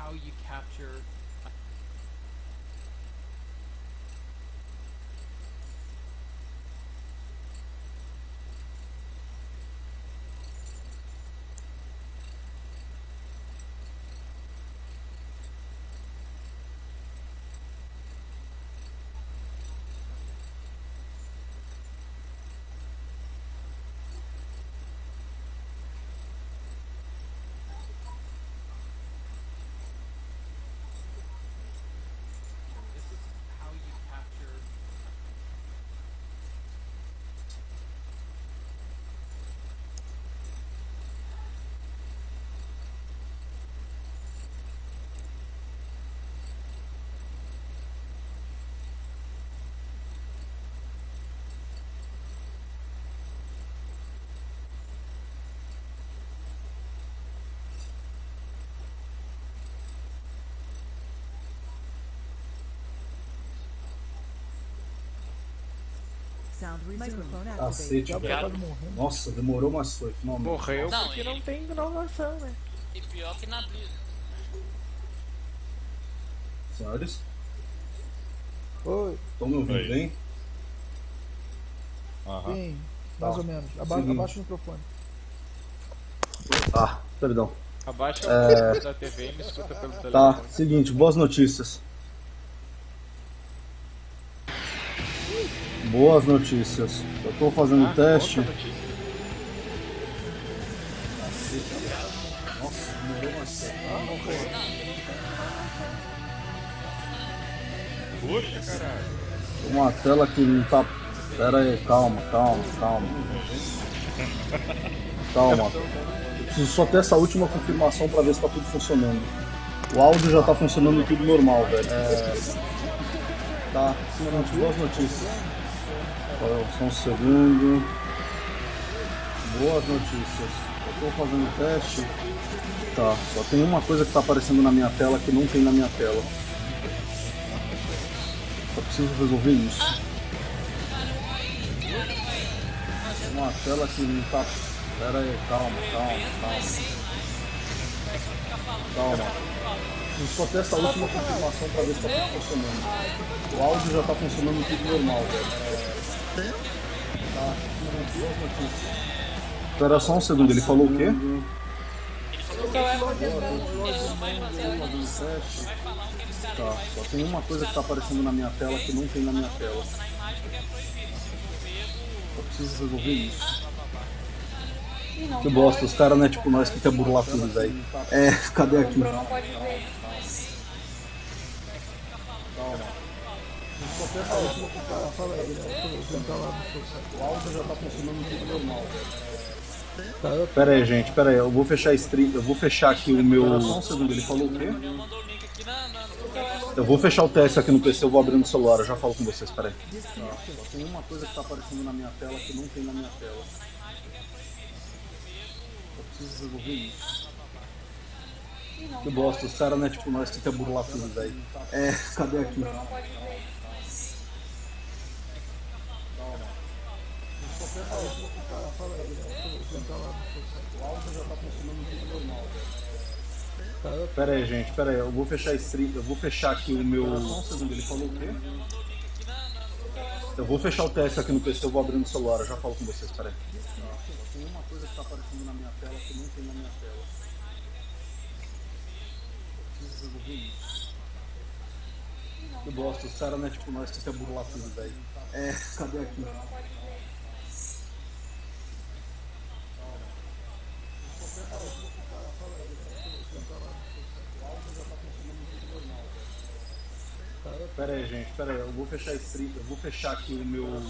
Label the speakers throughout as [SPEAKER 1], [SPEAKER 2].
[SPEAKER 1] how you capture
[SPEAKER 2] Cacete, velho. Nossa, demorou, mas foi, finalmente.
[SPEAKER 3] Morreu
[SPEAKER 4] Não,
[SPEAKER 3] porque
[SPEAKER 4] e-
[SPEAKER 3] não tem inovação, né?
[SPEAKER 4] E pior que na Blizzard.
[SPEAKER 2] Senhores,
[SPEAKER 5] Oi,
[SPEAKER 2] estão me ouvindo
[SPEAKER 6] Oi.
[SPEAKER 2] bem?
[SPEAKER 6] Aham.
[SPEAKER 5] sim,
[SPEAKER 2] Tá.
[SPEAKER 5] mais ou menos.
[SPEAKER 2] Seguinte.
[SPEAKER 5] Abaixa o microfone.
[SPEAKER 2] Ah, perdão.
[SPEAKER 3] Abaixa o da TV e me escuta pelo telefone.
[SPEAKER 2] Tá, seguinte, boas notícias. Boas notícias. Eu tô fazendo um teste.
[SPEAKER 3] Outra notícia.
[SPEAKER 2] Nossa, demorou mais.
[SPEAKER 6] Puxa, caralho.
[SPEAKER 2] Uma tela que não tá. Pera aí, calma. Calma. Eu preciso só ter essa última confirmação pra ver se tá tudo funcionando. O áudio já tá funcionando tudo normal, velho. Tá, seguinte, boas notícias. Só um segundo. Boas notícias. Eu tô fazendo o teste. Tá, só tem uma coisa que tá aparecendo na minha tela que não tem na minha tela. Só preciso resolver isso. Uma tela que não tá. Pera aí, calma. Preciso só ter essa última confirmação pra ver se tá tudo funcionando. O áudio já tá funcionando tudo normal, velho. Tá, boas notícias. Espera só um segundo, ele falou o quê? Tá, só tem uma coisa que tá aparecendo na minha tela que não tem na minha tela. Eu preciso resolver isso. Que bosta, os caras não é tipo nós que quer burlar tudo, velho. Cadê aqui?
[SPEAKER 7] Não pode ver.
[SPEAKER 2] Só tem essa última confirmação. O áudio já tá funcionando tudo normal, velho. Pera aí, gente, eu vou fechar a stream, eu vou fechar aqui o meu. Só um segundo, ele falou o quê?
[SPEAKER 4] Mandou o link aqui na...
[SPEAKER 2] Eu vou fechar o teste aqui no PC, eu vou abrir no celular, eu já falo com vocês, pera aí. Só tem uma coisa que tá aparecendo na minha tela que não tem na minha tela. Eu preciso resolver isso. Que bosta, os caras não é tipo nós que quer burlar tudo, velho. Cadê aqui?
[SPEAKER 7] Não pode ver.
[SPEAKER 2] O áudio já tá funcionando tudo normal, velho. Pera aí, gente, eu vou fechar a stream, eu vou fechar aqui o meu. Só um segundo, ele falou o quê? Eu vou fechar o teste aqui no PC, eu vou abrir no celular, eu já falo com vocês, pera aí. Só tem uma coisa que tá aparecendo na minha tela que não tem na minha tela. Eu preciso resolver isso. Que bosta, os caras não é tipo nós que quer burlar tudo, velho. Cadê aqui? Pera aí, gente, eu vou fechar a stream, eu vou fechar aqui o meu. Eu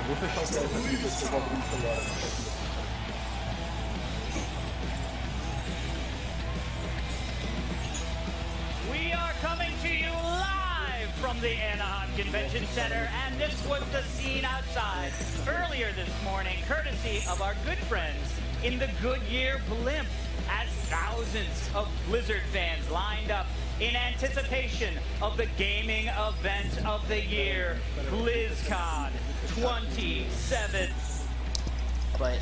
[SPEAKER 2] vou fechar o teste aqui no PC, eu vou abrir no celular, eu já falo com vocês.
[SPEAKER 8] We are coming to you live from the Anaheim Convention Center, and this was the scene outside earlier this morning, courtesy of our good friends in the Goodyear Blimp, as thousands of Blizzard fans lined up in anticipation of the gaming event of the year, BlizzCon 27.
[SPEAKER 4] But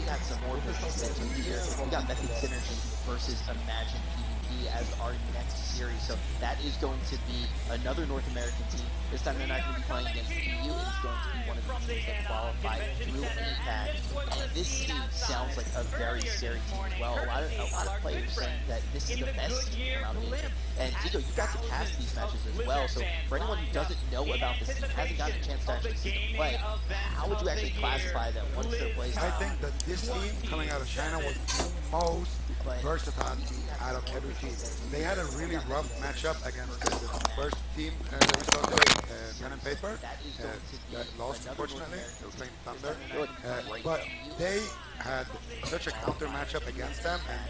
[SPEAKER 1] got some more potential here. We got Method Synergy versus Imagine PvP as our next series. So that is going to be another North American team. This time they're not going to be playing against EU. It's going to be one of the teams that qualified through APAC. And this team sounds like a very scary team as well. A lot of players saying that this is the best team around Asia. And Zico, you got to cast these matches as well. So for anyone who doesn't know about this team, hasn't gotten a chance to actually see them play, how would you actually classify them once they're playing?
[SPEAKER 6] I think that this team coming out of China was the most versatile team out of every team. They had a really rough matchup against the first team that we saw today, Pen and Paper. That lost, unfortunately. They were playing Thunder. But they had such a counter matchup against them, and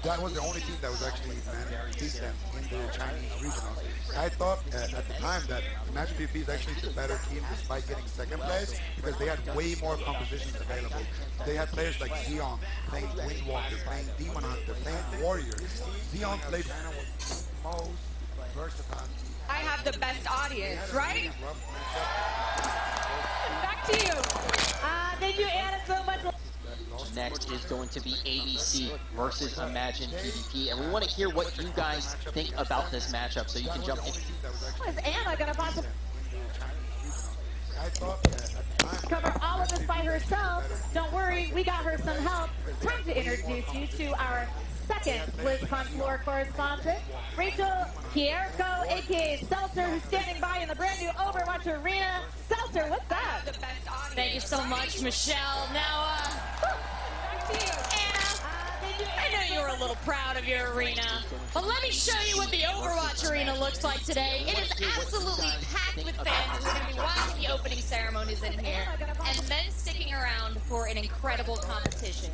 [SPEAKER 6] that was the only team that was actually managing to beat them in the Chinese regional. I thought at the time that Imagine PvP is actually the better team despite getting second place because they had way more compositions available. They had players like Xeon playing Windwalker, playing Demon Hunter, playing Warrior. Xeon played most versatile.
[SPEAKER 7] I have the best audience, right? Back to you. Thank you, Anna, so much.
[SPEAKER 1] Next is going to be ABC versus Imagine PvP, and we want to hear what you guys think about this matchup, so you can jump in.
[SPEAKER 7] Is Anna gonna possibly cover all of this by herself? Don't worry, we got her some help. Time to introduce you to our second BlizzCon floor correspondent, Rachel Kierko, aka Seltzer, who's standing by in the brand new Overwatch Arena. Seltzer, what's up?
[SPEAKER 9] Thank you so much, Michelle. Now, back to you, Anna. I know you were a little proud of your arena, but let me show you what the Overwatch Arena looks like today. It is absolutely packed with fans who are going to be watching the opening ceremonies in here, and then sticking around for an incredible competition.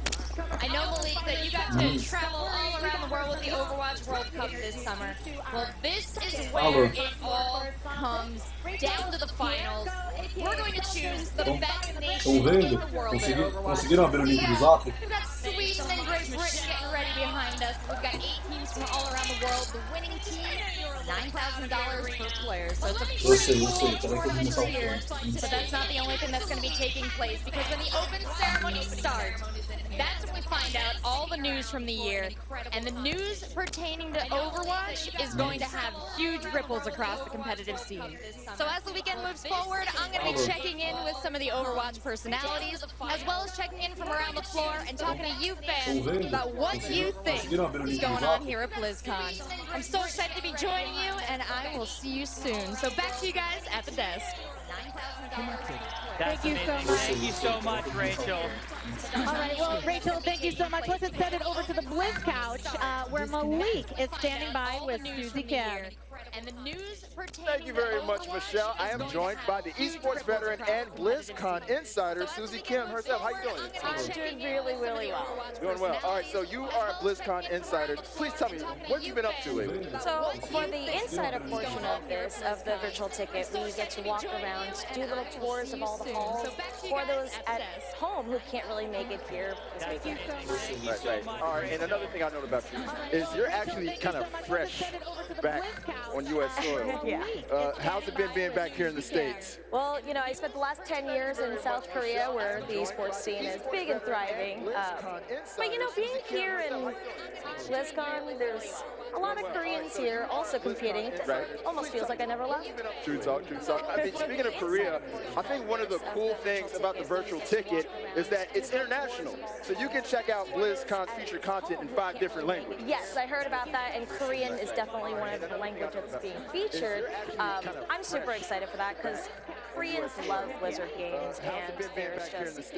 [SPEAKER 9] I know, Malik, that you got to travel all around the world with the Overwatch World Cup this summer. Well, this is where it all comes down to the finals. We're going to choose the best nation in the world in Overwatch. We've got Sweden and Great Britain getting ready behind us. We've got 8 teams from all around the world. The winning team, $9,000 per player. So it's a pretty cool tournament here. But that's not the only thing that's going to be taking place, because when the open ceremony starts, that's when we find out all the news from the year. And the news pertaining to Overwatch is going to have huge ripples across the competitive scene. So as the weekend moves forward, I'm going to be checking in with some of the Overwatch personalities, as well as checking in from around the floor and talking to you fans about what you think is going on here at BlizzCon. I'm so excited to be joining you, and I will see you soon. So back to you guys at the desk.
[SPEAKER 8] Thank you so much. Thank you so much, Rachel.
[SPEAKER 7] All right, well, Rachel, thank you so much. Let's send it over to the Blizz Couch, where Malik is standing by with Susie Kim.
[SPEAKER 9] And the news
[SPEAKER 10] Thank you very much, Michelle. I am joined by the esports veteran and BlizzCon insider, Susie Kim herself. How you doing?
[SPEAKER 11] I'm doing really, really well.
[SPEAKER 10] Doing well. All right, so you are a BlizzCon insider. Please tell me, what have you been up to lately?
[SPEAKER 11] So for the insider portion of this, of the virtual ticket, we get to walk around, do little tours of all the halls. For those at home who can't really make it here this weekend.
[SPEAKER 10] Right. All right, and another thing I know about you is you're actually kind of fresh back on U.S. soil.
[SPEAKER 11] Yeah.
[SPEAKER 10] How's it been being back here in the States?
[SPEAKER 11] Well, you know, I spent the last 10 years in South Korea, where the esports scene is big and thriving. But, you know, being here in BlizzCon, there's a lot of Koreans here also competing.
[SPEAKER 10] Right.
[SPEAKER 11] Almost feels like I never left.
[SPEAKER 10] True talk, true talk. I mean, speaking of Korea, I think one of the cool things about the virtual ticket is that it's international. So you can check out BlizzCon's featured content in 5 different languages.
[SPEAKER 11] Yes, I heard about that, and Korean is definitely one of the languages that's being featured. I'm super excited for that because Koreans love Blizzard games, and there's just,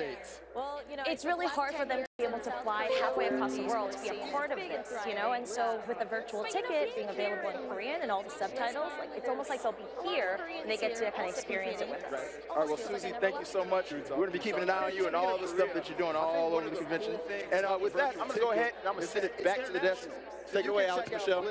[SPEAKER 11] well, you know, it's really hard for them to be able to fly halfway across the world to be a part of this, you know, and so with the virtual ticket being available in Korean and all the subtitles, like, it's almost like they'll be here and they get to kind of experience it with us.
[SPEAKER 10] All right, well, Susie, thank you so much. We're going to be keeping an eye on you and all the stuff that you're doing all over the convention. And with that, I'm going to go ahead and I'm going to send it back to the desk. Take it away, Alex Michelle.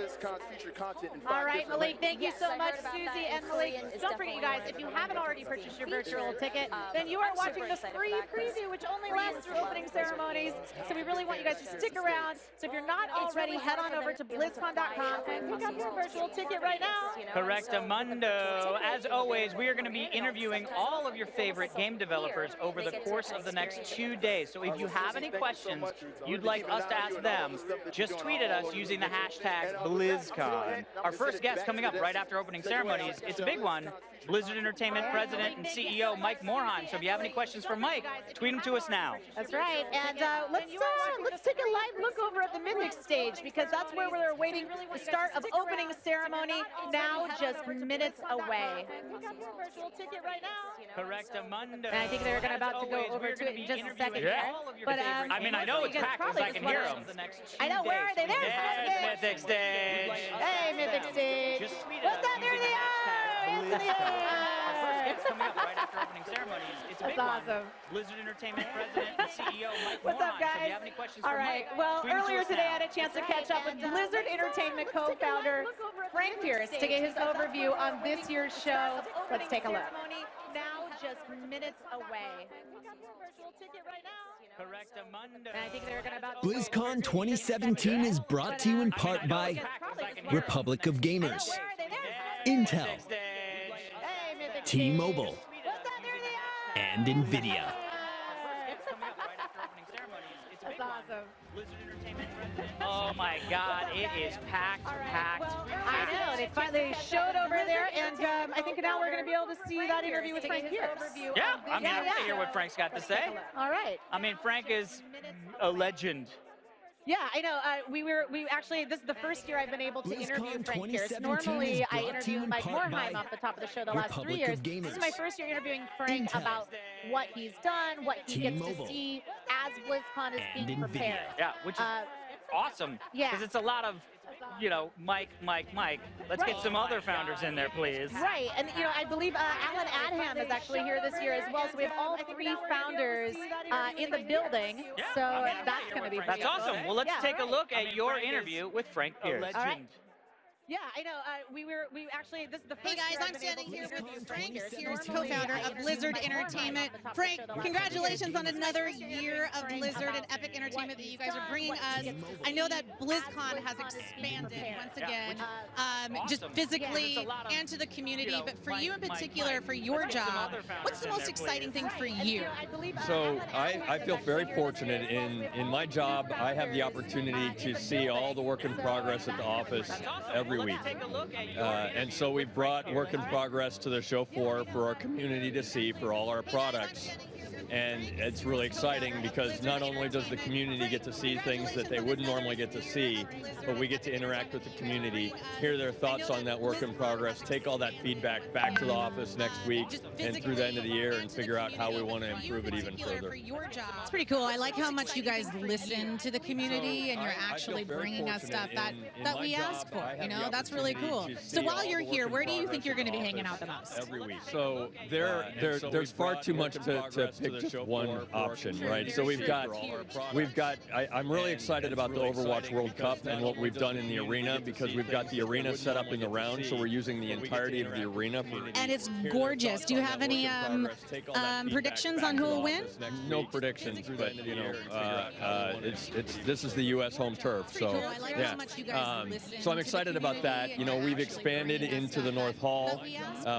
[SPEAKER 7] All right, Malik, thank you so much, Susie and Malik. Don't forget, you guys, if you haven't already purchased your virtual ticket, then you are watching the free preview, which only lasts through opening ceremonies. ceremonies. So we really want you guys to stick around. So if you're not already, head on over to BlizzCon.com and pick up your virtual ticket right now.
[SPEAKER 8] Correctamundo. As always, we are going to be interviewing all of your favorite game developers over the course of the next 2 days. So if you have any questions you'd like us to ask them, just tweet at us using the hashtag BlizzCon. Our first guest coming up right after opening ceremonies, it's a big one, Blizzard Entertainment President and CEO Mike Morhaime. So if you have any questions for Mike, tweet them to us now.
[SPEAKER 7] That's right. And let's take a live look over at the Mythic stage, because that's where we're awaiting the start of opening ceremony, now just minutes away.
[SPEAKER 8] Correctamundo.
[SPEAKER 7] And I think they're about to go over to it in just a second.
[SPEAKER 8] Yeah.
[SPEAKER 7] But
[SPEAKER 8] I mean, I know it's packed because I can hear them.
[SPEAKER 7] I know. Where are they? There's
[SPEAKER 8] Mythic Stage.
[SPEAKER 7] Hey, Mythic Stage. What's that? There they are. It's in the
[SPEAKER 8] Our first guest coming up right after opening ceremonies. It's a big
[SPEAKER 7] awesome.
[SPEAKER 8] one. Blizzard Entertainment President and CEO Mike
[SPEAKER 7] What's up,
[SPEAKER 8] Morhaime.
[SPEAKER 7] guys?
[SPEAKER 8] So if you have any questions
[SPEAKER 7] All
[SPEAKER 8] for
[SPEAKER 7] right.
[SPEAKER 8] Mike,
[SPEAKER 7] Well,
[SPEAKER 8] tweet them to
[SPEAKER 7] earlier
[SPEAKER 8] us
[SPEAKER 7] today, I
[SPEAKER 8] now.
[SPEAKER 7] had a chance to catch up with Blizzard Entertainment co-founder Frank Pierce to get his overview on this year's show. Let's take a look. Now just minutes away.
[SPEAKER 8] Correctamundo.
[SPEAKER 7] And I think they're about
[SPEAKER 12] BlizzCon 2017 is brought to you in part by Republic of Gamers, Intel, T-Mobile, and NVIDIA.
[SPEAKER 7] That's awesome.
[SPEAKER 8] Oh my God, it is packed.
[SPEAKER 7] I know. They finally showed over there, and I think now we're going to be able to see that interview with Frank Pierce.
[SPEAKER 8] Yeah, I mean, I want to hear what Frank's got to say.
[SPEAKER 7] All right.
[SPEAKER 8] I mean, Frank is a legend.
[SPEAKER 7] Yeah, I know. We actually, this is the first year I've been able to interview Frank Pierce. Normally, I interview Mike Morhaime off the top of the show the last 3 years. This is my first year interviewing Frank about what he's done, what he gets to see as BlizzCon is being prepared.
[SPEAKER 8] Yeah, which is awesome.
[SPEAKER 7] Yeah.
[SPEAKER 8] Because it's a lot of, you know, Mike. Let's get some other founders in there, please.
[SPEAKER 7] Right, and you know, I believe Alan Adham is actually here this year as well. So we have all 3 founders in the building. So that's going to be
[SPEAKER 8] That's awesome. Well, let's take a look at your interview with Frank Pierce.
[SPEAKER 7] All right. Yeah, I know. We actually, this is the first.
[SPEAKER 13] Hey guys, I'm standing here with Frank Pierce, co-founder of Blizzard Entertainment. Frank, congratulations on another year of Blizzard and Epic Entertainment that you guys are bringing us. I know that BlizzCon has expanded once again, just physically and to the community. But for you in particular, for your job, what's the most exciting thing for you?
[SPEAKER 14] So I feel very fortunate in my job. I have the opportunity to see all the work in progress at the office every week. And so we brought work in progress to the show floor for our community to see for all our products. And it's really exciting because not only does the community get to see things that they wouldn't normally get to see, but we get to interact with the community, hear their thoughts on that work in progress, take all that feedback back to the office next week and through the end of the year and figure out how we want to improve it even further.
[SPEAKER 13] It's pretty cool. I like how much you guys listen to the community and you're actually bringing us stuff that we ask for. You know, that's really cool. So while you're here, where do you think you're going to be hanging out the most?
[SPEAKER 14] Every week. So there's far too much to pick just one option, right? So we've got. I'm really excited about the Overwatch World Cup and what we've done in the arena because we've got the arena set up in the round, so we're using the entirety of the arena for.
[SPEAKER 13] And it's gorgeous. Do you have any predictions on who will win?
[SPEAKER 14] No predictions, but you know, this is the U.S. home turf, so yeah. So I'm excited about that. You know, we've expanded into the North Hall,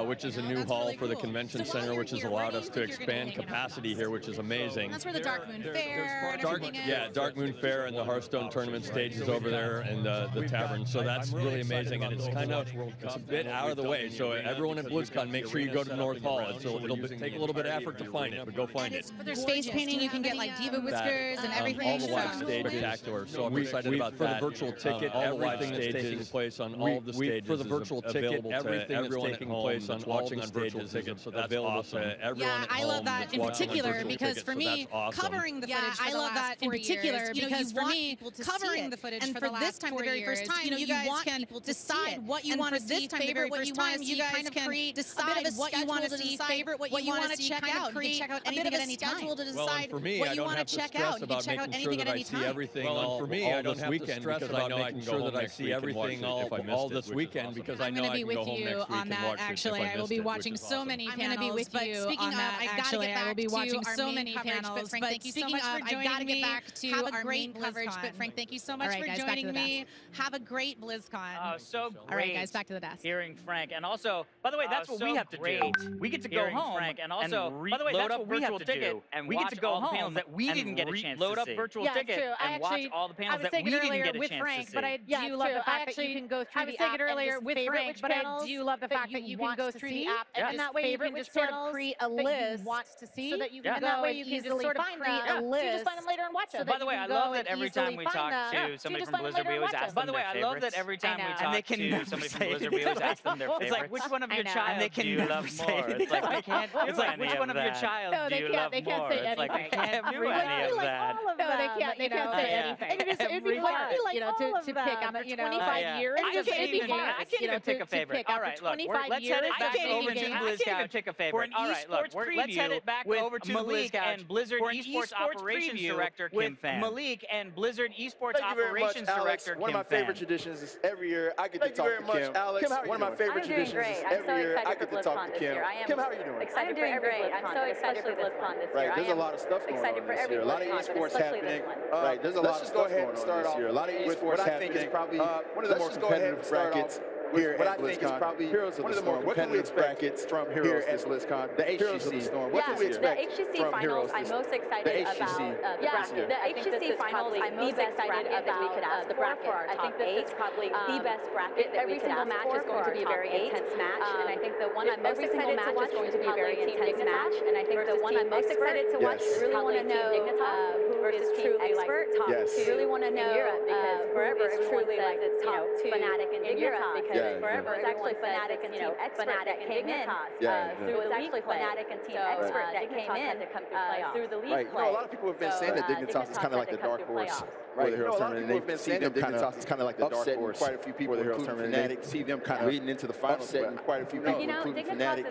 [SPEAKER 14] which is a new hall for the convention center, which has allowed us to expand capacity here, which is amazing.
[SPEAKER 13] That's where the Dark Moon Fair and everything is.
[SPEAKER 14] Yeah, Dark Moon Fair and the Hearthstone tournament stage is over there, and the tavern. So that's really amazing, and it's a bit out of the way. So everyone at BlizzCon, make sure you go to North Hall. It'll take a little bit of effort to find it, but go find it.
[SPEAKER 13] But there's face painting. You can get like diva whiskers and everything.
[SPEAKER 14] All the live stages, spectacular. So I'm excited about that. For the virtual ticket, everything that's taking place on all of the stages. For the virtual ticket, everything that's taking place on watching on virtual tickets. So that's awesome.
[SPEAKER 13] Yeah, I love that in particular because for me, covering the footage for the last 4 years, because for me, covering the footage for the last 4 years, you guys can decide what you want to see, favorite what you want to see, kind of create, decide what you want to see, favorite what you want to check out, create a bit of a schedule to decide what you want to check out. You can check out anything at any time.
[SPEAKER 14] Well, for me, I don't have to stress about making sure that I see everything all this weekend because I know I can go home next week and watch it.
[SPEAKER 13] Actually, I will be watching so many panels.
[SPEAKER 9] I'm going to be with you on that. Actually, I will be watching
[SPEAKER 13] watching so many panels. But Frank, thank you so much for joining me. Have a great coverage. But Frank, thank you so much for joining me. Have a great BlizzCon.
[SPEAKER 8] Oh, so great.
[SPEAKER 13] All right, guys, back to the desk.
[SPEAKER 8] Hearing Frank, and also, by the way, that's what we have to do. We get to go home, Frank, and also, by the way, that's what we have to do. And we get to go home that we didn't get a chance to see. Load up virtual ticket and watch all the panels that we didn't get a chance to see.
[SPEAKER 7] But I do love the fact that you can go through the app. I was saying it earlier with Frank, but I do love the fact that you can go through the app and that way you can just sort of create a list to see, so that you can go and easily find a list. You just find them later and watch them.
[SPEAKER 8] By the way, I love that every time we talk to somebody from Blizzard, we always ask them their favorites. By the way, I love that every time we talk to somebody from Blizzard, we always ask them their favorites. It's like, which one of your child do you love more? It's like, I can't do It's like, which one of your child do you love more? It's like, I can't do any of that.
[SPEAKER 7] No, they can't. They can't say anything. It'd be hard, you know, to pick. I'm 25 years. It'd be hard.
[SPEAKER 8] I can't even pick a favorite. All right, look, let's head it back over to BlizzCon. Pick a favorite. All right, look, let's head it back over to Malik and Blizzard Esports Operations Director Kim Pham. Malik and Blizzard Esports Operations Director Kim Pham.
[SPEAKER 10] One of my favorite traditions is every year I get to talk to Kim.
[SPEAKER 11] Alex.
[SPEAKER 10] Kim, one of my favorite traditions is every year I get to talk to Kim. Kim, how are you doing?
[SPEAKER 11] Excited for every BlizzCon. I'm so excited for BlizzCon this year.
[SPEAKER 10] Right, there's a lot of stuff going on this year. A lot of esports happening. Right, there's a lot of stuff going on this year. A lot of esports happening. One of the more competitive brackets here at BlizzCon. Heroes of the Storm. What can we expect from Heroes at BlizzCon? The HGC. What can we expect from Heroes?
[SPEAKER 11] I'm most excited about the bracket. The HGC finals, I'm most excited about the bracket. I think this is probably the best bracket that we could ask for. Every single match is going to be a very intense match, and I think the one I'm most excited to watch is going to be a very intense match, and I think the one I'm most excited to watch is really want to know who is truly expert, top two. Really want to know because forever it's truly like the top two Fnatic in Europe because forever it's actually Fnatic and Team Expert that came in through the league play. Fnatic and Team Expert that came in through the league play.
[SPEAKER 10] A lot of people have been saying that Dignitas is kind of like the dark horse for the Heroes tournament. And they've seen them Dignitas is kind of like the dark horse. Quite a few people in the Heroes tournament. And they see them kind of leading into the finals. Upsetting quite a few people, including Fnatic,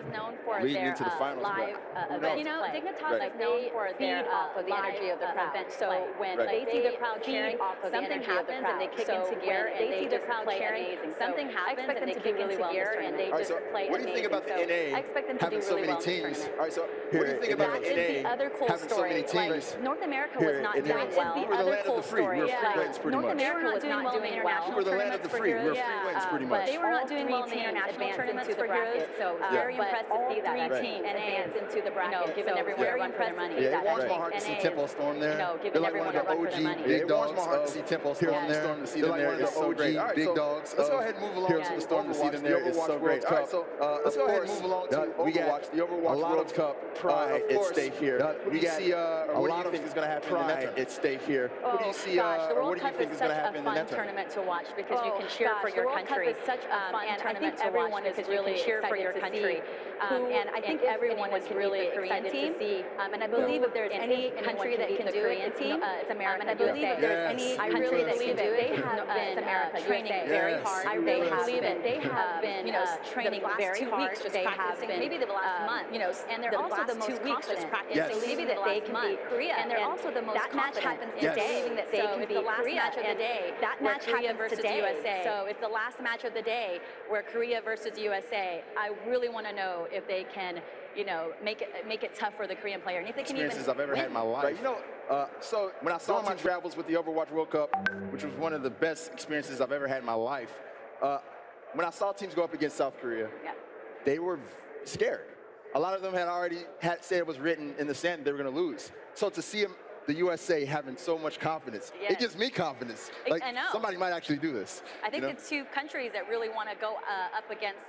[SPEAKER 10] leading into the finals.
[SPEAKER 11] Live event. You know, Dignitas is known for their off of the energy of the crowd. So when they see the crowd cheering, something happens and they kick into gear and they just play amazing. Something happens and they kick into gear and they just play amazing.
[SPEAKER 10] What do you think about the NA having so many teams? All right, so what do you think about the NA having so many teams?
[SPEAKER 11] North America was not doing well.
[SPEAKER 10] We were the land of the free. We were free wins pretty much.
[SPEAKER 11] North America was not doing well.
[SPEAKER 10] We were the land of the free. We were free wins pretty much.
[SPEAKER 11] But they were not doing well in the international tournaments for Heroes, so very impressed to see that three teams advance into the bracket, giving everyone a run for their money.
[SPEAKER 10] Yeah, it warms my heart to see Tempo Storm there. They're like one of the OG big dogs. It warms my heart to see Tempo Storm there. Storm to see them there. It's so great. Big dogs. Let's go ahead and move along to the Storm to see them there. It's so great. All right, so let's go ahead and move along to Overwatch. The Overwatch World Cup pride at stake here. We see a lot of things is going to happen in that tournament. At stake here. What do you see? What do you think is going to happen in that tournament?
[SPEAKER 11] Tournament to watch because you can cheer for your country. It's such a fun tournament to watch because you can cheer for your country. And I think everyone is really excited to see. And I believe if there's any country that can do it, it's America. And I believe if there's any country that can do it, they have been training very hard. I really believe it. They have been training very hard. They have been maybe the last month. And they're also the most confident. So maybe that they can beat Korea. And they're also the most confident. That match happens today. That they can beat Korea match of the day. That match happens versus USA. So it's the last match of the day where Korea versus USA. I really want to know if they can, make it tough for the Korean player, and if they can
[SPEAKER 10] experiences I've ever had in my life. Right, so when I saw my travels with the Overwatch World Cup, which was one of the best experiences I've ever had in my life, when I saw teams go up against South Korea, they were scared. A lot of them had already said it was written in the sand that they were going to lose. So to see them, the USA having so much confidence, it gives me confidence. Like somebody might actually do this.
[SPEAKER 11] I think the two countries that really want to go up against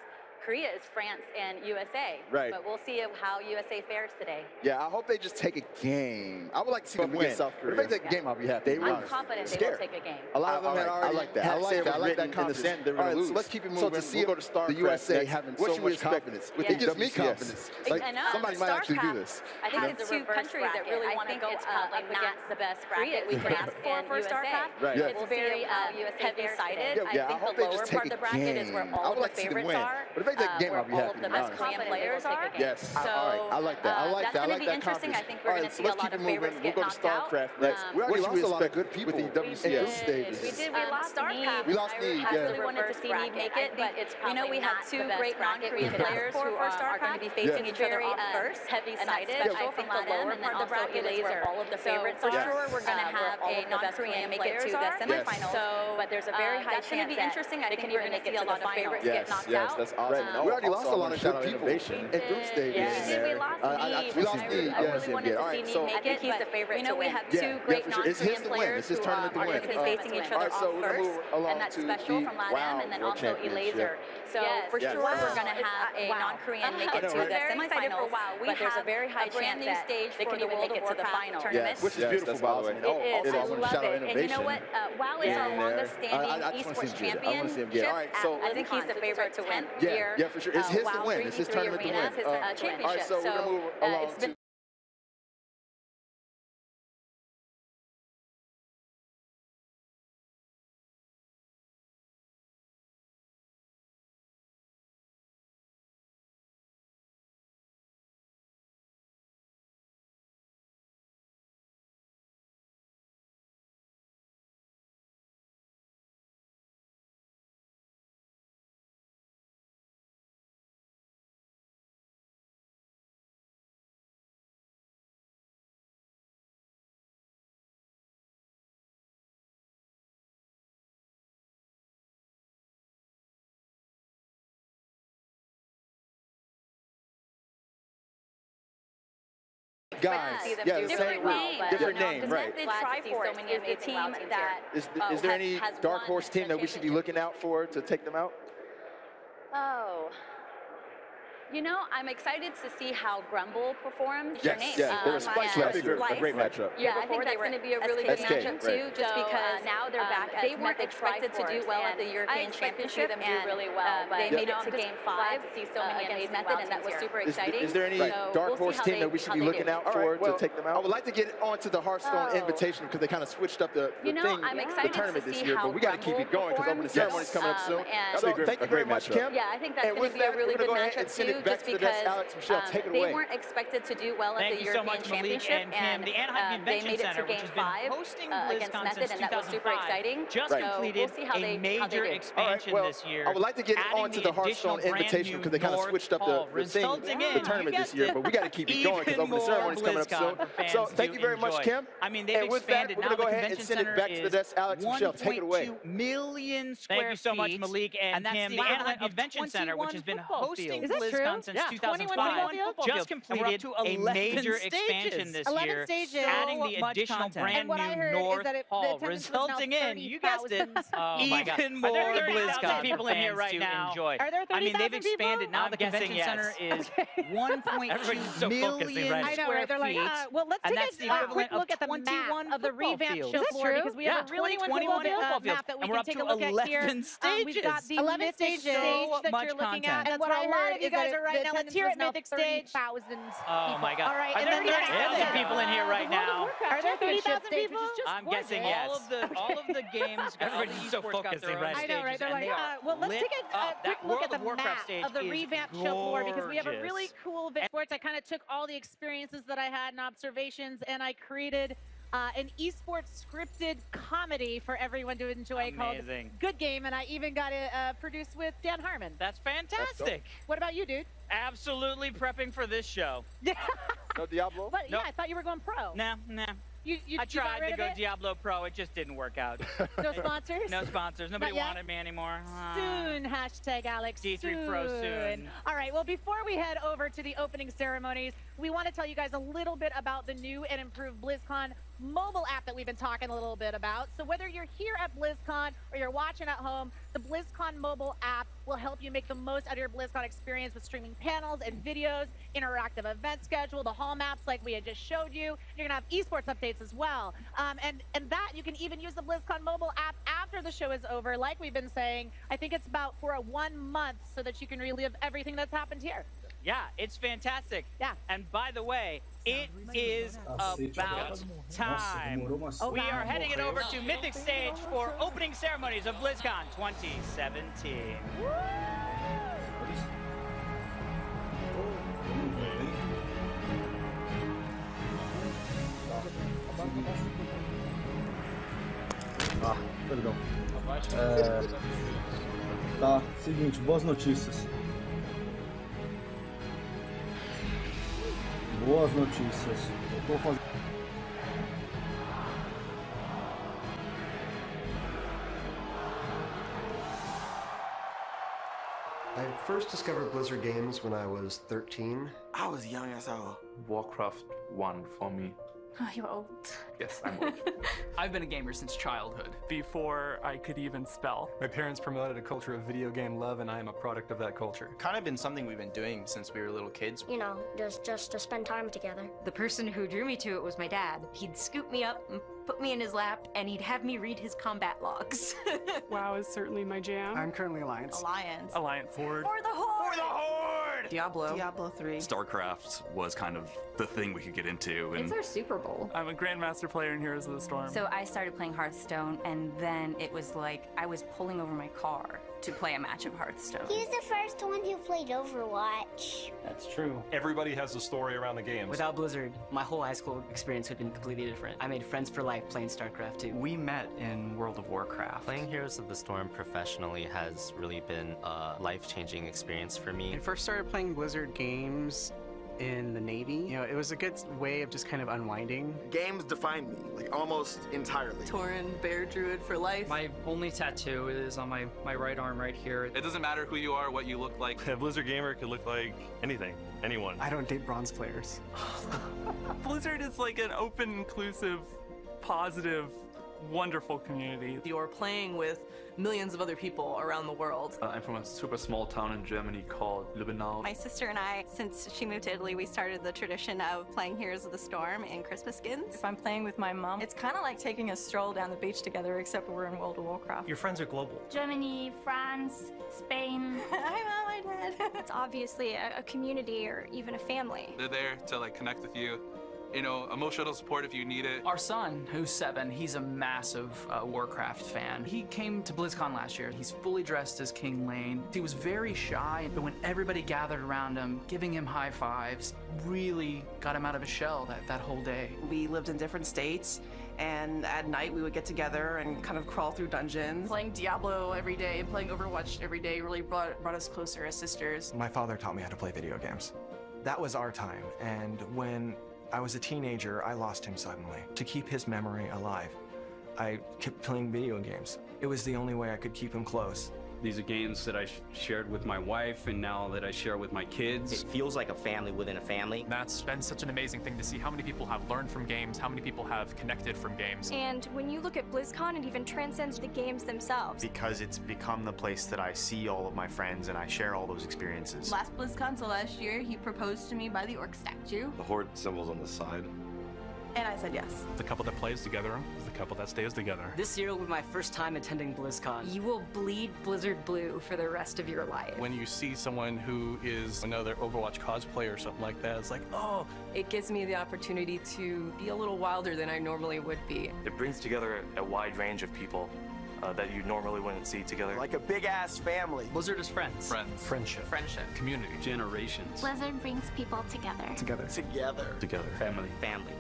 [SPEAKER 11] Korea is France and USA.
[SPEAKER 10] Right.
[SPEAKER 11] But we'll see how USA fares today.
[SPEAKER 10] Yeah, I hope they just take a game. I would like to see them win. South Korea. If they take a game, I'll be happy.
[SPEAKER 11] I'm confident they will take a game.
[SPEAKER 10] A lot of them had already I like that confidence. They were going to lose. So let's keep it moving. So to see the USA having so much confidence, it gives me confidence. Like somebody might actually do this.
[SPEAKER 11] I think it's two countries that really want to go up against the best bracket we can ask for StarCraft.
[SPEAKER 10] Right.
[SPEAKER 11] It's very heavy-sided. I think the lower part of the bracket is where all the favorites are.
[SPEAKER 10] But if play that game,
[SPEAKER 11] where
[SPEAKER 10] I'll be
[SPEAKER 11] all
[SPEAKER 10] happy,
[SPEAKER 11] of the
[SPEAKER 10] to be
[SPEAKER 11] best
[SPEAKER 10] honest.
[SPEAKER 11] Korean players are.
[SPEAKER 10] Yes.
[SPEAKER 11] So
[SPEAKER 10] all right. I like that. I like that. I like that
[SPEAKER 11] interesting. I think we're going to see a
[SPEAKER 10] let's
[SPEAKER 11] lot
[SPEAKER 10] keep
[SPEAKER 11] of
[SPEAKER 10] it moving.
[SPEAKER 11] favorites
[SPEAKER 10] We'll
[SPEAKER 11] get
[SPEAKER 10] go to
[SPEAKER 11] knocked out.
[SPEAKER 10] StarCraft next.
[SPEAKER 6] We already
[SPEAKER 10] What
[SPEAKER 6] lost
[SPEAKER 10] should
[SPEAKER 6] a lot of
[SPEAKER 10] expect
[SPEAKER 6] good people.
[SPEAKER 10] with the WCS stages?
[SPEAKER 11] We did. We lost Need.
[SPEAKER 10] We lost Need,
[SPEAKER 11] I
[SPEAKER 10] yeah.
[SPEAKER 11] really wanted to see Need make it, but we know we have two great non-Korean players who are going to be facing each other off first. Heavy-sided. I think the lower part of the bracket is where all of the favorites are. For sure, we're going to have a non-Korean make it to the semifinals. But there's a very high chance that interesting. I think we're going to see a lot of favorites get knocked out.
[SPEAKER 10] Yes, that's awesome.
[SPEAKER 6] We already lost a lot of good people
[SPEAKER 10] in group stages.
[SPEAKER 11] We lost Need.
[SPEAKER 10] We lost Need.
[SPEAKER 11] I really wanted to see Need make it. He's the favorite. We know we have two great non-Korean players who are going to be facing each other off first, and that's Special from LATAM, and then also Elaser. So for sure, we're going to have a non-Korean make it to the semifinals. But there's a very high chance that they could even make it to the final tournament.
[SPEAKER 10] Which is beautiful, by the way.
[SPEAKER 11] It is. I love it. And you know what? WoW is our longest-standing esports championship. I think he's the favorite to win here.
[SPEAKER 10] Yeah, for sure. It's his to win. It's his tournament to win.
[SPEAKER 11] It's his championship.
[SPEAKER 10] All right, so we're going to move along to... Guys, yeah, different name, right.
[SPEAKER 11] The Triforce is the team that
[SPEAKER 10] Is there any dark horse team that we should be looking out for to take them out?
[SPEAKER 11] Oh. You know, I'm excited to see how Grumble performs.
[SPEAKER 10] Yes, they were Splice last year. A great matchup.
[SPEAKER 11] Yeah, I think that's going to be a really good matchup too, just because now they're back. They weren't expected to do well at the European Championship and do really well, but they made it to Game 5 to see so many against Method, and that was super exciting.
[SPEAKER 10] Is there any dark horse team that we should be looking out for to take them out? I would like to get on to the Hearthstone Invitation because they kind of switched up the tournament this year, but we got to keep it going because opening ceremony's coming up soon. So thank you very much, Kim.
[SPEAKER 11] Yeah, I think that's going to be a really good matchup too, just because they weren't expected to do well at the European Championship, and they made it to Game 5 against Method, and that was super exciting.
[SPEAKER 8] Just completed a major expansion this year.
[SPEAKER 10] I would like to get on to the Hearthstone Invitation because they kind of switched up the tournament this year, but we got to keep it going because opening ceremony's coming up soon. So thank you very much, Kim.
[SPEAKER 8] I mean, they've expanded.
[SPEAKER 10] We're going to go ahead and send it back to the desk. Alex, Michelle, take it away.
[SPEAKER 8] 1.2 million square feet. Thank you so much, Malik and Kim. The Anaheim Convention Center, which has been hosting BlizzCon since 2005, just completed a major expansion this year, adding the additional brand new North Hall, resulting in, you guessed it, even more BlizzCon people in here right now. Enjoy. I mean, they've expanded. Now the convention center is 1.2 million square feet.
[SPEAKER 13] Well, let's take a quick look at the map of the revamped show floor because we have a really cool map that we can take a look at here. We've got the 11 stages that you're looking at, and what a lot of you guys are right now. Let's hear it, Mythic Stage.
[SPEAKER 8] Oh my God!
[SPEAKER 13] All right,
[SPEAKER 8] are there 30,000 people in here right now?
[SPEAKER 13] Are there 30,000 people?
[SPEAKER 8] I'm guessing yes. All of the games. Everybody's so focused.
[SPEAKER 13] I know, right? They're like, well, let's take a quick look at the map of the revamped show floor because we have a really cool sports. I kind of took all the experiences that I had and observations, and I created an esports scripted comedy for everyone to enjoy called Good Game, and I even got it produced with Dan Harmon.
[SPEAKER 8] That's fantastic.
[SPEAKER 13] What about you, dude?
[SPEAKER 8] Absolutely prepping for this show.
[SPEAKER 10] No Diablo?
[SPEAKER 13] But yeah, I thought you were going pro.
[SPEAKER 8] Nah. I tried to go
[SPEAKER 13] it?
[SPEAKER 8] Diablo Pro. It just didn't work out.
[SPEAKER 13] No sponsors?
[SPEAKER 8] No sponsors. Nobody wanted me anymore.
[SPEAKER 13] Soon, hashtag Alex.
[SPEAKER 8] D3 Pro soon.
[SPEAKER 13] All right, well, before we head over to the opening ceremonies, we want to tell you guys a little bit about the new and improved BlizzCon mobile app that we've been talking a little bit about. So whether you're here at BlizzCon or you're watching at home, the BlizzCon mobile app will help you make the most out of your BlizzCon experience with streaming panels and videos, interactive event schedule, the hall maps like we had just showed you. You're gonna have esports updates as well. And that you can even use the BlizzCon mobile app after the show is over. Like we've been saying, I think it's about for a 1 month so that you can relive everything that's happened here.
[SPEAKER 8] Yeah, it's fantastic.
[SPEAKER 13] Yeah.
[SPEAKER 8] And by the way, it is about time. We are heading it over to Mythic Stage for opening ceremonies of BlizzCon 2017.
[SPEAKER 2] Ah, perdão. Tá, seguinte, boas notícias. Boas notícias. Eu tô fazendo...
[SPEAKER 15] I first discovered Blizzard games when I was 13.
[SPEAKER 16] I was young as hell. Warcraft 1 for me.
[SPEAKER 11] Oh, you're old.
[SPEAKER 16] Yes, I'm old.
[SPEAKER 17] I've been a gamer since childhood, before I could even spell.
[SPEAKER 18] My parents promoted a culture of video game love, and I am a product of that culture.
[SPEAKER 19] Kind of been something we've been doing since we were little kids.
[SPEAKER 20] You know, just to spend time together.
[SPEAKER 21] The person who drew me to it was my dad. He'd scoop me up and put me in his lap, and he'd have me read his combat logs.
[SPEAKER 22] WoW is certainly my jam.
[SPEAKER 23] I'm currently Alliance.
[SPEAKER 17] Alliance.
[SPEAKER 23] Horde.
[SPEAKER 21] For the Horde!
[SPEAKER 23] For the Horde! Diablo 3.
[SPEAKER 24] StarCraft was kind of the thing we could get into. And
[SPEAKER 21] It's our Super Bowl.
[SPEAKER 17] I'm a Grandmaster player in Heroes of the Storm.
[SPEAKER 21] So I started playing Hearthstone, and then it was like I was pulling over my car to play a match of Hearthstone.
[SPEAKER 20] He was the first one who played Overwatch.
[SPEAKER 18] That's true. Everybody has a story around the games.
[SPEAKER 25] Without Blizzard, my whole high school experience would have been completely different. I made friends for life playing StarCraft 2.
[SPEAKER 26] We met in World of Warcraft.
[SPEAKER 27] Playing Heroes of the Storm professionally has really been a life-changing experience for me.
[SPEAKER 23] I first started playing Blizzard games in the Navy. You know, it was a good way of just kind of unwinding.
[SPEAKER 16] Games defined me, like almost entirely.
[SPEAKER 28] Tauren, Bear Druid for life.
[SPEAKER 29] My only tattoo is on my right arm right here.
[SPEAKER 30] It doesn't matter who you are, what you look like.
[SPEAKER 18] A Blizzard gamer could look like anything, anyone.
[SPEAKER 23] I don't date bronze players.
[SPEAKER 17] Blizzard is like an open, inclusive, positive, wonderful community.
[SPEAKER 28] You're playing with millions of other people around the world.
[SPEAKER 30] I'm from a super small town in Germany called Lübbenau.
[SPEAKER 31] My sister and I, since she moved to Italy, we started the tradition of playing Heroes of the Storm in Christmas skins. If I'm playing with my mom, it's kind of like taking a stroll down the beach together, except we're in World of Warcraft.
[SPEAKER 18] Your friends are global.
[SPEAKER 20] Germany, France, Spain.
[SPEAKER 31] Hi, Mom, hi, Dad.
[SPEAKER 20] It's obviously a community or even a family.
[SPEAKER 30] They're there to like connect with you. You know, emotional support if you need it.
[SPEAKER 29] Our son, who's 7, he's a massive Warcraft fan. He came to BlizzCon last year. He's fully dressed as King Lane. He was very shy, but when everybody gathered around him, giving him high fives, really got him out of his shell that whole day.
[SPEAKER 28] We lived in different states, and at night we would get together and kind of crawl through dungeons. Playing Diablo every day and playing Overwatch every day really brought us closer as sisters.
[SPEAKER 23] My father taught me how to play video games. That was our time, and when I was a teenager, I lost him suddenly. To keep his memory alive, I kept playing video games. It was the only way I could keep him close.
[SPEAKER 32] These are games that I shared with my wife and now that I share with my kids.
[SPEAKER 19] It feels like a family within a family.
[SPEAKER 3] That's been such an amazing thing to see how many people have learned from games, how many people have connected from games.
[SPEAKER 20] And when you look at BlizzCon, it even transcends the games themselves.
[SPEAKER 33] Because it's become the place that I see all of my friends and I share all those experiences.
[SPEAKER 28] Last BlizzCon, so last year, he proposed to me by the orc statue.
[SPEAKER 32] The Horde symbol's on the side.
[SPEAKER 28] And I said yes.
[SPEAKER 3] The couple that plays together is the couple that stays together.
[SPEAKER 25] This year will be my first time attending BlizzCon.
[SPEAKER 21] You will bleed Blizzard blue for the rest of your life.
[SPEAKER 3] When you see someone who is another Overwatch cosplayer or something like that, it's like, oh.
[SPEAKER 28] It gives me the opportunity to be a little wilder than I normally would be.
[SPEAKER 33] It brings together a wide range of people that you normally wouldn't see together.
[SPEAKER 16] Like a big-ass family.
[SPEAKER 29] Blizzard is friends.
[SPEAKER 23] Friendship.
[SPEAKER 3] Community.
[SPEAKER 32] Generations.
[SPEAKER 20] Blizzard brings people together.
[SPEAKER 33] Together.
[SPEAKER 19] Family.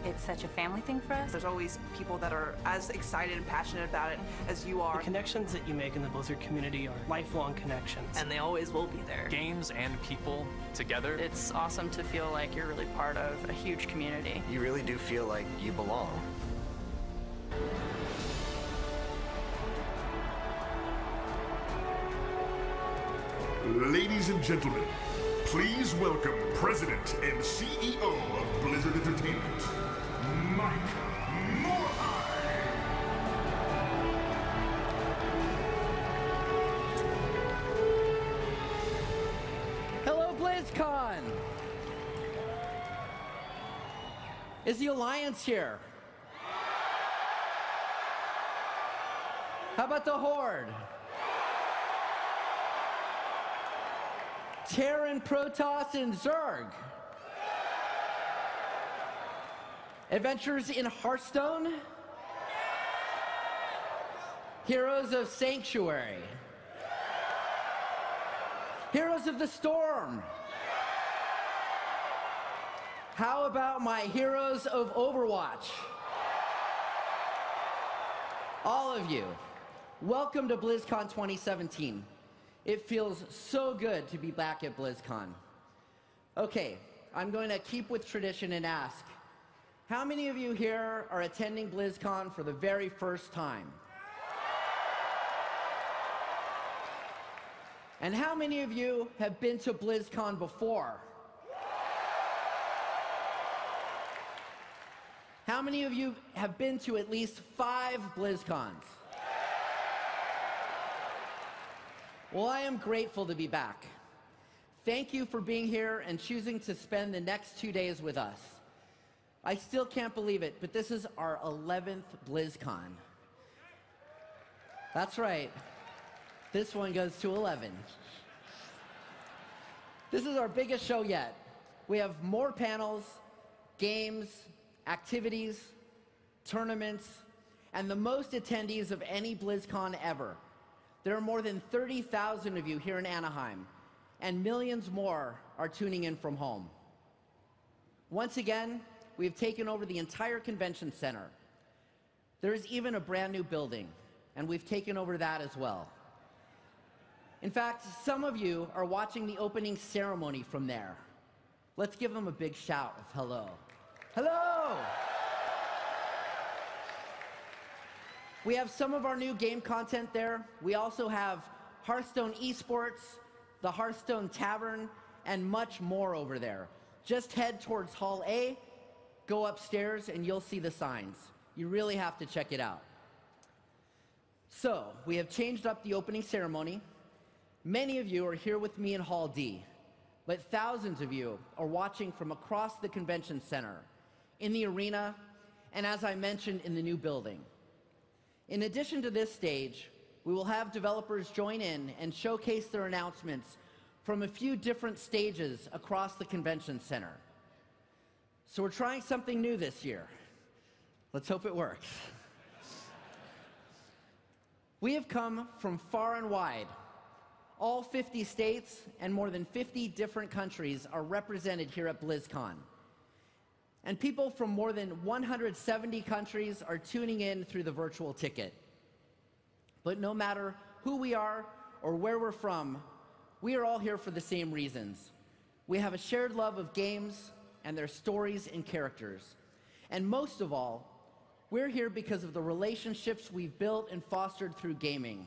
[SPEAKER 21] It's such a family thing for us.
[SPEAKER 28] There's always people that are as excited and passionate about it as you are.
[SPEAKER 25] The connections that you make in the Blizzard community are lifelong connections.
[SPEAKER 28] And they always will be there.
[SPEAKER 3] Games and people together.
[SPEAKER 28] It's awesome to feel like you're really part of a huge community.
[SPEAKER 33] You really do feel like you belong.
[SPEAKER 34] Ladies and gentlemen, please welcome President and CEO of Blizzard Entertainment, Mike Morhaime.
[SPEAKER 35] Hello, BlizzCon! Is the Alliance here? How about the Horde? Terran, Protoss, and Zerg. Adventures in Hearthstone. Heroes of Sanctuary. Heroes of the Storm. How about my Heroes of Overwatch? All of you, welcome to BlizzCon 2017. It feels so good to be back at BlizzCon. Okay, I'm going to keep with tradition and ask, how many of you here are attending BlizzCon for the very first time? And how many of you have been to BlizzCon before? How many of you have been to at least 5 BlizzCons? Well, I am grateful to be back. Thank you for being here and choosing to spend the next 2 days with us. I still can't believe it, but this is our 11th BlizzCon. That's right. This one goes to 11. This is our biggest show yet. We have more panels, games, activities, tournaments, and the most attendees of any BlizzCon ever. There are more than 30,000 of you here in Anaheim, and millions more are tuning in from home. Once again, we have taken over the entire convention center. There is even a brand new building, and we've taken over that as well. In fact, some of you are watching the opening ceremony from there. Let's give them a big shout of hello. Hello! We have some of our new game content there. We also have Hearthstone Esports, the Hearthstone Tavern, and much more over there. Just head towards Hall A, go upstairs, and you'll see the signs. You really have to check it out. So, we have changed up the opening ceremony. Many of you are here with me in Hall D, but thousands of you are watching from across the convention center, in the arena, and as I mentioned, in the new building. In addition to this stage, we will have developers join in and showcase their announcements from a few different stages across the convention center. So we're trying something new this year. Let's hope it works. We have come from far and wide. All 50 states and more than 50 different countries are represented here at BlizzCon. And people from more than 170 countries are tuning in through the virtual ticket. But no matter who we are or where we're from, we are all here for the same reasons. We have a shared love of games and their stories and characters. And most of all, we're here because of the relationships we've built and fostered through gaming.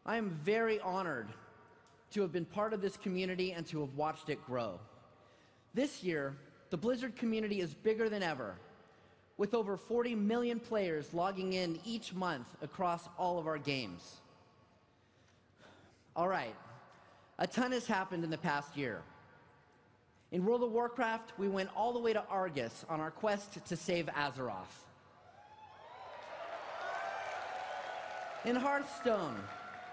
[SPEAKER 35] I am very honored to have been part of this community and to have watched it grow. This year, the Blizzard community is bigger than ever, with over 40 million players logging in each month across all of our games. All right, a ton has happened in the past year. In World of Warcraft, we went all the way to Argus on our quest to save Azeroth. In Hearthstone,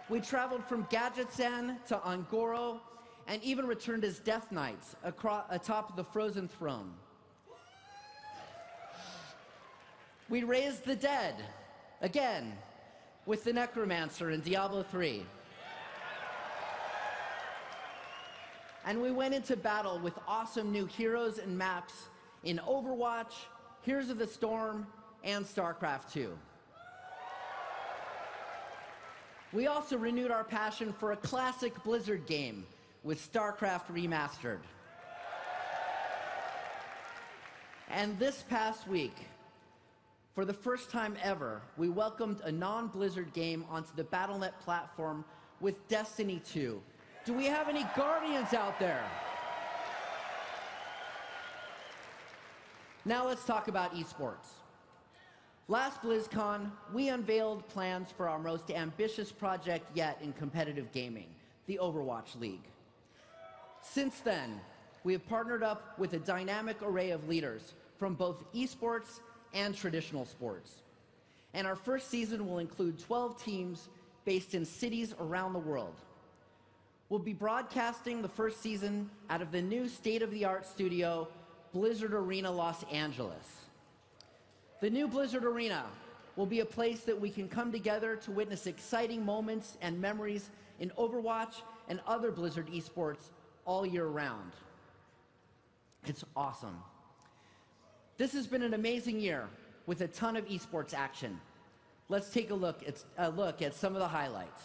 [SPEAKER 35] we traveled from Gadgetzan to Ongoro and even returned as Death Knights atop the Frozen Throne. We raised the dead, again, with the Necromancer in Diablo 3. And we went into battle with awesome new heroes and maps in Overwatch, Heroes of the Storm, and StarCraft 2. We also renewed our passion for a classic Blizzard game with StarCraft Remastered. And this past week, for the first time ever, we welcomed a non-Blizzard game onto the Battle.net platform with Destiny 2. Do we have any Guardians out there? Now let's talk about esports. Last BlizzCon, we unveiled plans for our most ambitious project yet in competitive gaming, the Overwatch League. Since then, we have partnered up with a dynamic array of leaders from both esports and traditional sports. And our first season will include 12 teams based in cities around the world. We'll be broadcasting the first season out of the new state-of-the-art studio, Blizzard Arena Los Angeles. The new Blizzard Arena will be a place that we can come together to witness exciting moments and memories in Overwatch and other Blizzard esports all year round. It's awesome. This has been an amazing year with a ton of esports action. Let's take a look at some of the highlights.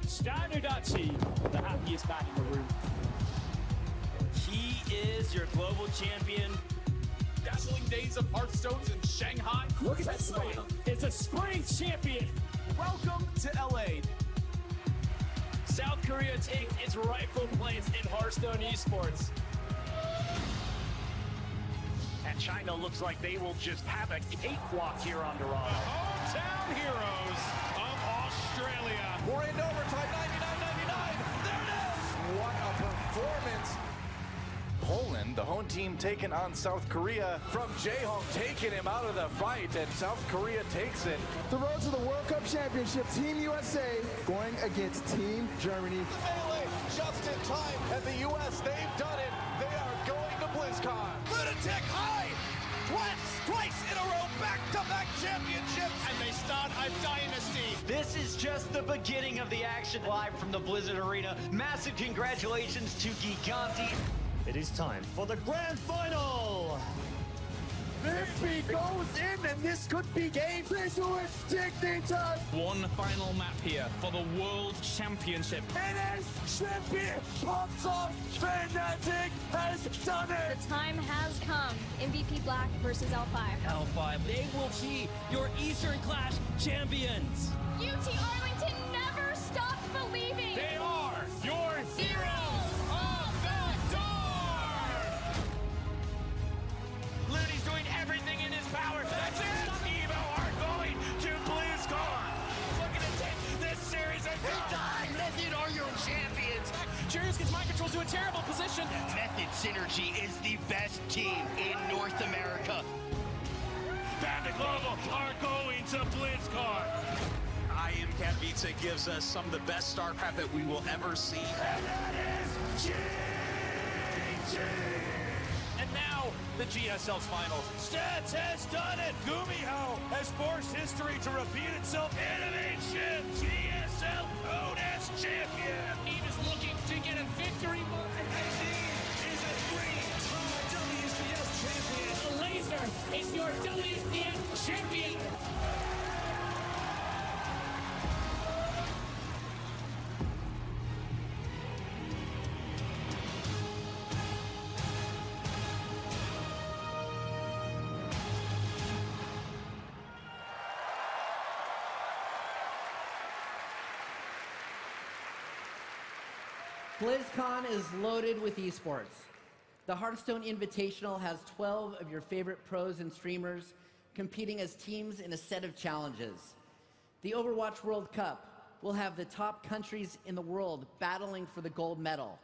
[SPEAKER 1] Starnudachi, the happiest man in the room.
[SPEAKER 2] He is your global champion.
[SPEAKER 1] Dazzling days of Hearthstones in Shanghai. Look at that smile. It's a spring champion. Welcome to LA. South Korea takes its rightful place in Hearthstone esports.
[SPEAKER 4] And China looks like they will just have a cakewalk here on Dorado.
[SPEAKER 1] Hometown heroes of Australia.
[SPEAKER 5] We're into overtime, 99-99. There it is! What a performance. Poland, the home team, taking on South Korea. From J-Hong taking him out of the fight, and South Korea takes it.
[SPEAKER 6] The road to the World Cup Championship, Team USA going against Team Germany.
[SPEAKER 5] The melee just in time, and the US, they've done it. They are going to BlizzCon. Lunatic high! Twice in a row, back-to-back championships, and they start a dynasty.
[SPEAKER 2] This is just the beginning of the action. Live from the Blizzard Arena. Massive congratulations to Giganti.
[SPEAKER 4] It is time for the grand final.
[SPEAKER 6] Victory goes in, and this could be game. Visual Dignitas.
[SPEAKER 1] One final map here for the World Championship.
[SPEAKER 6] It is champion. Pops off. Fnatic has done it.
[SPEAKER 20] The time has come. MVP Black versus L5.
[SPEAKER 1] L5, they will be your Eastern Clash champions.
[SPEAKER 20] UT Arlington never stops believing.
[SPEAKER 1] They are your heroes of the door.
[SPEAKER 2] Looney's doing everything in his power. That's it. Evo are going to BlizzCon. Looking to take this series and
[SPEAKER 5] Method are your champions.
[SPEAKER 1] Jurius gets mind control to a terrible position.
[SPEAKER 5] Method Synergy is the best team in North America.
[SPEAKER 4] Bandit Global are going to BlizzCon.
[SPEAKER 7] I Am Katowice gives us some of the best StarCraft that we will ever see.
[SPEAKER 4] And that is GG.
[SPEAKER 7] And now, the GSL's finals.
[SPEAKER 4] Stats has done it. Gumiho has forced history to repeat itself. Innovation, GSL Owners champion.
[SPEAKER 1] Team is looking to get a victory.
[SPEAKER 4] And he is a three-time WCS champion.
[SPEAKER 1] The Laser is your WCS champion.
[SPEAKER 35] BlizzCon is loaded with esports. The Hearthstone Invitational has 12 of your favorite pros and streamers competing as teams in a set of challenges. The Overwatch World Cup will have the top countries in the world battling for the gold medal.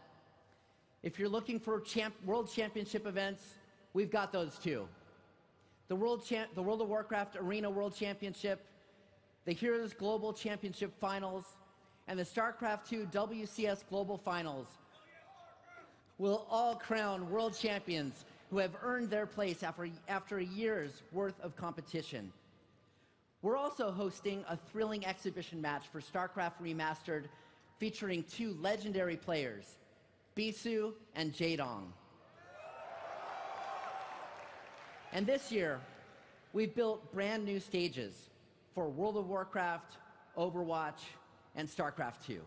[SPEAKER 35] If you're looking for World Championship events, we've got those too. The World of Warcraft Arena World Championship, the Heroes Global Championship Finals, and the StarCraft II WCS Global Finals will all crown world champions who have earned their place after a year's worth of competition. We're also hosting a thrilling exhibition match for StarCraft Remastered featuring two legendary players, Bisu and Jaedong. And this year, we've built brand new stages for World of Warcraft, Overwatch, and StarCraft II.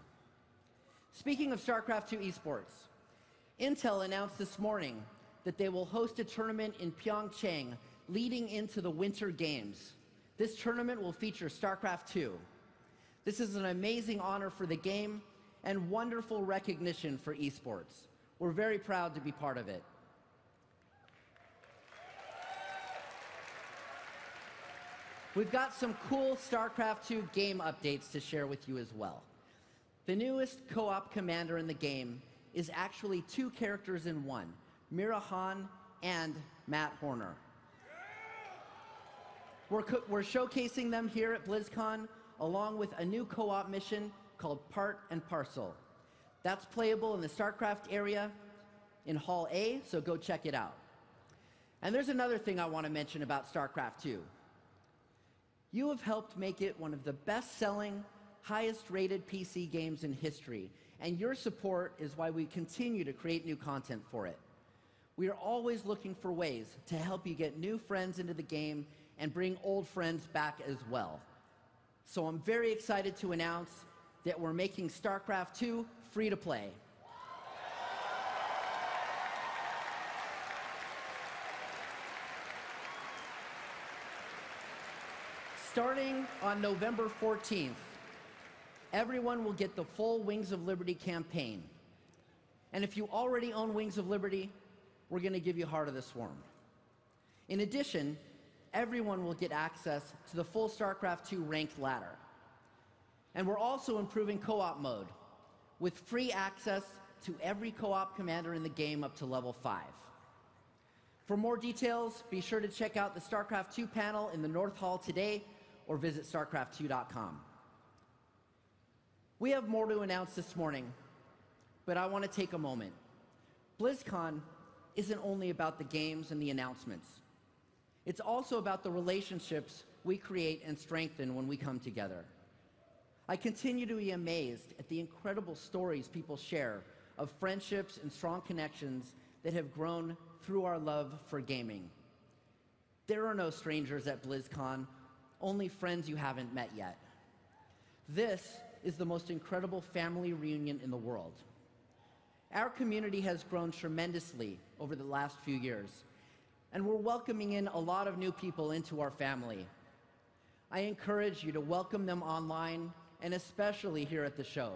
[SPEAKER 35] Speaking of StarCraft II esports, Intel announced this morning that they will host a tournament in Pyeongchang leading into the Winter Games. This tournament will feature StarCraft II. This is an amazing honor for the game and wonderful recognition for esports. We're very proud to be part of it. We've got some cool StarCraft II game updates to share with you as well. The newest co-op commander in the game is actually two characters in one, Mira Han and Matt Horner. We're showcasing them here at BlizzCon along with a new co-op mission called Part and Parcel. That's playable in the StarCraft area in Hall A, so go check it out. And there's another thing I want to mention about StarCraft II. You have helped make it one of the best-selling, highest-rated PC games in history, and your support is why we continue to create new content for it. We are always looking for ways to help you get new friends into the game and bring old friends back as well. So I'm very excited to announce that we're making StarCraft 2 free to play. Starting on November 14th, everyone will get the full Wings of Liberty campaign. And if you already own Wings of Liberty, we're going to give you Heart of the Swarm. In addition, everyone will get access to the full StarCraft 2 ranked ladder. And we're also improving co-op mode, with free access to every co-op commander in the game up to level 5. For more details, be sure to check out the StarCraft 2 panel in the North Hall today, or visit StarCraft2.com. We have more to announce this morning, but I want to take a moment. BlizzCon isn't only about the games and the announcements. It's also about the relationships we create and strengthen when we come together. I continue to be amazed at the incredible stories people share of friendships and strong connections that have grown through our love for gaming. There are no strangers at BlizzCon, only friends you haven't met yet. This is the most incredible family reunion in the world. Our community has grown tremendously over the last few years, and we're welcoming in a lot of new people into our family. I encourage you to welcome them online, and especially here at the show.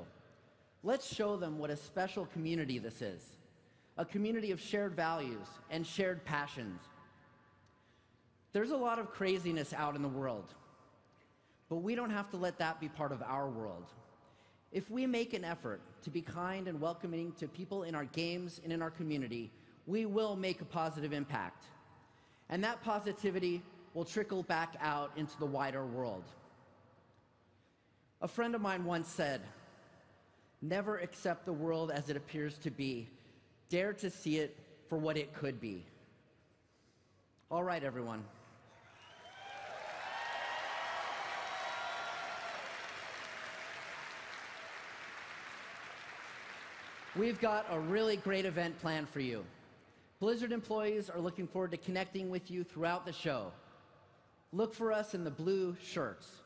[SPEAKER 35] Let's show them what a special community this is, a community of shared values and shared passions. There's a lot of craziness out in the world, but we don't have to let that be part of our world. If we make an effort to be kind and welcoming to people in our games and in our community, we will make a positive impact. And that positivity will trickle back out into the wider world. A friend of mine once said, "Never accept the world as it appears to be. Dare to see it for what it could be." All right, everyone. We've got a really great event planned for you. Blizzard employees are looking forward to connecting with you throughout the show. Look for us in the blue shirts.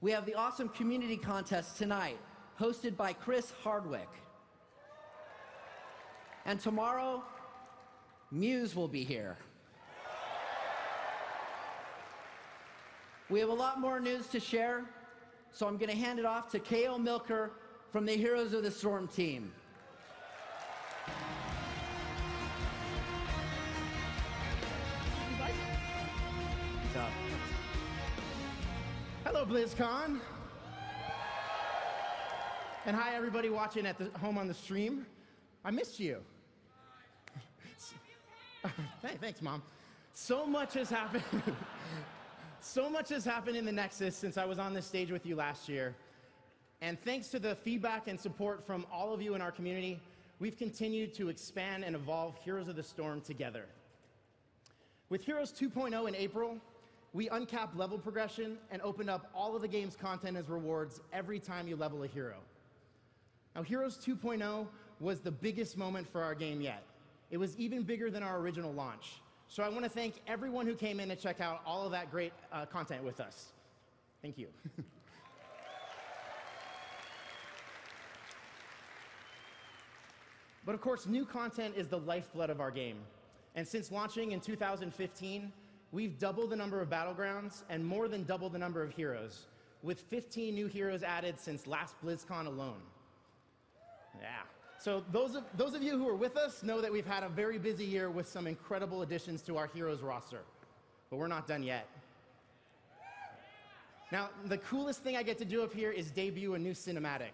[SPEAKER 35] We have the awesome community contest tonight, hosted by Chris Hardwick. And tomorrow, Muse will be here. We have a lot more news to share, so I'm going to hand it off to K.O. Milker from the Heroes of the Storm team.
[SPEAKER 8] Hello, BlizzCon. And hi, everybody watching at home on the stream. I missed you. Hey, thanks, Mom. So much has happened. So much has happened in the Nexus since I was on this stage with you last year. And thanks to the feedback and support from all of you in our community, we've continued to expand and evolve Heroes of the Storm together. With Heroes 2.0 in April, we uncapped level progression and opened up all of the game's content as rewards every time you level a hero. Now, Heroes 2.0 was the biggest moment for our game yet. It was even bigger than our original launch. So I want to thank everyone who came in to check out all of that great content with us. Thank you. But of course, new content is the lifeblood of our game. And since launching in 2015, we've doubled the number of battlegrounds and more than doubled the number of heroes, with 15 new heroes added since last BlizzCon alone. Yeah. So those of you who are with us know that we've had a very busy year with some incredible additions to our heroes roster. But we're not done yet. Now, the coolest thing I get to do up here is debut a new cinematic.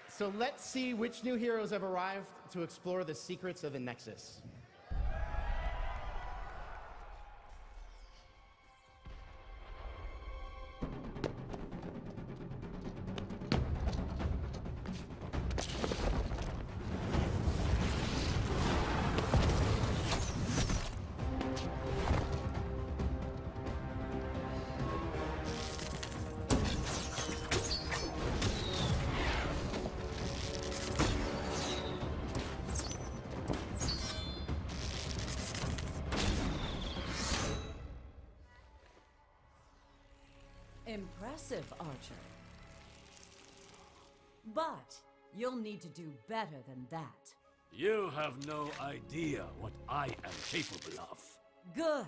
[SPEAKER 8] So let's see which new heroes have arrived to explore the secrets of the Nexus.
[SPEAKER 9] Impressive, Archer. But you'll need to do better than that.
[SPEAKER 4] You have no idea what I am capable of.
[SPEAKER 9] Good.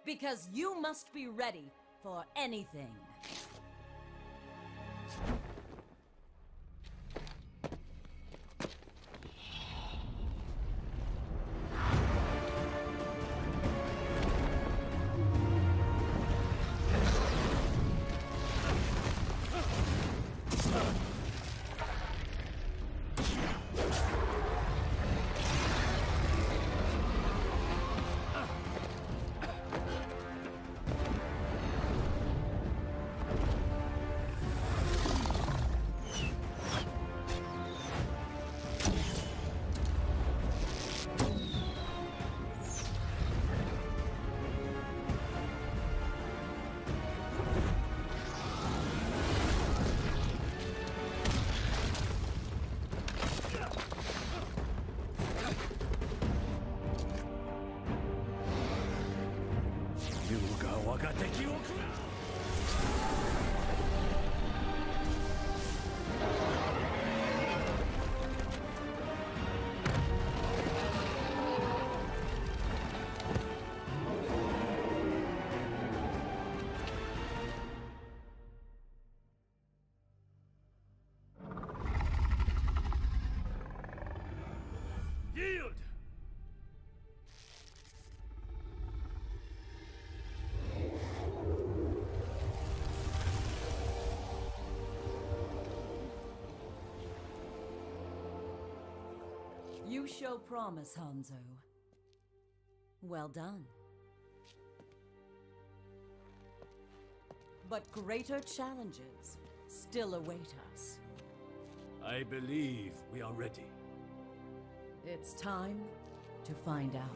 [SPEAKER 9] Because you must be ready for anything.
[SPEAKER 4] Yield!
[SPEAKER 9] You show promise, Hanzo. Well done. But greater challenges still await us.
[SPEAKER 4] I believe we are ready.
[SPEAKER 9] It's time to find out.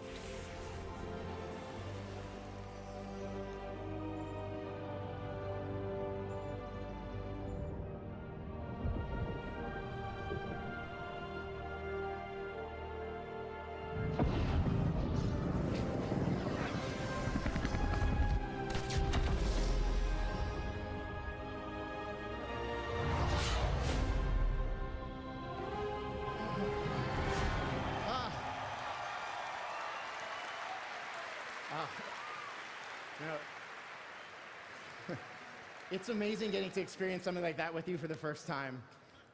[SPEAKER 8] It's amazing getting to experience something like that with you for the first time.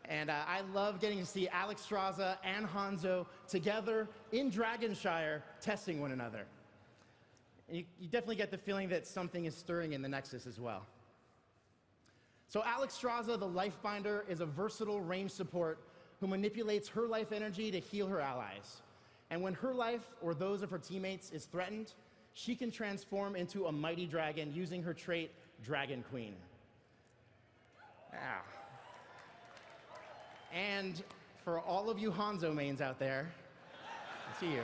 [SPEAKER 8] And I love getting to see Alexstrasza and Hanzo together in Dragonshire testing one another. And you definitely get the feeling that something is stirring in the Nexus as well. So Alexstrasza, the Lifebinder, is a versatile range support who manipulates her life energy to heal her allies. And when her life or those of her teammates is threatened, she can transform into a mighty dragon using her trait, Dragon Queen. Yeah. And for all of you Hanzo mains out there, I see you.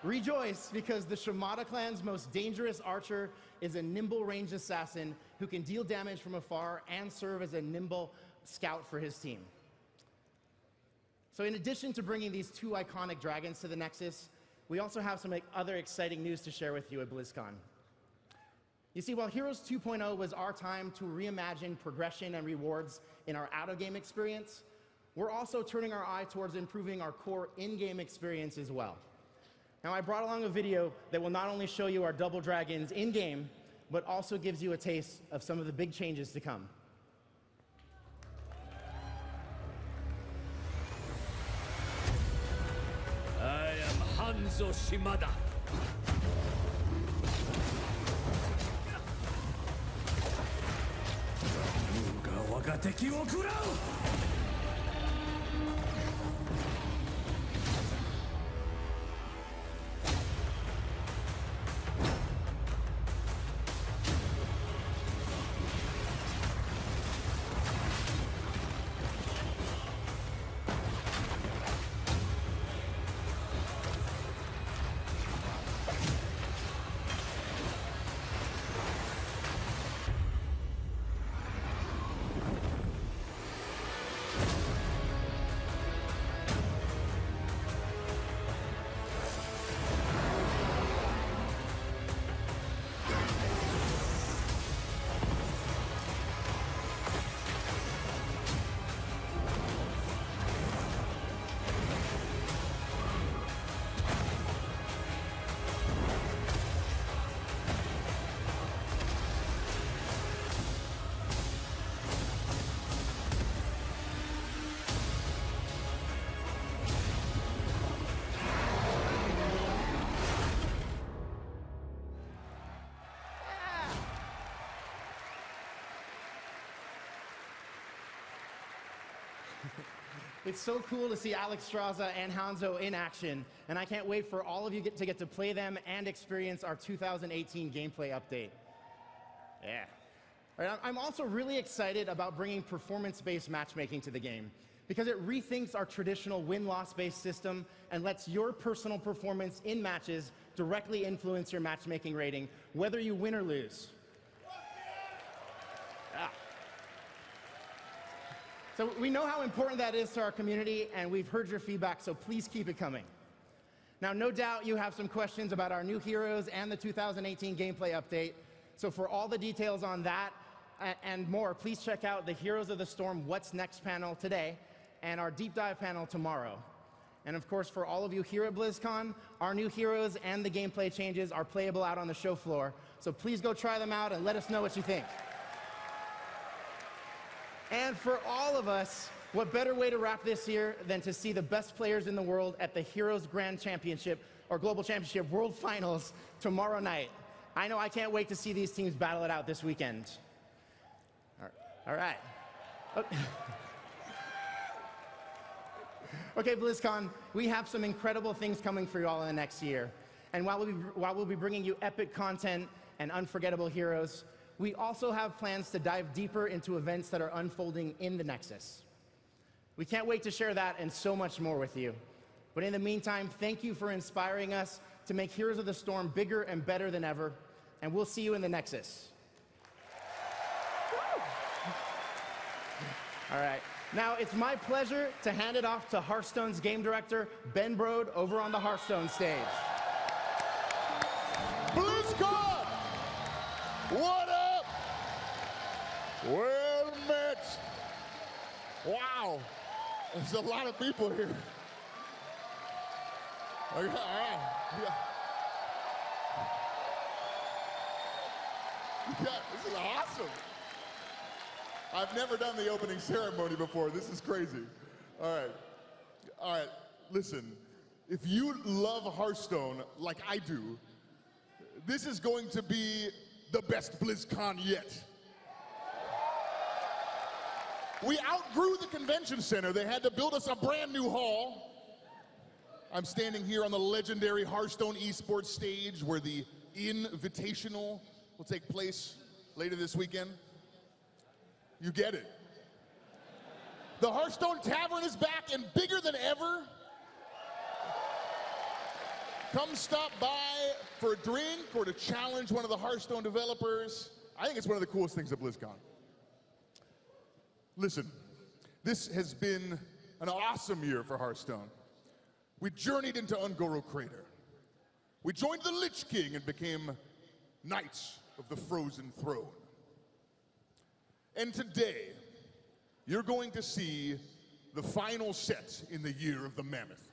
[SPEAKER 8] Rejoice, because the Shimada clan's most dangerous archer is a nimble ranged assassin who can deal damage from afar and serve as a nimble scout for his team. So in addition to bringing these two iconic dragons to the Nexus, we also have some other exciting news to share with you at BlizzCon. You see, while Heroes 2.0 was our time to reimagine progression and rewards in our out-of-game experience, we're also turning our eye towards improving our core in-game experience as well. Now, I brought along a video that will not only show you our double dragons in-game, but also gives you a taste of some of the big changes to come.
[SPEAKER 4] I am Hanzo Shimada.
[SPEAKER 8] It's so cool to see Alex Straza and Hanzo in action, and I can't wait for all of you to get to play them and experience our 2018 gameplay update. Yeah. All right, I'm also really excited about bringing performance-based matchmaking to the game, because it rethinks our traditional win-loss-based system and lets your personal performance in matches directly influence your matchmaking rating, whether you win or lose. Yeah. So we know how important that is to our community, and we've heard your feedback, so please keep it coming. Now, no doubt you have some questions about our new heroes and the 2018 gameplay update, so for all the details on that and more, please check out the Heroes of the Storm What's Next panel today and our deep dive panel tomorrow. And of course, for all of you here at BlizzCon, our new heroes and the gameplay changes are playable out on the show floor, so please go try them out and let us know what you think. And for all of us, what better way to wrap this year than to see the best players in the world at the Heroes Grand Championship or Global Championship World Finals tomorrow night. I know I can't wait to see these teams battle it out this weekend. All right. Okay, BlizzCon, we have some incredible things coming for you all in the next year. And while we'll be bringing you epic content and unforgettable heroes, we also have plans to dive deeper into events that are unfolding in the Nexus. We can't wait to share that and so much more with you. But in the meantime, thank you for inspiring us to make Heroes of the Storm bigger and better than ever, and we'll see you in the Nexus. All right. Now, it's my pleasure to hand it off to Hearthstone's game director, Ben Brode, over on the Hearthstone stage.
[SPEAKER 6] BlizzCon! What up? Well met. Wow. There's a lot of people here. All right. Yeah, this is awesome. I've never done the opening ceremony before. This is crazy. All right, listen. If you love Hearthstone like I do, this is going to be the best BlizzCon yet. We outgrew the convention center. They had to build us a brand new hall. I'm standing here on the legendary Hearthstone esports stage where the Invitational will take place later this weekend. You get it. The Hearthstone Tavern is back and bigger than ever. Come stop by for a drink or to challenge one of the Hearthstone developers. I think it's one of the coolest things at BlizzCon. Listen, this has been an awesome year for Hearthstone. We journeyed into Ungoro Crater. We joined the Lich King and became Knights of the Frozen Throne. And today, you're going to see the final set in the Year of the Mammoth.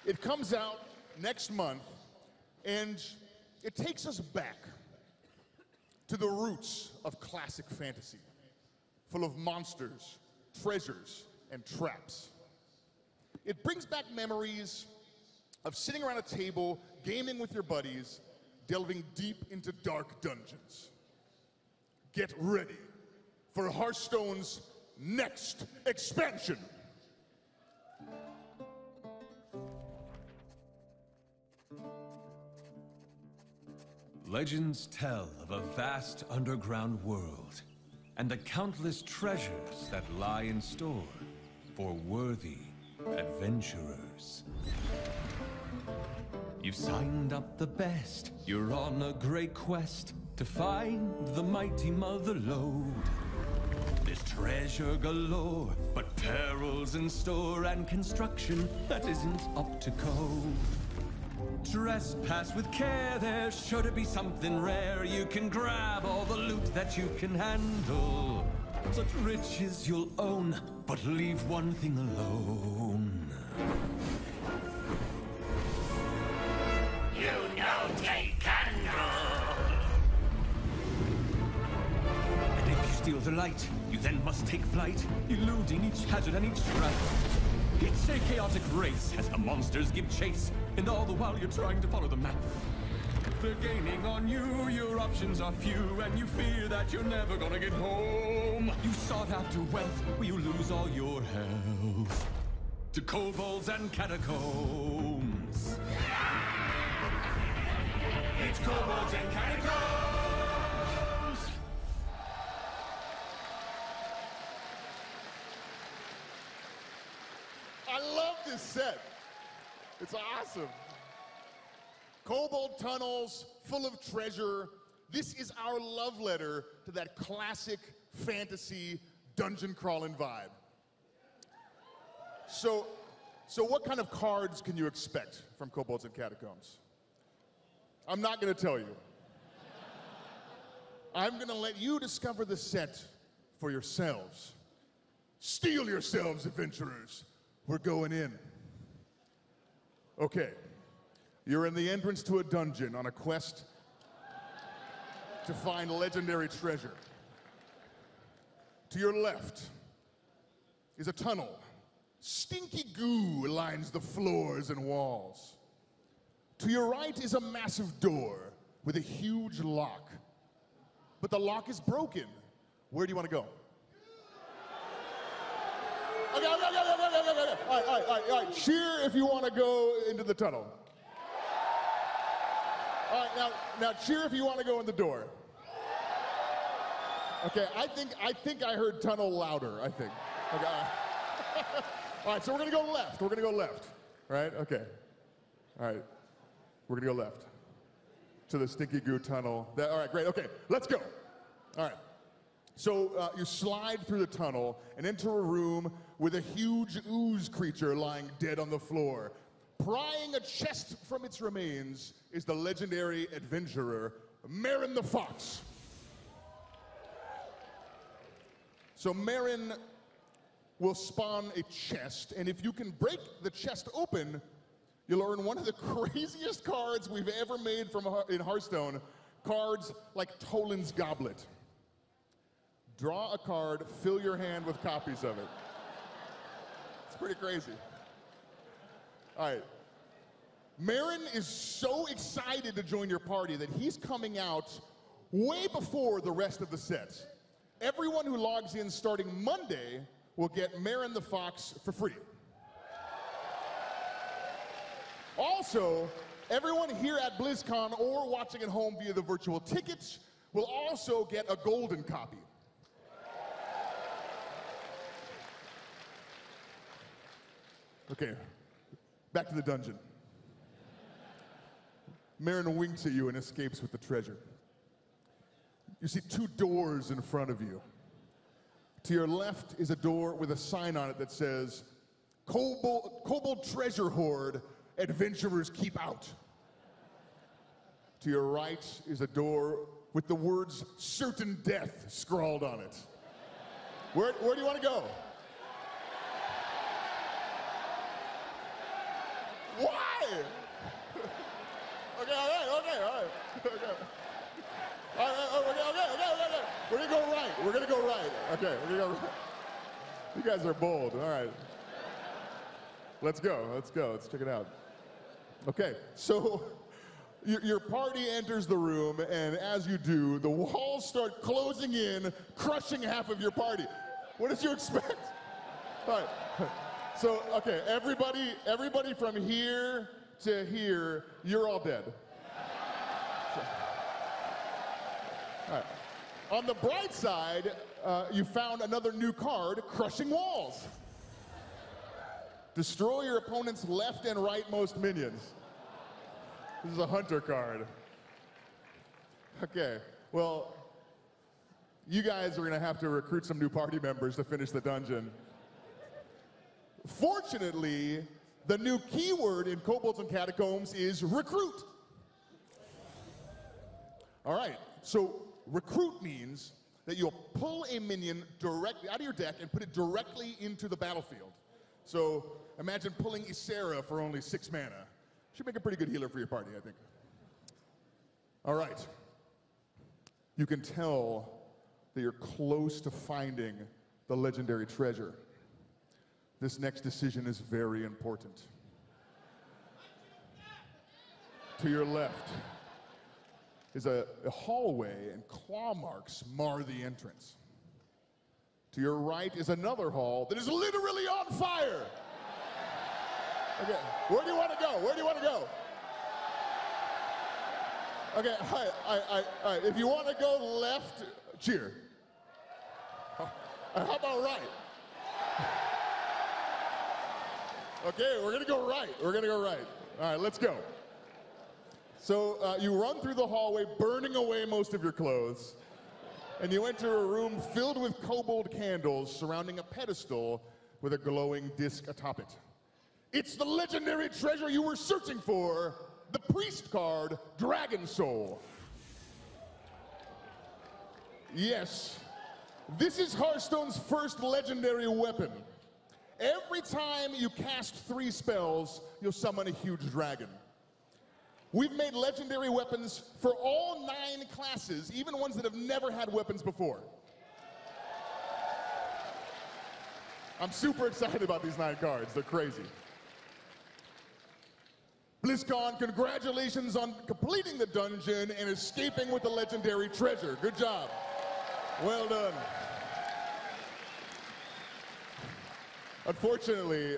[SPEAKER 6] It comes out next month, and it takes us back to the roots of classic fantasy, full of monsters, treasures, and traps. It brings back memories of sitting around a table, gaming with your buddies, delving deep into dark dungeons. Get ready for Hearthstone's next expansion.
[SPEAKER 10] Legends tell of a vast underground world and the countless treasures that lie in store for worthy adventurers. You've signed up the best. You're on a great quest to find the mighty Mother Lode. There's treasure galore, but perils in store and construction that isn't up to code. Trespass with care, there's sure to be something rare. You can grab all the loot that you can handle. Such riches you'll own, but leave one thing alone.
[SPEAKER 2] You know, take control.
[SPEAKER 10] And if you steal the light, you then must take flight, eluding each hazard and each trap. It's a chaotic race as the monsters give chase, and all the while you're trying to follow the map. They're gaining on you, your options are few, and you fear that you're never gonna get home. You sought after wealth, where you lose all your health. To kobolds and catacombs.
[SPEAKER 2] It's Kobolds and Catacombs!
[SPEAKER 6] I love this set. It's awesome. Kobold tunnels full of treasure. This is our love letter to that classic fantasy dungeon crawling vibe. So what kind of cards can you expect from Kobolds and Catacombs? I'm not going to tell you. I'm going to let you discover the set for yourselves. Steel yourselves, adventurers. We're going in. Okay. You're in the entrance to a dungeon on a quest to find legendary treasure. To your left is a tunnel. Stinky goo lines the floors and walls. To your right is a massive door with a huge lock. But the lock is broken. Where do you want to go? Okay. All right. Cheer if you want to go into the tunnel. All right, now cheer if you want to go in the door. Okay, I think I heard tunnel louder, I think. Okay. All right, so we're going to go left. We're going to go left. Right? Okay. All right. We're going to go left to the Stinky Goo tunnel. All right, great. Okay, let's go. All right. So you slide through the tunnel and enter a room with a huge ooze creature lying dead on the floor. Prying a chest from its remains is the legendary adventurer, Marin the Fox. So Marin will spawn a chest, and if you can break the chest open, you'll earn one of the craziest cards we've ever made in Hearthstone, cards like Toland's Goblet. Draw a card, fill your hand with copies of it. It's pretty crazy. All right. Marin is so excited to join your party that he's coming out way before the rest of the sets. Everyone who logs in starting Monday will get Marin the Fox for free. Also, everyone here at BlizzCon or watching at home via the virtual tickets will also get a golden copy. Okay, back to the dungeon. Marin winks at you and escapes with the treasure. You see two doors in front of you. To your left is a door with a sign on it that says, Kobold Treasure Hoard, adventurers keep out. To your right is a door with the words certain death scrawled on it. Where do you want to go? Why? Okay, all right. We're gonna go right. Okay, we're gonna go right. You guys are bold. All right. Let's go. Let's check it out. Okay, so your party enters the room, and as you do, the walls start closing in, crushing half of your party. What did you expect? All right. So, okay, everybody from here to here, you're all dead. All right. On the bright side, you found another new card, Crushing Walls. Destroy your opponent's left and rightmost minions. This is a hunter card. Okay, well, you guys are gonna have to recruit some new party members to finish the dungeon. Fortunately, the new keyword in Kobolds and Catacombs is recruit. All right, so recruit means that you'll pull a minion directly out of your deck and put it directly into the battlefield. So imagine pulling Ysera for only 6 mana. Should make a pretty good healer for your party, I think. All right. You can tell that you're close to finding the legendary treasure. This next decision is very important. To your left is a hallway, and claw marks mar the entrance. To your right is another hall that is literally on fire. Okay, where do you want to go? Where do you want to go? Okay, all right. If you want to go left, cheer. How about right? Okay, we're gonna go right. We're gonna go right. All right, let's go. So you run through the hallway, burning away most of your clothes, and you enter a room filled with kobold candles surrounding a pedestal with a glowing disc atop it. It's the legendary treasure you were searching for, the priest card, Dragon Soul. Yes, this is Hearthstone's first legendary weapon. Every time you cast 3 spells, you'll summon a huge dragon. We've made legendary weapons for all 9 classes, even ones that have never had weapons before. I'm super excited about these 9 cards. They're crazy. BlizzCon, congratulations on completing the dungeon and escaping with the legendary treasure. Good job. Well done. Unfortunately,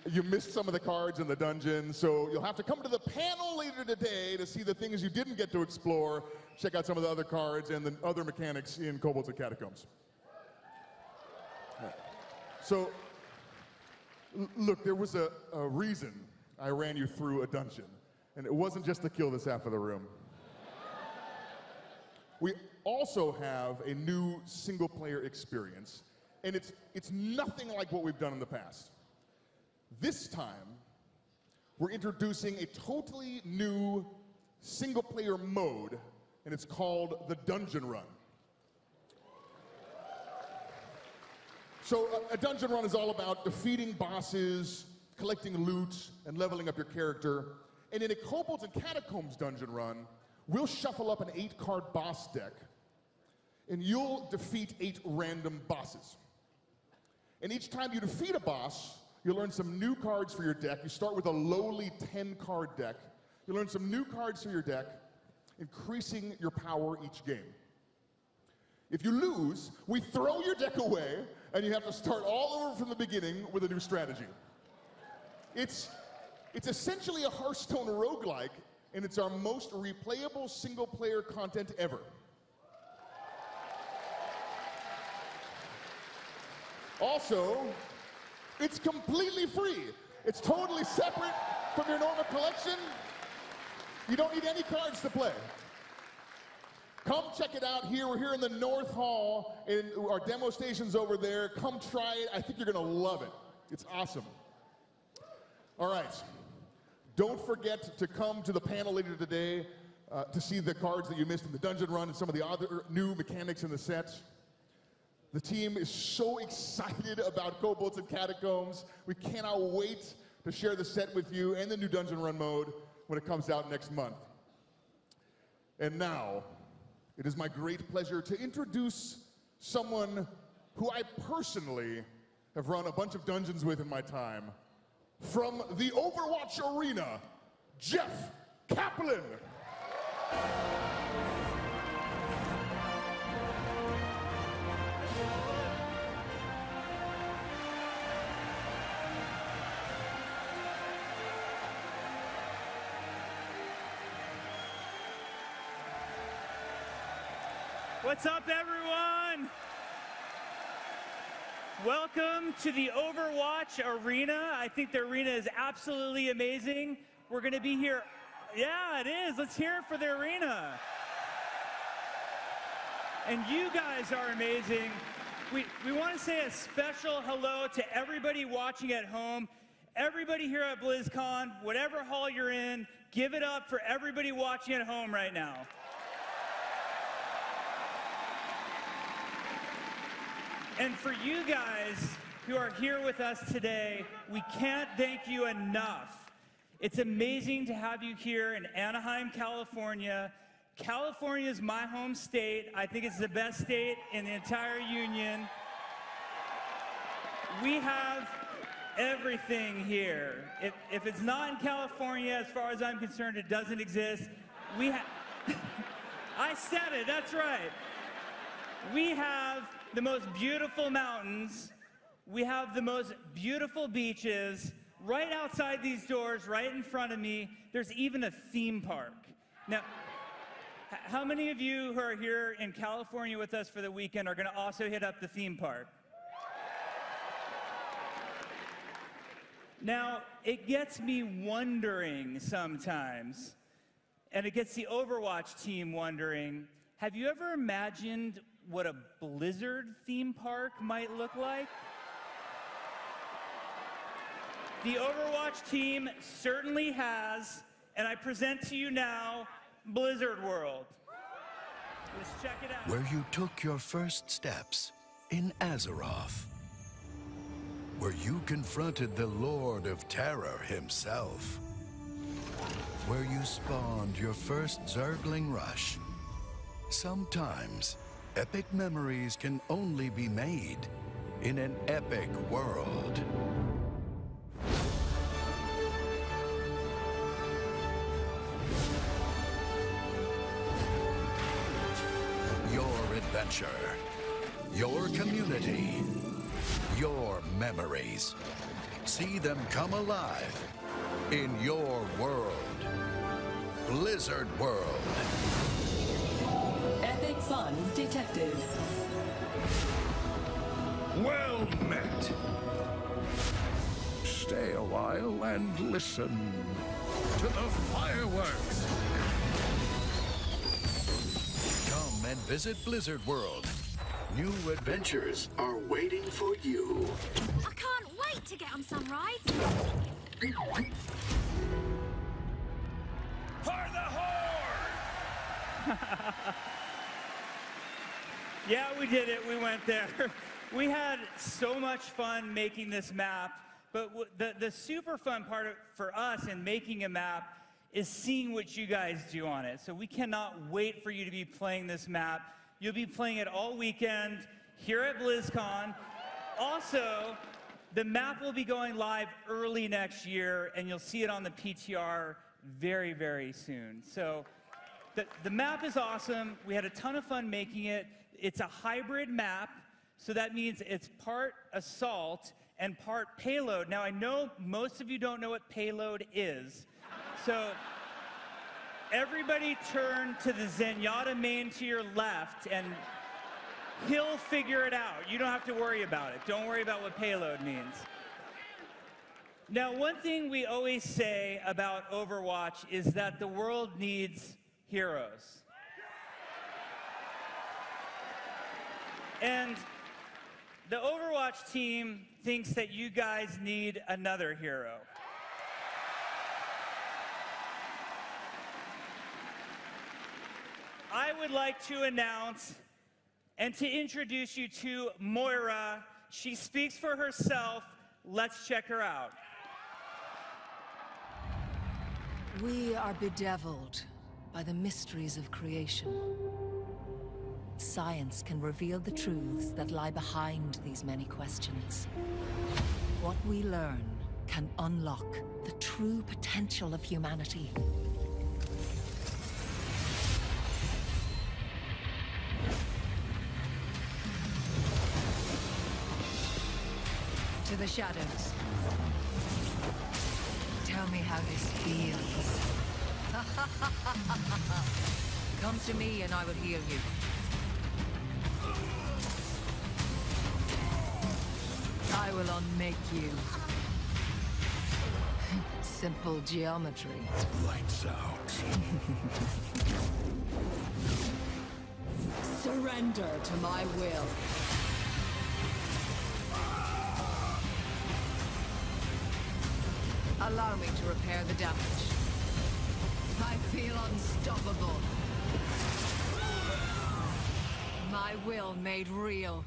[SPEAKER 6] you missed some of the cards in the dungeon, so you'll have to come to the panel later today to see the things you didn't get to explore, check out some of the other cards and the other mechanics in Kobolds and Catacombs. So, look, there was a reason I ran you through a dungeon, and it wasn't just to kill this half of the room. We also have a new single-player experience, and it's nothing like what we've done in the past. This time, we're introducing a totally new single-player mode, and it's called the Dungeon Run. So a dungeon run is all about defeating bosses, collecting loot, and leveling up your character. And in a Kobolds and Catacombs dungeon run, we'll shuffle up an 8-card boss deck, and you'll defeat 8 random bosses. And each time you defeat a boss, you'll learn some new cards for your deck. You start with a lowly 10-card deck. You'll learn some new cards for your deck, increasing your power each game. If you lose, we throw your deck away, and you have to start all over from the beginning with a new strategy. It's essentially a Hearthstone roguelike, and it's our most replayable single-player content ever. Also, it's completely free. It's totally separate from your normal collection. You don't need any cards to play. Come check it out here. We're here in the North Hall, and our demo station's over there. Come try it. I think you're gonna love it. It's awesome. All right. Don't forget to come to the panel later today to see the cards that you missed in the dungeon run and some of the other new mechanics in the set. The team is so excited about Kobolds and Catacombs. We cannot wait to share the set with you and the new dungeon run mode when it comes out next month. And now, it is my great pleasure to introduce someone who I personally have run a bunch of dungeons with in my time. From the Overwatch Arena, Jeff Kaplan.
[SPEAKER 11] What's up, everyone? Welcome to the Overwatch Arena. I think the arena is absolutely amazing. We're going to be here. Yeah, it is. Let's hear it for the arena. And you guys are amazing. We want to say a special hello to everybody watching at home, everybody here at BlizzCon, whatever hall you're in, give it up for everybody watching at home right now. And for you guys who are here with us today, we can't thank you enough. It's amazing to have you here in Anaheim, California. California is my home state. I think it's the best state in the entire union. We have everything here. If it's not in California, as far as I'm concerned, it doesn't exist. I said it, that's right. We have the most beautiful mountains. We have the most beautiful beaches. Right outside these doors, right in front of me, there's even a theme park. Now, how many of you who are here in California with us for the weekend are gonna also hit up the theme park? Now, it gets me wondering sometimes, and it gets the Overwatch team wondering, have you ever imagined what a Blizzard theme park might look like? The Overwatch team certainly has, and I present to you now, Blizzard World. Let's check it out.
[SPEAKER 12] Where you took your first steps in Azeroth. Where you confronted the Lord of Terror himself. Where you spawned your first Zergling rush. Sometimes, epic memories can only be made in an epic world. Your adventure, your community, your memories. See them come alive in your world. Blizzard World.
[SPEAKER 13] Epic fun detected.
[SPEAKER 34] Well met. Stay a while and listen to the fireworks.
[SPEAKER 12] Come and visit Blizzard World. New adventures are waiting for you.
[SPEAKER 20] I can't wait to get on some rides.
[SPEAKER 4] For the Horde!
[SPEAKER 11] Yeah, we did it. We went there. We had so much fun making this map, but the super fun part for us in making a map is seeing what you guys do on it. So we cannot wait for you to be playing this map. You'll be playing it all weekend here at BlizzCon. Also, the map will be going live early next year, and you'll see it on the PTR very, very soon. So the map is awesome. We had a ton of fun making it. It's a hybrid map, so that means it's part assault and part payload. Now, I know most of you don't know what payload is, so everybody turn to the Zenyatta main to your left, and he'll figure it out. You don't have to worry about it. Don't worry about what payload means. Now, one thing we always say about Overwatch is that the world needs heroes. And the Overwatch team thinks that you guys need another hero. I would like to announce and to introduce you to Moira. She speaks for herself. Let's check her out.
[SPEAKER 14] We are bedeviled by the mysteries of creation. Science can reveal the truths that lie behind these many questions. What we learn can unlock the true potential of humanity. To the shadows. Tell me how this feels. Come to me and I will heal you. I will unmake you. Simple geometry.
[SPEAKER 12] Lights out.
[SPEAKER 14] Surrender to my will. Allow me to repair the damage. I feel unstoppable. My will made real.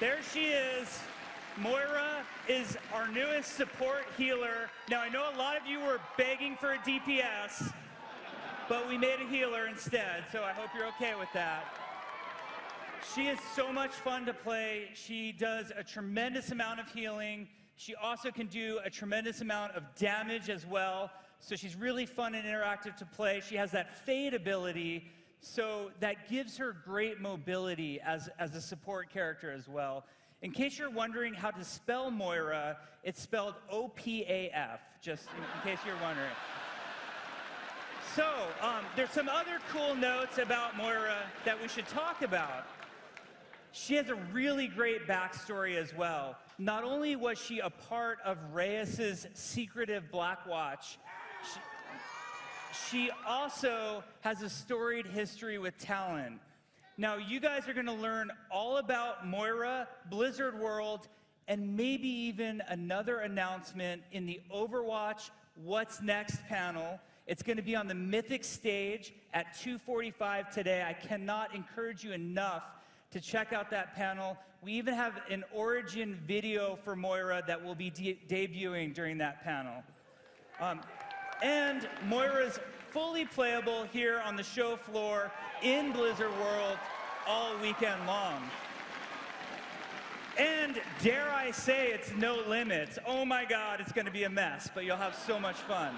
[SPEAKER 11] There she is. Moira is our newest support healer. Now, I know a lot of you were begging for a DPS, but we made a healer instead, so I hope you're okay with that. She is so much fun to play. She does a tremendous amount of healing. She also can do a tremendous amount of damage as well. So she's really fun and interactive to play. She has that fade ability, so that gives her great mobility as a support character as well. In case you're wondering how to spell Moira, it's spelled O-P-A-F, just in case you're wondering. So, there's some other cool notes about Moira that we should talk about. She has a really great backstory as well. Not only was she a part of Reyes' secretive Black Watch, she also has a storied history with Talon. Now, you guys are going to learn all about Moira, Blizzard World, and maybe even another announcement in the Overwatch What's Next panel. It's going to be on the Mythic stage at 2:45 today. I cannot encourage you enough to check out that panel. We even have an origin video for Moira that will be debuting during that panel. And Moira's fully playable here on the show floor in Blizzard World all weekend long. And dare I say, it's no limits. Oh my God, it's going to be a mess, but you'll have so much fun.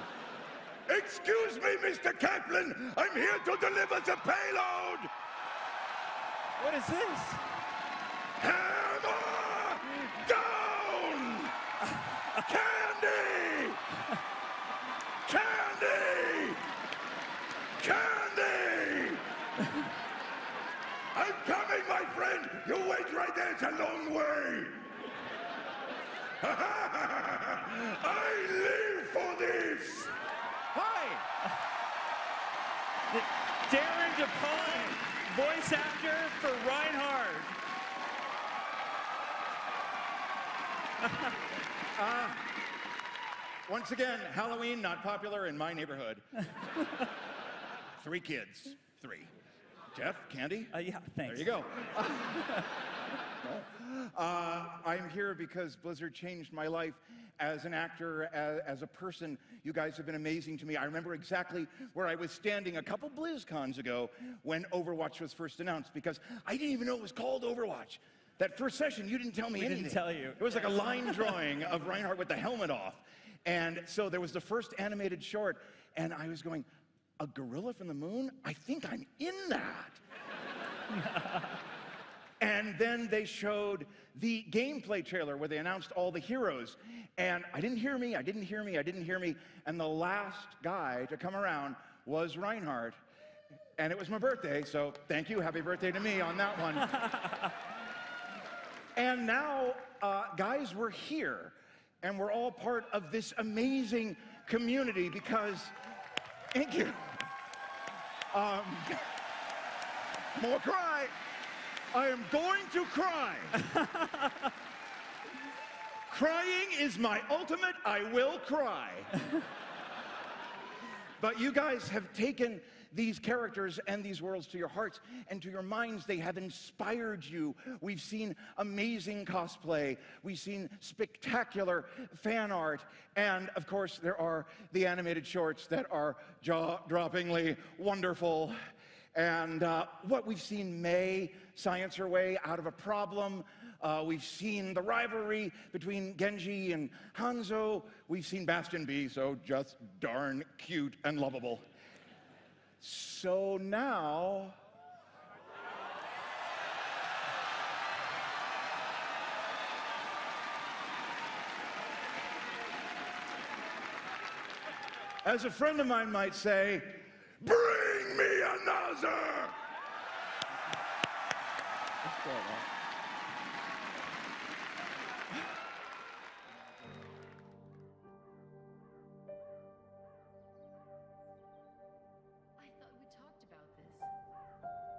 [SPEAKER 4] Excuse me, Mr. Kaplan. I'm here to deliver the payload.
[SPEAKER 11] What is this?
[SPEAKER 4] Hammer down! Candy! Candy! Candy! I'm coming, my friend! You wait right there, it's a long way! I live for this!
[SPEAKER 11] Hi! Darren DePaul, voice actor for Reinhardt.
[SPEAKER 15] Once again, Halloween not popular in my neighborhood. 3 kids. 3. Jeff, Candy?
[SPEAKER 11] Yeah, thanks.
[SPEAKER 15] There you go. I'm here because Blizzard changed my life as an actor, as a person. You guys have been amazing to me. I remember exactly where I was standing a couple BlizzCons ago when Overwatch was first announced, because I didn't even know it was called Overwatch. That first session, you didn't tell me anything.
[SPEAKER 11] We didn't tell you.
[SPEAKER 15] It was like a line drawing of Reinhardt with the helmet off. And so there was the first animated short, and I was going, a gorilla from the moon? I think I'm in that. And then they showed the gameplay trailer where they announced all the heroes. And I didn't hear me, I didn't hear me, I didn't hear me. And the last guy to come around was Reinhardt. And it was my birthday, so thank you. Happy birthday to me on that one. And now, guys, we're here. And we're all part of this amazing community because, thank you. More cry. I am going to cry. Crying is my ultimate, I will cry. But you guys have taken these characters and these worlds to your hearts and to your minds. They have inspired you. We've seen amazing cosplay. We've seen spectacular fan art. And of course, there are the animated shorts that are jaw-droppingly wonderful. And what we've seen Mei science her way out of a problem. We've seen the rivalry between Genji and Hanzo. We've seen Bastion be so just darn cute and lovable. So now, as a friend of mine might say, bring me another!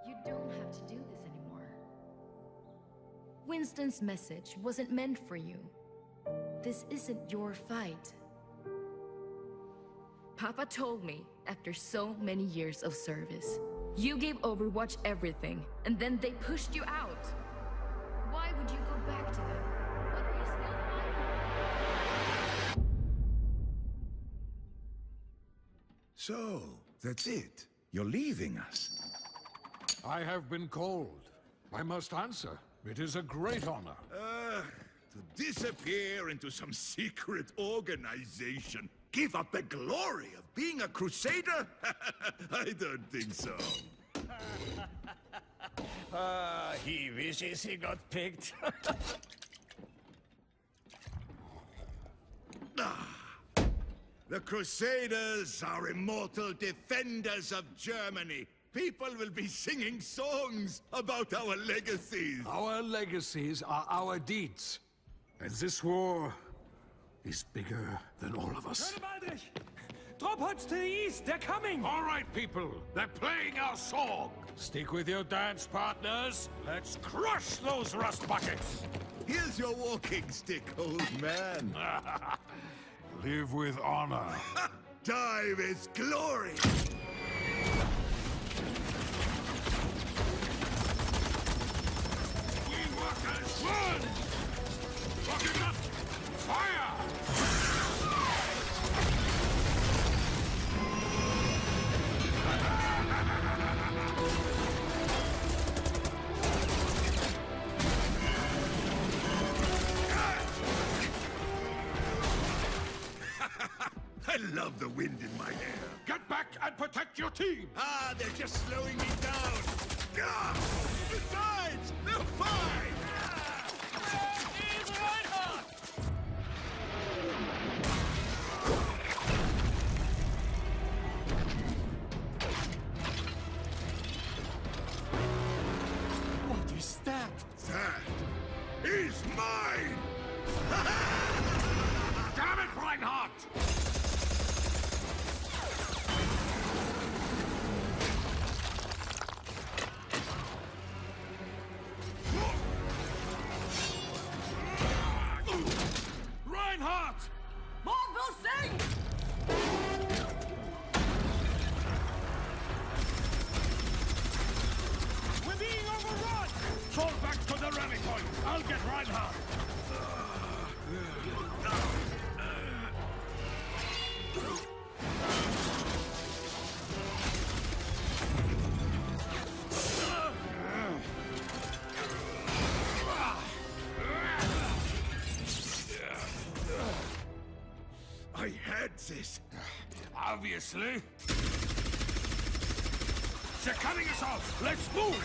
[SPEAKER 16] You don't have to do this anymore. Winston's message wasn't meant for you. This isn't your fight. Papa told me after so many years of service, you gave Overwatch everything, and then they pushed you out. Why would you go back to them? What are you still fighting?
[SPEAKER 17] So, that's it. You're leaving us.
[SPEAKER 18] I have been called. I must answer. It is a great honor.
[SPEAKER 17] To disappear into some secret organization. Give up the glory of being a crusader? I don't think so.
[SPEAKER 4] He wishes he got picked.
[SPEAKER 17] The Crusaders are immortal defenders of Germany. People will be singing songs about our legacies.
[SPEAKER 3] Our legacies are our deeds. And this war is bigger than all of us.
[SPEAKER 4] Drop pods to the east, they're coming!
[SPEAKER 3] All right, people, they're playing our song. Stick with your dance partners. Let's crush those rust buckets.
[SPEAKER 17] Here's your walking stick, old man.
[SPEAKER 3] Live with honor.
[SPEAKER 17] Die with glory.
[SPEAKER 3] We workers, run! Rocket up! Fire!
[SPEAKER 17] I love the wind in my hair.
[SPEAKER 3] Get back and protect your team!
[SPEAKER 17] Ah, they're just slowing me down. Ah! Besides, they're fine!
[SPEAKER 2] Where is Reinhardt?
[SPEAKER 4] What is that?
[SPEAKER 17] That is mine!
[SPEAKER 3] Damn it, Reinhardt! Reinhardt!
[SPEAKER 2] Marvel sing!
[SPEAKER 4] We're being overrun!
[SPEAKER 3] Fall back to the rally point! I'll get Reinhardt!
[SPEAKER 17] I had this.
[SPEAKER 3] Obviously. They're cutting us off! Let's move!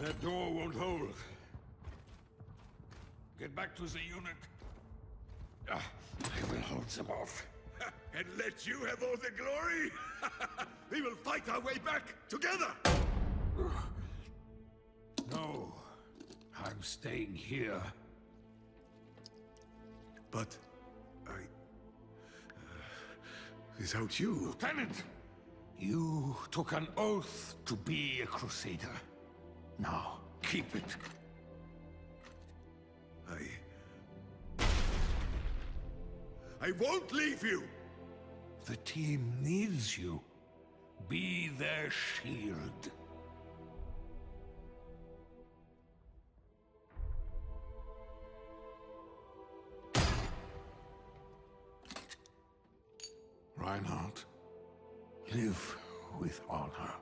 [SPEAKER 3] That door won't hold. Get back to the unit. I will hold them off.
[SPEAKER 17] And let you have all the glory? We will fight our way back together!
[SPEAKER 3] No. I'm staying here.
[SPEAKER 17] But without you...
[SPEAKER 3] Lieutenant! You took an oath to be a crusader. Now, keep it.
[SPEAKER 17] I won't leave you!
[SPEAKER 3] The team needs you. Be their shield. Reinhardt, live with honor.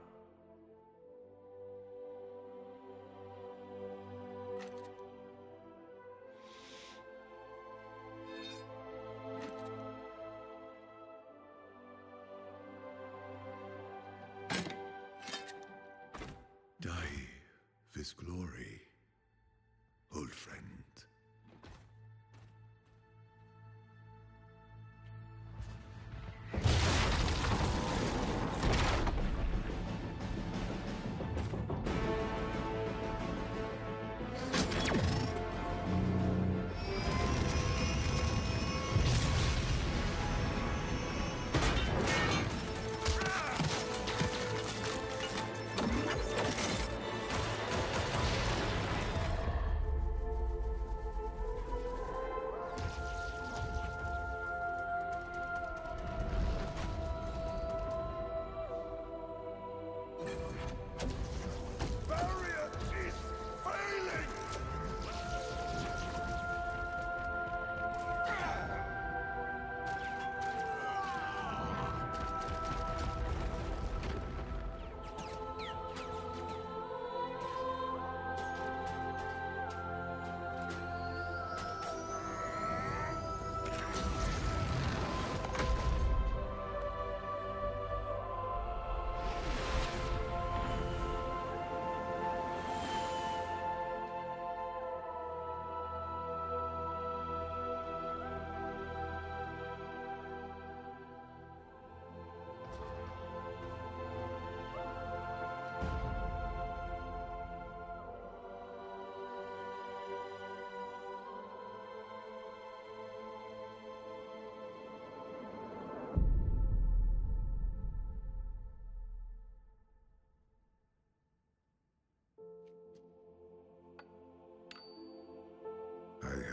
[SPEAKER 17] Die with glory, old friend.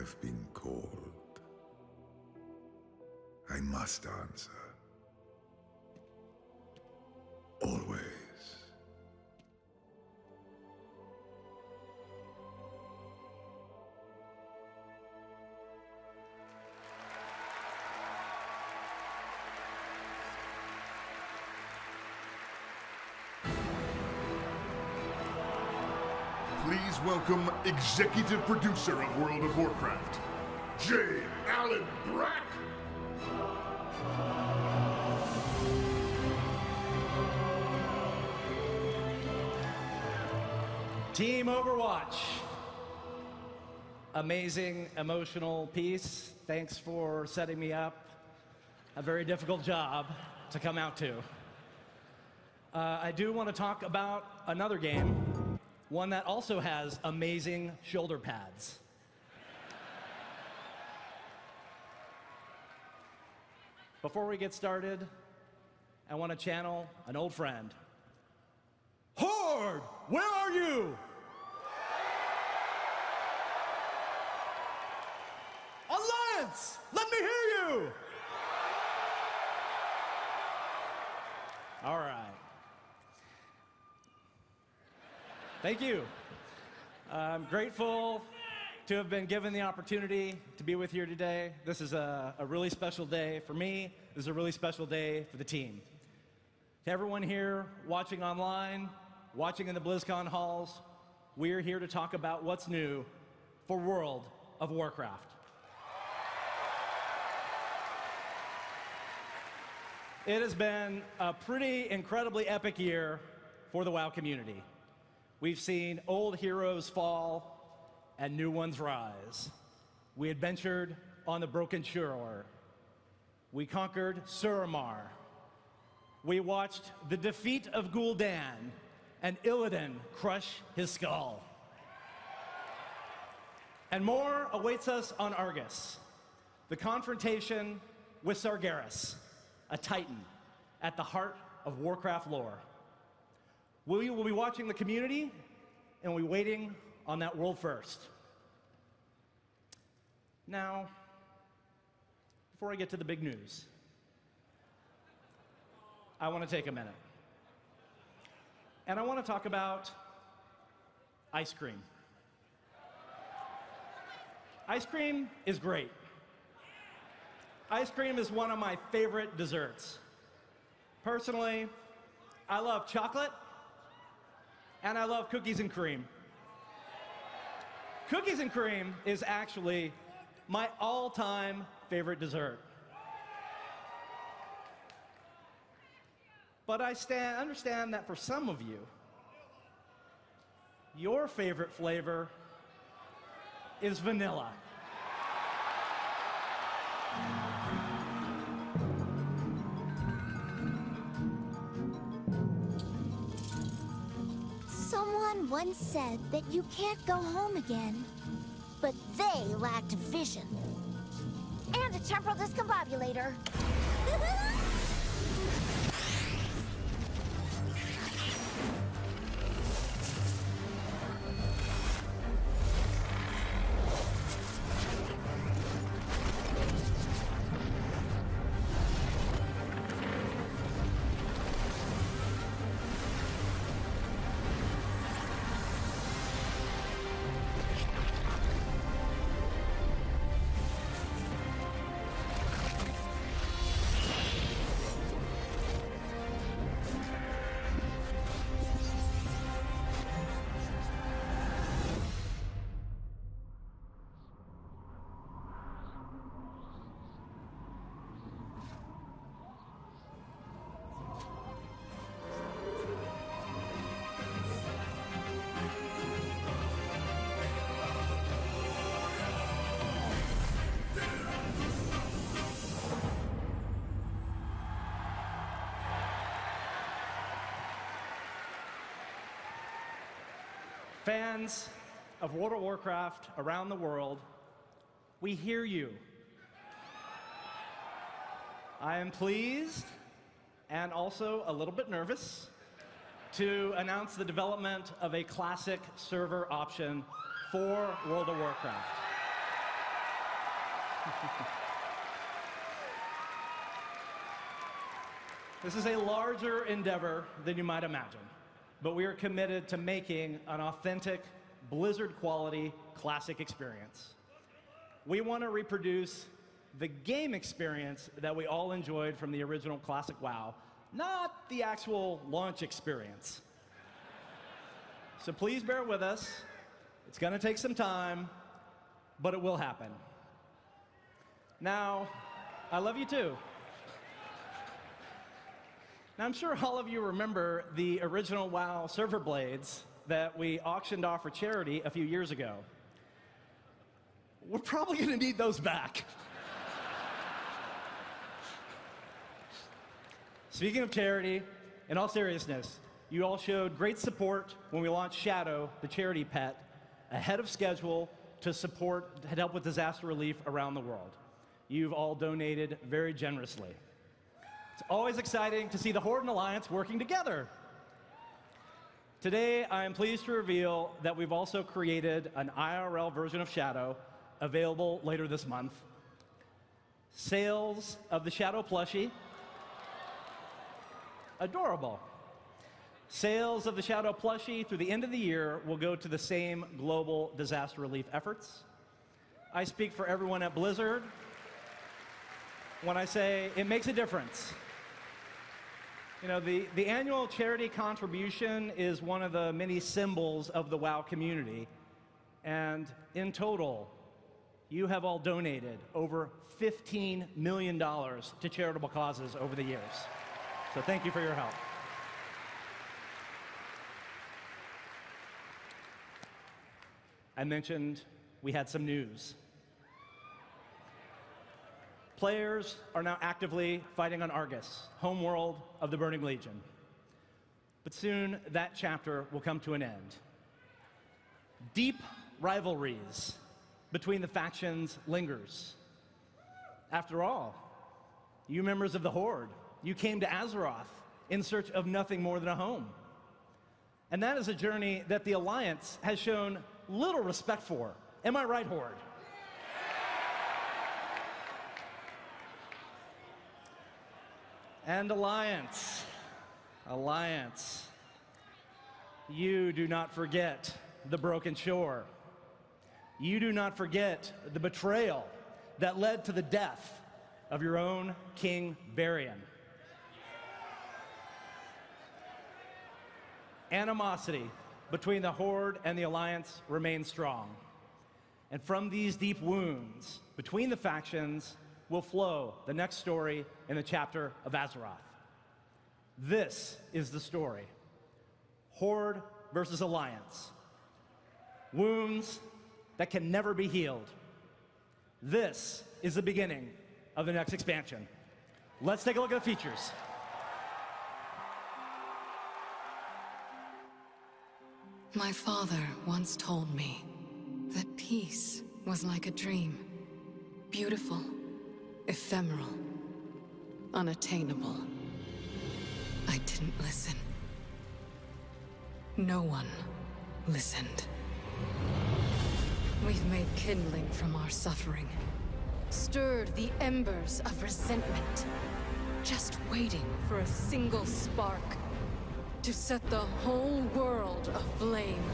[SPEAKER 17] have been called. I must answer. Always.
[SPEAKER 34] Please welcome executive producer of World of Warcraft, J. Allen Brack.
[SPEAKER 18] Team Overwatch. Amazing, emotional piece. Thanks for setting me up. A very difficult job to come out to. I do want to talk about another game, one that also has amazing shoulder pads. Before we get started, I want to channel an old friend. Horde, where are you? Alliance, let me hear you! All right. Thank you. I'm grateful to have been given the opportunity to be with you today. This is a really special day for me. This is a really special day for the team. To everyone here watching online, watching in the BlizzCon halls, we're here to talk about what's new for World of Warcraft. It has been a pretty incredibly epic year for the WoW community. We've seen old heroes fall and new ones rise. We adventured on the Broken Shore. We conquered Suramar. We watched the defeat of Gul'dan and Illidan crush his skull. And more awaits us on Argus, the confrontation with Sargeras, a titan at the heart of Warcraft lore. We will be watching the community, and we'll be waiting on that world first. Now, before I get to the big news, I want to take a minute. And I want to talk about ice cream. Ice cream is great. Ice cream is one of my favorite desserts. Personally, I love chocolate, and I love cookies and cream. Cookies and cream is actually my all-time favorite dessert. But I understand that for some of you, your favorite flavor is vanilla.
[SPEAKER 19] Someone once said that you can't go home again, but they lacked vision. And a temporal discombobulator.
[SPEAKER 18] Fans of World of Warcraft around the world, we hear you. I am pleased and also a little bit nervous to announce the development of a classic server option for World of Warcraft. This is a larger endeavor than you might imagine, but we are committed to making an authentic, Blizzard-quality classic experience. We want to reproduce the game experience that we all enjoyed from the original classic WoW, not the actual launch experience. So please bear with us. It's going to take some time, but it will happen. Now, I love you too. Now, I'm sure all of you remember the original WoW server blades that we auctioned off for charity a few years ago. We're probably going to need those back. Speaking of charity, in all seriousness, you all showed great support when we launched Shadow, the charity pet, ahead of schedule to help with disaster relief around the world. You've all donated very generously. It's always exciting to see the Horde and Alliance working together. Today, I am pleased to reveal that we've also created an IRL version of Shadow available later this month. Sales of the Shadow plushie, adorable. Sales of the Shadow plushie through the end of the year will go to the same global disaster relief efforts. I speak for everyone at Blizzard when I say it makes a difference. You know, the annual charity contribution is one of the many symbols of the WoW community. And in total, you have all donated over $15 million to charitable causes over the years. So thank you for your help. I mentioned we had some news. Players are now actively fighting on Argus, homeworld of the Burning Legion. But soon, that chapter will come to an end. Deep rivalries between the factions lingers. After all, you members of the Horde, you came to Azeroth in search of nothing more than a home. And that is a journey that the Alliance has shown little respect for. Am I right, Horde? And Alliance, you do not forget the Broken Shore. You do not forget the betrayal that led to the death of your own King Varian. Animosity between the Horde and the Alliance remains strong. And from these deep wounds between the factions will flow the next story in the chapter of Azeroth. This is the story. Horde versus Alliance. Wounds that can never be healed. This is the beginning of the next expansion. Let's take a look at the features.
[SPEAKER 5] My father once told me that peace was like a dream. Beautiful, ephemeral, unattainable. I didn't listen. No one listened. We've made kindling from our suffering. Stirred the embers of resentment. Just waiting for a single spark to set the whole world aflame.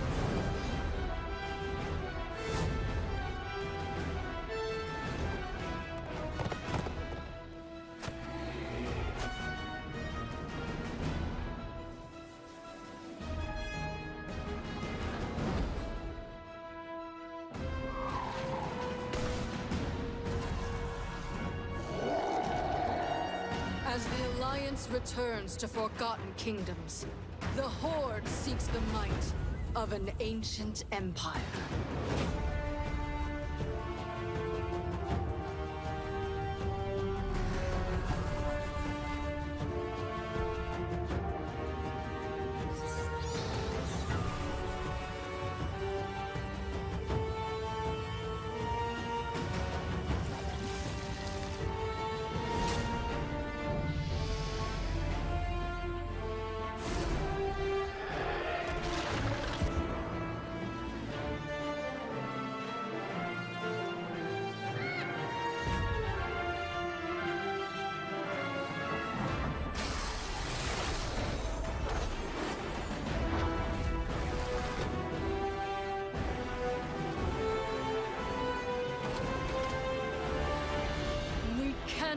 [SPEAKER 5] As the Alliance returns to Forgotten Kingdoms, the Horde seeks the might of an ancient empire.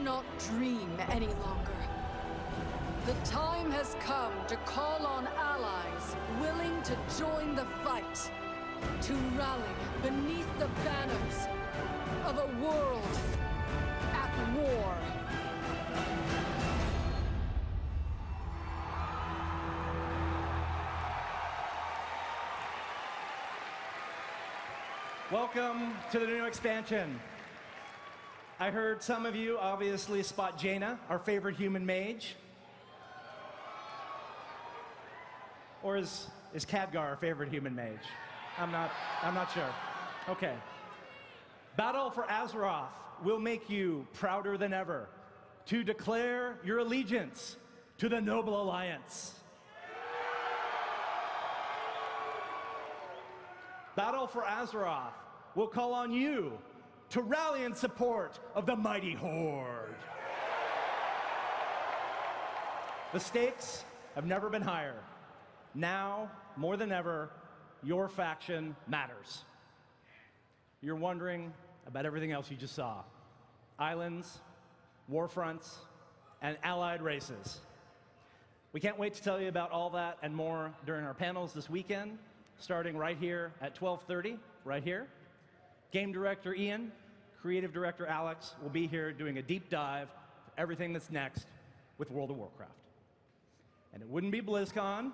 [SPEAKER 5] cannot dream any longer. The time has come to call on allies willing to join the fight, to rally beneath the banners of a world at war.
[SPEAKER 18] Welcome to the new expansion. I heard some of you obviously spot Jaina, our favorite human mage. Or is Khadgar our favorite human mage? I'm not sure. Okay. Battle for Azeroth will make you prouder than ever to declare your allegiance to the Noble Alliance. Battle for Azeroth will call on you to rally in support of the mighty Horde. The stakes have never been higher. Now, more than ever, your faction matters. You're wondering about everything else you just saw. Islands, war fronts, and allied races. We can't wait to tell you about all that and more during our panels this weekend, starting right here at 12:30, right here. Game director Ian, creative director Alex will be here doing a deep dive for everything that's next with World of Warcraft. And it wouldn't be BlizzCon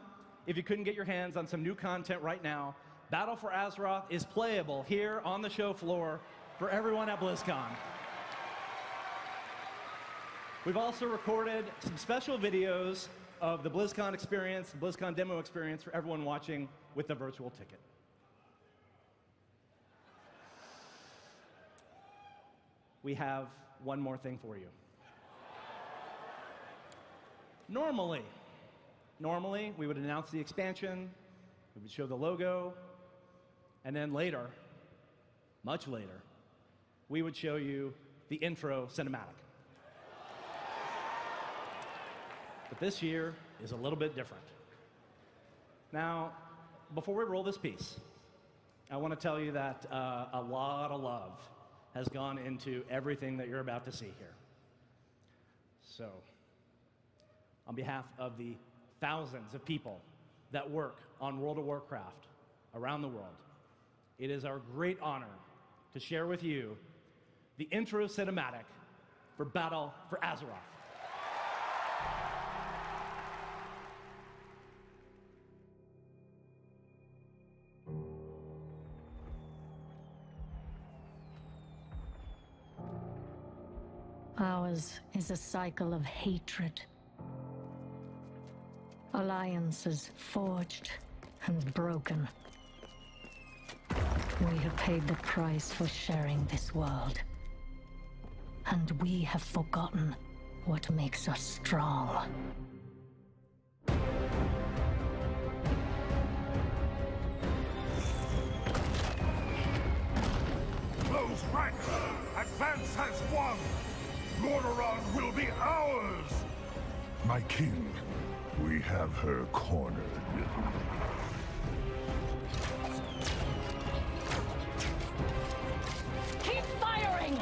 [SPEAKER 18] if you couldn't get your hands on some new content right now. Battle for Azeroth is playable here on the show floor for everyone at BlizzCon. We've also recorded some special videos of the BlizzCon experience, the BlizzCon demo experience for everyone watching with the virtual ticket. We have one more thing for you. Normally, we would announce the expansion, we would show the logo, and then later, much later, we would show you the intro cinematic. But this year is a little bit different. Now, before we roll this piece, I want to tell you that a lot of love has gone into everything that you're about to see here. So, on behalf of the thousands of people that work on World of Warcraft around the world, it is our great honor to share with you the intro cinematic for Battle for Azeroth.
[SPEAKER 1] Ours is a cycle of hatred. Alliances forged and broken. We have paid the price for sharing this world. And we have forgotten what makes us strong.
[SPEAKER 34] Close ranks! Advance has won! Lordaeron will be ours! My king, we have her cornered.
[SPEAKER 1] Keep firing!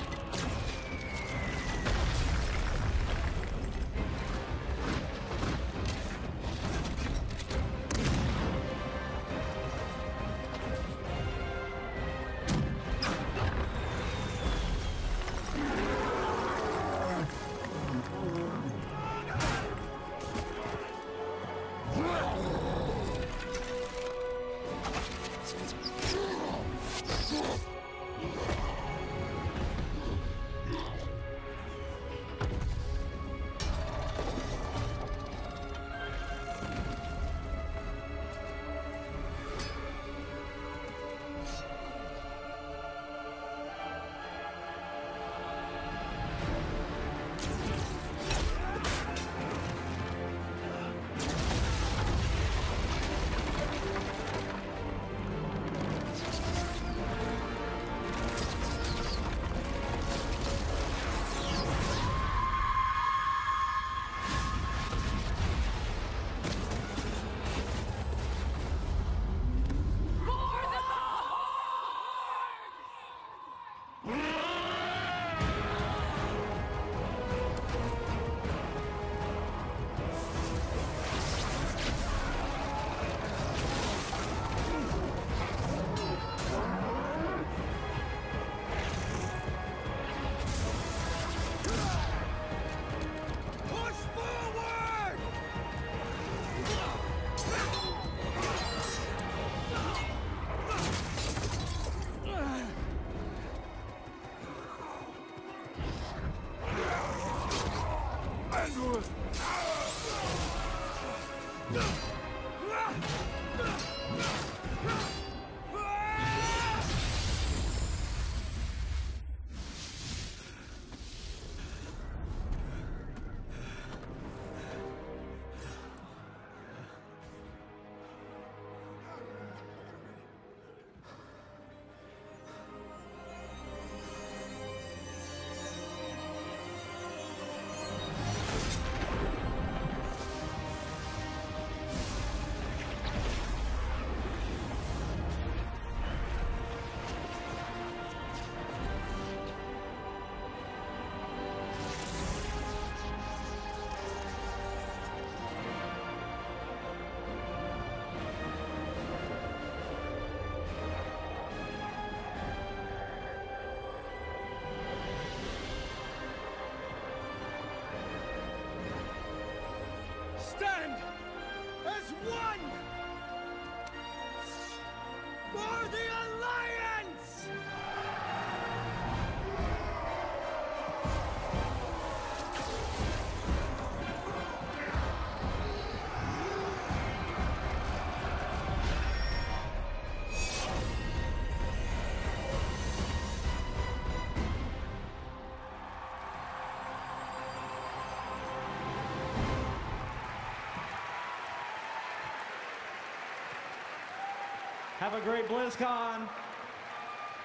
[SPEAKER 18] Have a great BlizzCon.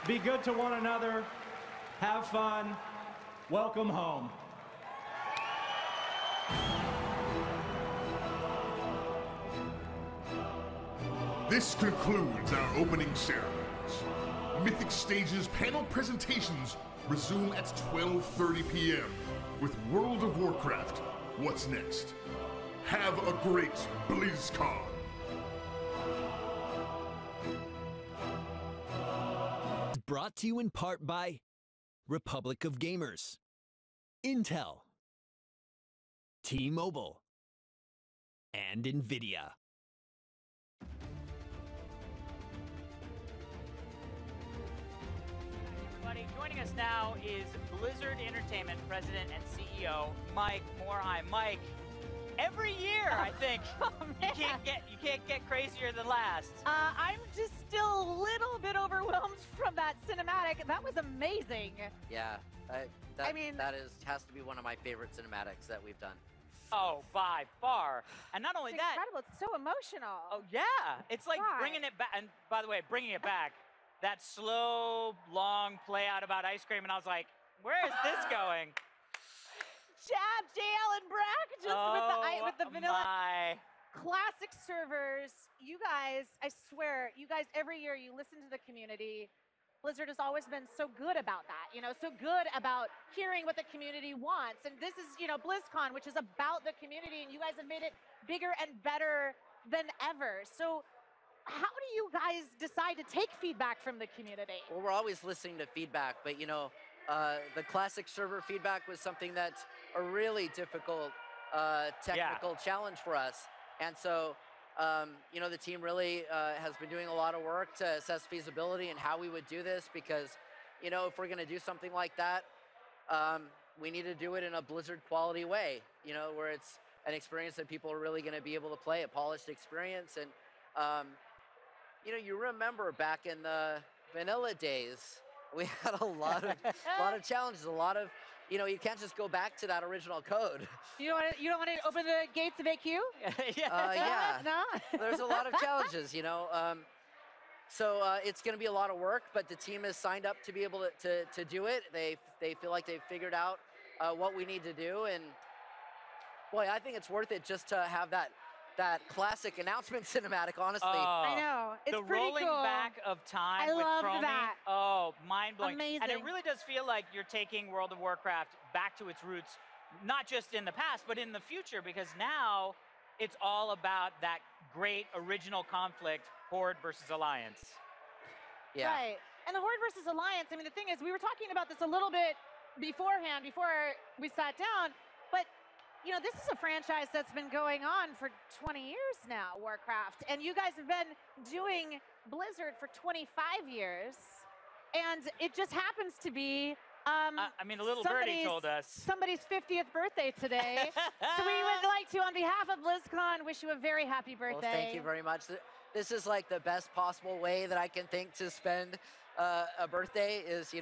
[SPEAKER 18] Be good to one another. Have fun. Welcome home.
[SPEAKER 6] This concludes our opening ceremonies. Mythic Stage's panel presentations resume at 12:30 p.m. with World of Warcraft. What's next? Have a great BlizzCon.
[SPEAKER 7] Brought to you in part by Republic of Gamers, Intel, T-Mobile, and NVIDIA.
[SPEAKER 21] Everybody, joining us now is Blizzard Entertainment President and CEO Mike Morhaime. Mike, every year I think you can't get crazier than last.
[SPEAKER 22] I'm just still a little bit overwhelmed from that cinematic. That was amazing.
[SPEAKER 23] Yeah,
[SPEAKER 22] I mean,
[SPEAKER 23] that has to be one of my favorite cinematics that we've done.
[SPEAKER 21] Oh, by far. And not only
[SPEAKER 22] it's
[SPEAKER 21] that,
[SPEAKER 22] incredible. It's so emotional.
[SPEAKER 21] oh yeah, it's like bringing it back. And by the way, bringing it back, that slow, long play out about ice cream, and I was like, where is this going?
[SPEAKER 22] Jab, JL, and Brack just with the vanilla. Classic servers. You guys, I swear, you guys, every year you listen to the community. Blizzard has always been so good about that, so good about hearing what the community wants. And this is, BlizzCon, which is about the community, and you guys have made it bigger and better than ever. So how do you guys decide to take feedback from the community?
[SPEAKER 23] Well, we're always listening to feedback, but the classic server feedback was something that's a really difficult technical challenge for us. And so, the team really has been doing a lot of work to assess feasibility and how we would do this, because, if we're going to do something like that, we need to do it in a Blizzard quality way, where it's an experience that people are really going to be able to play, a polished experience. And, you remember back in the vanilla days, we had a lot of challenges, a lot of, you can't just go back to that original code.
[SPEAKER 22] You don't want to open the gates of AQ?
[SPEAKER 23] Yeah.
[SPEAKER 22] No?
[SPEAKER 23] There's a lot of challenges, So it's going to be a lot of work, but the team has signed up to be able to do it. They feel like they've figured out what we need to do, and boy, I think it's worth it just to have that classic announcement cinematic, honestly.
[SPEAKER 22] I know. It's
[SPEAKER 21] the
[SPEAKER 22] pretty
[SPEAKER 21] rolling
[SPEAKER 22] cool.
[SPEAKER 21] back of time
[SPEAKER 22] I
[SPEAKER 21] with
[SPEAKER 22] loved
[SPEAKER 21] Chromie.
[SPEAKER 22] that.
[SPEAKER 21] Oh, mind-blowing.
[SPEAKER 22] Amazing.
[SPEAKER 21] And it really does feel like you're taking World of Warcraft back to its roots, not just in the past, but in the future, because now it's all about that great original conflict, Horde versus Alliance.
[SPEAKER 23] Yeah.
[SPEAKER 22] Right. And the Horde versus Alliance, I mean, the thing is, we were talking about this a little bit beforehand, before we sat down, but this is a franchise that's been going on for 20 years now, Warcraft. And you guys have been doing Blizzard for 25 years. And it just happens to be
[SPEAKER 21] I mean, a little birdie told us.
[SPEAKER 22] Somebody's 50th birthday today. So we would like to, on behalf of BlizzCon, wish you a very happy birthday.
[SPEAKER 23] Well, thank you very much. This is like the best possible way that I can think to spend a birthday is,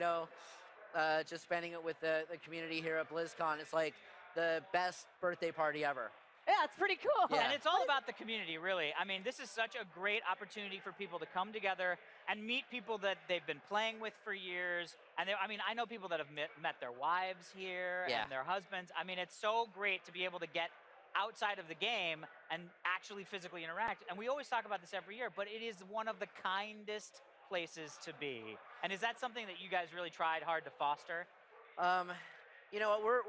[SPEAKER 23] just spending it with the community here at BlizzCon. It's like the best birthday party ever.
[SPEAKER 22] Yeah, it's pretty cool.
[SPEAKER 21] Yeah. And it's all about the community, really. I mean, this is such a great opportunity for people to come together and meet people that they've been playing with for years. And I know people that have met their wives here and their husbands. I mean, it's so great to be able to get outside of the game and actually physically interact. And we always talk about this every year, but it is one of the kindest places to be. And is that something that you guys really tried hard to foster?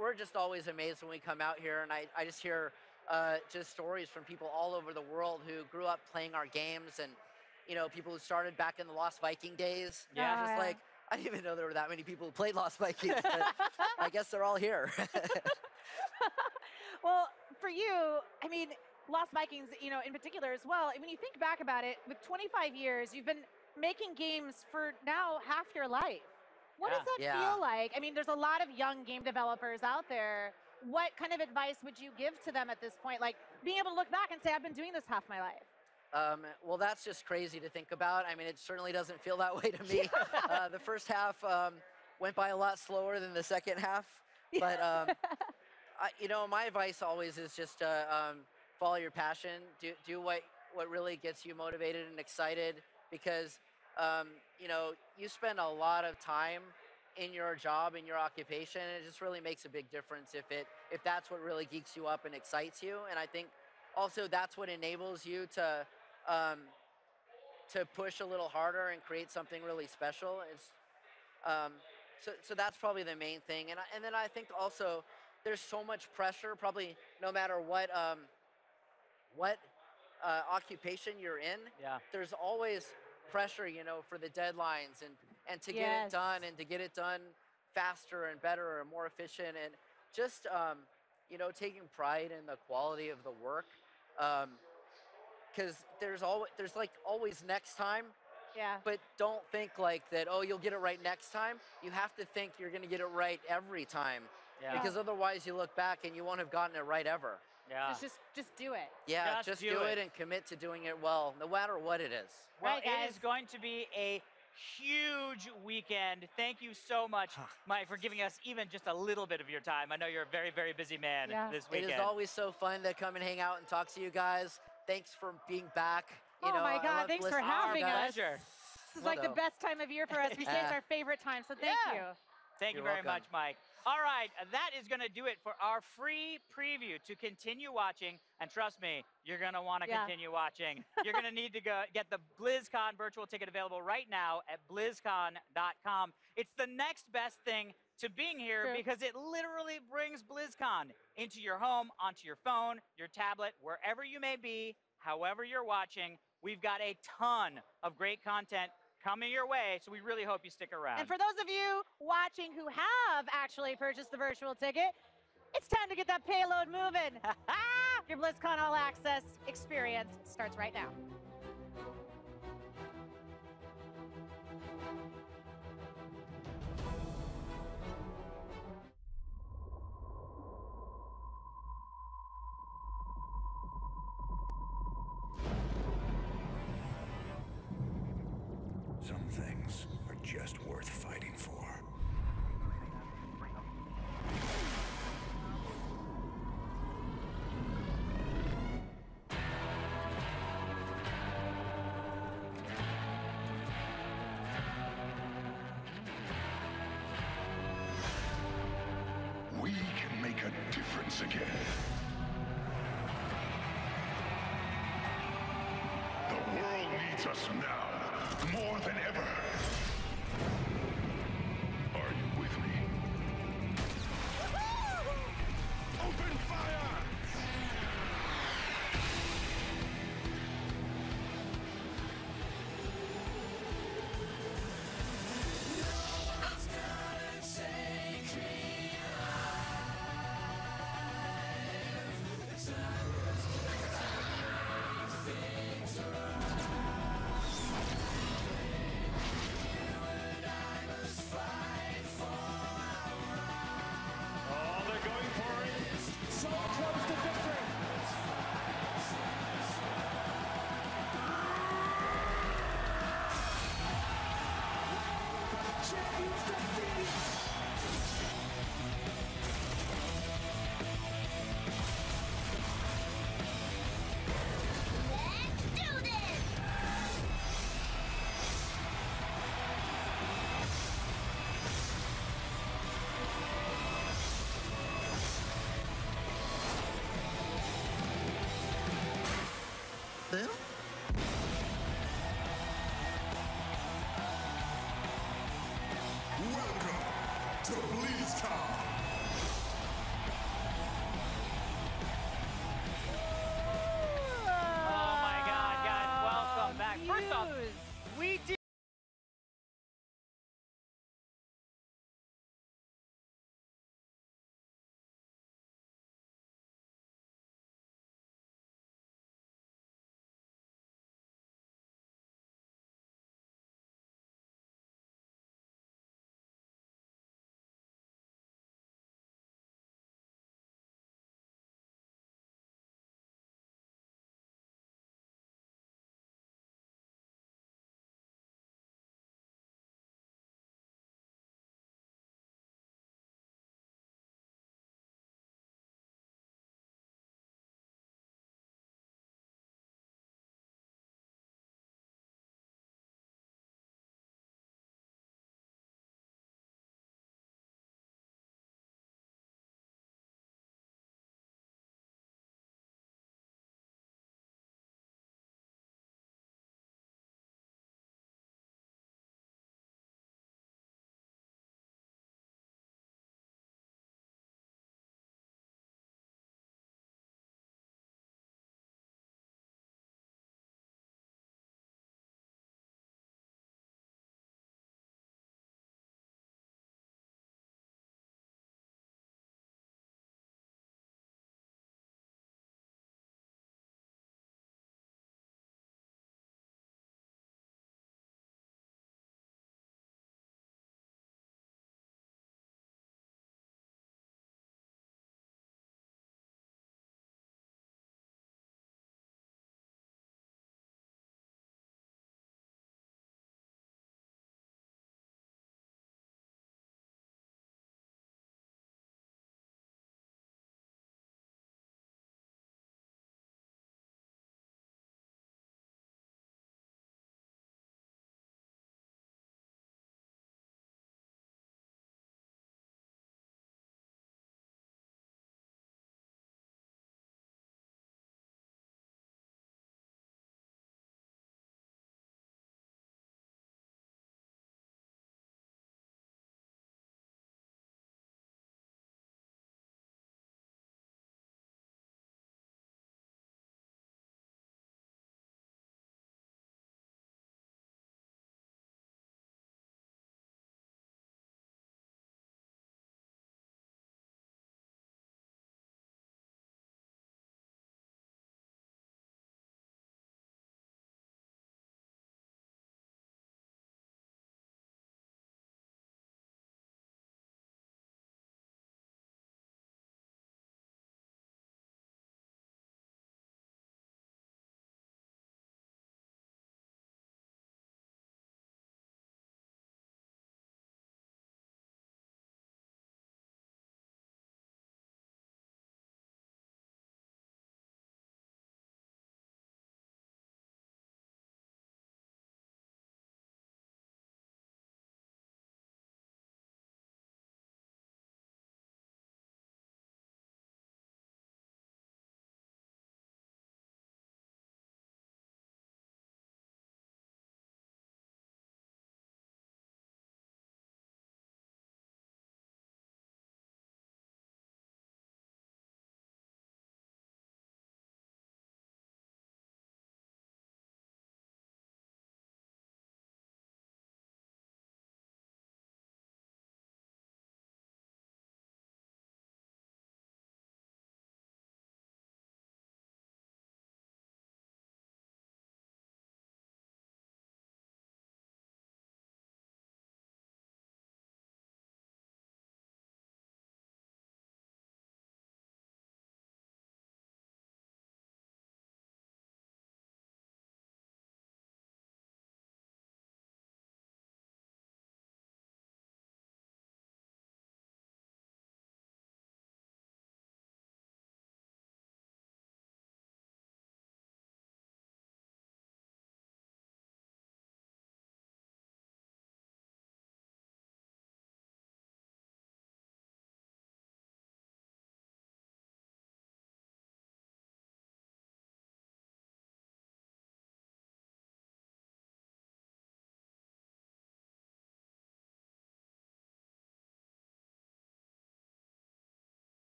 [SPEAKER 23] We're just always amazed when we come out here, and I just hear just stories from people all over the world who grew up playing our games, and people who started back in the Lost Viking days.
[SPEAKER 21] Yeah.
[SPEAKER 23] Just like, I didn't even know there were that many people who played Lost Vikings, but I guess they're all here.
[SPEAKER 22] Well, for you, I mean, Lost Vikings, in particular as well, when you think back about it, with 25 years, you've been making games for now half your life. What does that feel like? I mean, there's a lot of young game developers out there. What kind of advice would you give to them at this point? Like, being able to look back and say, I've been doing this half my life.
[SPEAKER 23] Well, that's just crazy to think about. I mean, it certainly doesn't feel that way to me. The first half went by a lot slower than the second half. But, my advice always is just to follow your passion. Do what really gets you motivated and excited. because you know, you spend a lot of time in your job, in your occupation, and it just really makes a big difference if that's what really geeks you up and excites you. And I think also that's what enables you to push a little harder and create something really special. So that's probably the main thing. And then I think also there's so much pressure, probably no matter what occupation you're in.
[SPEAKER 21] Yeah.
[SPEAKER 23] There's always pressure, you know, for the deadlines and to get it done and to get it done faster and better and more efficient, and just you know, taking pride in the quality of the work, because there's like always next time.
[SPEAKER 22] Yeah.
[SPEAKER 23] But don't think like that, oh, you'll get it right next time. You have to think you're going to get it right every time.
[SPEAKER 21] Yeah.
[SPEAKER 23] Because otherwise you look back and you won't have gotten it right ever.
[SPEAKER 21] Yeah.
[SPEAKER 22] Just do it.
[SPEAKER 23] Yeah, just do it and commit to doing it well, no matter what it is.
[SPEAKER 21] Well,
[SPEAKER 22] Right, guys.
[SPEAKER 21] it is going to be a huge weekend. Thank you so much, Mike, for giving us even just a little bit of your time. I know you're a very, very busy man this weekend.
[SPEAKER 23] It is always so fun to come and hang out and talk to you guys. Thanks for being back. You know,
[SPEAKER 22] my
[SPEAKER 23] I
[SPEAKER 22] God,
[SPEAKER 23] love
[SPEAKER 22] thanks for
[SPEAKER 23] listening to
[SPEAKER 22] having
[SPEAKER 23] you
[SPEAKER 22] us.
[SPEAKER 23] guys.
[SPEAKER 21] Pleasure.
[SPEAKER 22] This is like the best time of year for us. We say it's our favorite time, so thank you.
[SPEAKER 21] Thank you
[SPEAKER 23] You're
[SPEAKER 21] very
[SPEAKER 23] welcome.
[SPEAKER 21] much, Mike. All right, that is going to do it for our free preview. To continue watching, and trust me, you're going to want to continue watching. You're going to need to go get the BlizzCon virtual ticket available right now at BlizzCon.com. It's the next best thing to being here because it literally brings BlizzCon into your home, onto your phone, your tablet, wherever you may be, however you're watching. We've got a ton of great content coming your way, so we really hope you stick around.
[SPEAKER 22] And for those of you watching who have actually purchased the virtual ticket, it's time to get that payload moving. Your BlizzCon All Access experience starts right now.
[SPEAKER 12] Some things are just worth fighting for.
[SPEAKER 34] We can make a difference again. The world needs us now, more than ever. Are you with me? Open fire! Welcome to BlizzCon!
[SPEAKER 21] Oh my God, guys, welcome back. First off, we did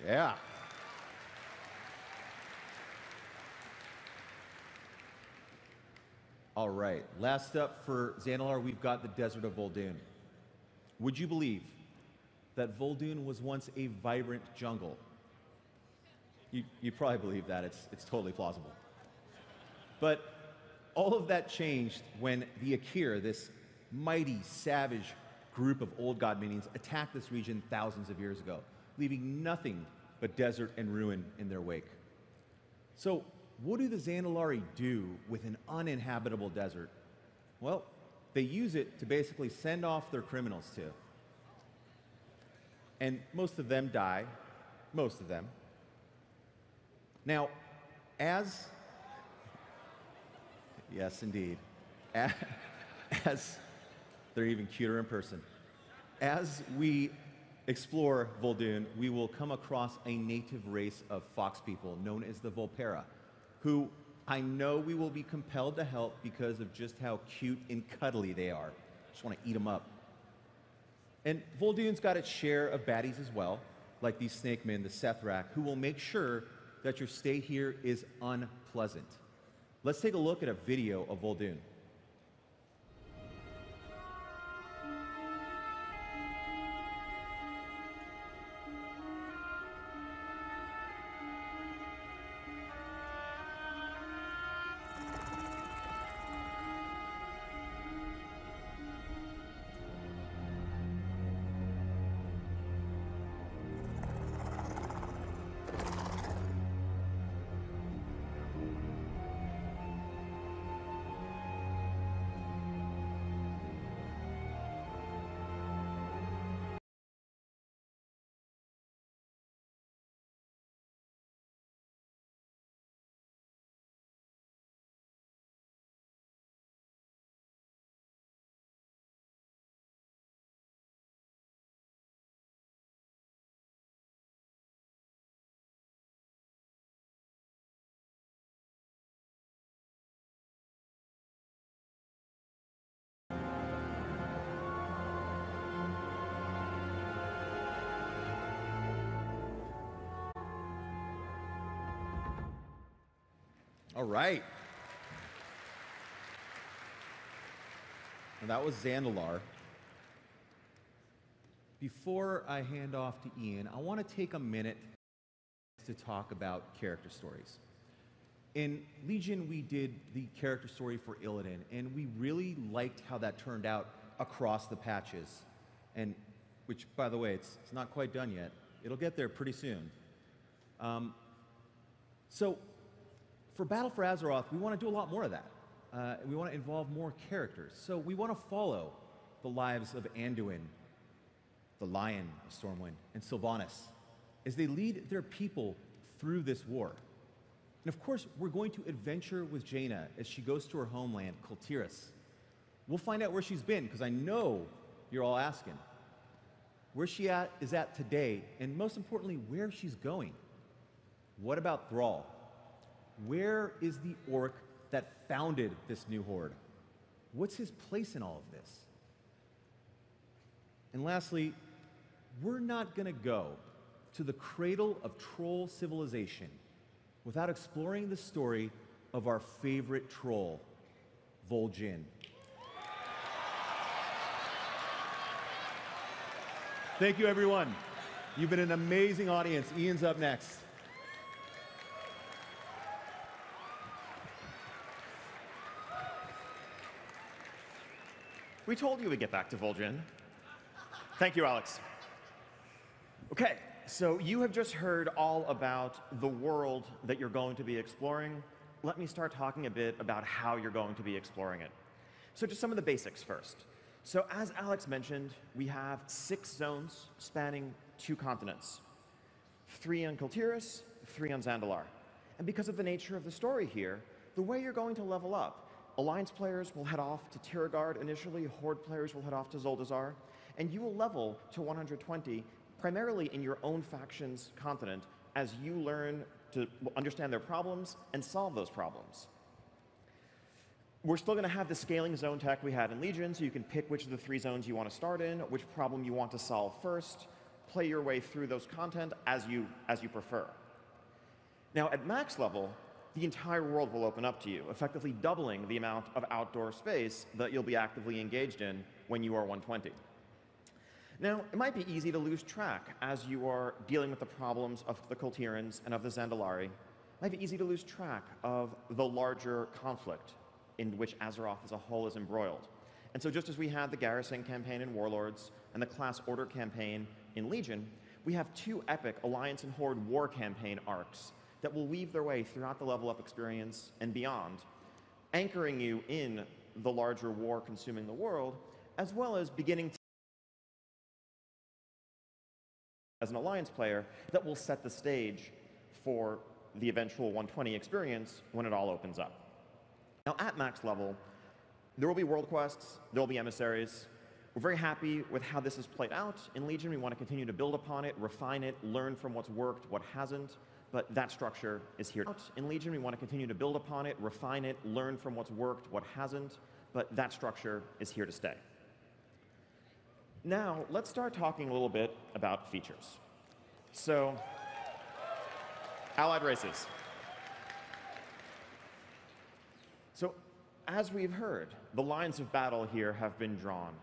[SPEAKER 8] Yeah. All right, last up for Zandalar, we've got the Desert of Vol'dun. Would you believe that Vol'dun was once a vibrant jungle? You probably believe that. It's totally plausible. But all of that changed when the Akir, this mighty, savage group of old god minions, attacked this region thousands of years ago, leaving nothing but desert and ruin in their wake. So, what do the Zandalari do with an uninhabitable desert? Well, they use it to basically send off their criminals to. And most of them die. Most of them. Now, as... Yes, indeed. As they're even cuter in person. As we explore Vol'dun, we will come across a native race of fox people known as the Volpera, who I know we will be compelled to help because of just how cute and cuddly they are. Just want to eat them up. And Vol'dun's got its share of baddies as well, like these snake men, the Sethrak, who will make sure that your stay here is unpleasant. Let's take a look at a video of Vol'dun. All right. And that was Zandalar. Before I hand off to Ian, I want to take a minute to talk about character stories. In Legion, we did the character story for Illidan, and we really liked how that turned out across the patches. And which, by the way, it's not quite done yet. It'll get there pretty soon. So, for Battle for Azeroth, we want to do a lot more of that. We want to involve more characters. So we want to follow the lives of Anduin, the Lion of Stormwind, and Sylvanas as they lead their people through this war. And of course, we're going to adventure with Jaina as she goes to her homeland, Kul Tiras. We'll find out where she's been, because I know you're all asking. Where she is at today, and most importantly, where she's going. What about Thrall? Where is the orc that founded this new horde? What's his place in all of this? And lastly, we're not going to go to the cradle of troll civilization without exploring the story of our favorite troll, Vol'jin. Thank you, everyone. You've been an amazing audience. Ian's up next.
[SPEAKER 9] We told you we'd get back to Vol'jin. Thank you, Alex. Okay, so you have just heard all about the world that you're going to be exploring. Let me start talking a bit about how you're going to be exploring it. So just some of the basics first. So as Alex mentioned, we have 6 zones spanning 2 continents. 3 on Kul Tiras, 3 on Zandalar. And because of the nature of the story here, the way you're going to level up, Alliance players will head off to Tiragard initially, Horde players will head off to Zuldazar, and you will level to 120, primarily in your own faction's continent, as you learn to understand their problems and solve those problems. We're still going to have the scaling zone tech we had in Legion, so you can pick which of the 3 zones you want to start in, which problem you want to solve first. play your way through those content as you prefer. Now, at max level, the entire world will open up to you, effectively doubling the amount of outdoor space that you'll be actively engaged in when you are 120. Now, it might be easy to lose track as you are dealing with the problems of the Kul Tirans and of the Zandalari. It might be easy to lose track of the larger conflict in which Azeroth as a whole is embroiled. And so just as we had the Garrison campaign in Warlords and the Class Order campaign in Legion, we have two epic Alliance and Horde war campaign arcs that will weave their way throughout the level up experience and beyond, anchoring you in the larger war consuming the world, as well as beginning to as an Alliance player that will set the stage for the eventual 120 experience when it all opens up. Now, at max level, there will be world quests, there will be emissaries. We're very happy with how this has played out in Legion. We want to continue to build upon it, refine it, learn from what's worked, what hasn't, but that structure is here. In Legion, we want to continue to build upon it, refine it, learn from what's worked, what hasn't, but that structure is here to stay. Now, let's start talking a little bit about features. So, allied races. So, as we've heard, the lines of battle here have been drawn.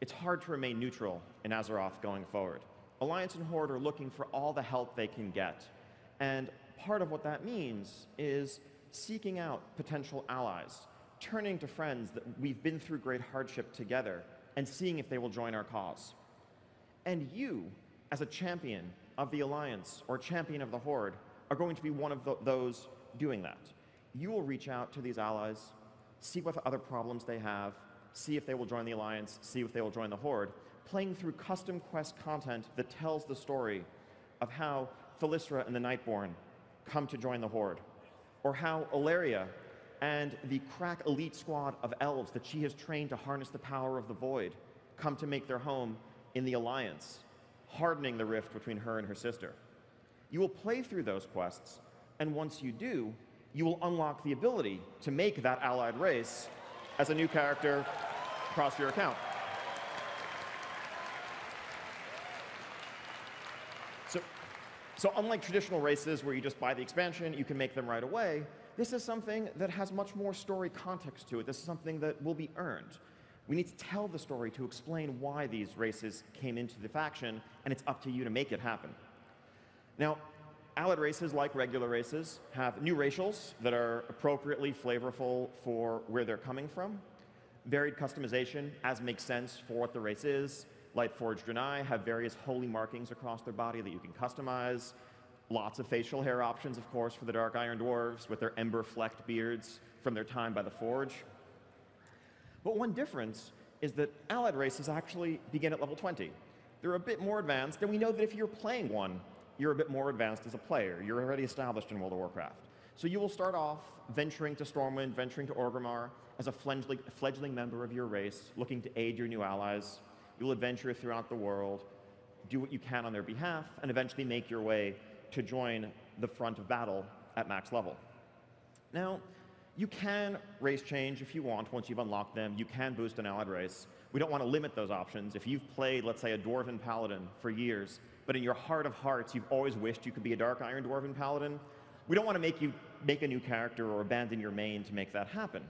[SPEAKER 9] It's hard to remain neutral in Azeroth going forward. Alliance and Horde are looking for all the help they can get. And part of what that means is seeking out potential allies, turning to friends that we've been through great hardship together, and seeing if they will join our cause. And you, as a champion of the Alliance or champion of the Horde, are going to be one of those doing that. You will reach out to these allies, see what other problems they have, see if they will join the Alliance, see if they will join the Horde, playing through custom quest content that tells the story of how Thalyssra and the Nightborn come to join the Horde, or how Ilaria and the crack elite squad of elves that she has trained to harness the power of the Void come to make their home in the Alliance, hardening the rift between her and her sister. You will play through those quests, and once you do, you will unlock the ability to make that allied race as a new character across your account. So unlike traditional races where you just buy the expansion, you can make them right away, this is something that has much more story context to it. This is something that will be earned. We need to tell the story to explain why these races came into the faction, and it's up to you to make it happen. Now, allied races, like regular races, have new racials that are appropriately flavorful for where they're coming from, varied customization as makes sense for what the race is. Lightforged Draenei have various holy markings across their body that you can customize. Lots of facial hair options, of course, for the Dark Iron Dwarves with their ember-flecked beards from their time by the Forge. But one difference is that allied races actually begin at level 20. They're a bit more advanced, and we know that if you're playing one, you're a bit more advanced as a player. You're already established in World of Warcraft. So you will start off venturing to Stormwind, venturing to Orgrimmar as a fledgling member of your race, looking to aid your new allies. You'll adventure throughout the world, do what you can on their behalf, and eventually make your way to join the front of battle at max level. Now, you can race change if you want once you've unlocked them. You can boost an allied race. We don't want to limit those options. If you've played, let's say, a Dwarven Paladin for years, but in your heart of hearts you've always wished you could be a Dark Iron Dwarven Paladin, we don't want to make you make a new character or abandon your main to make that happen.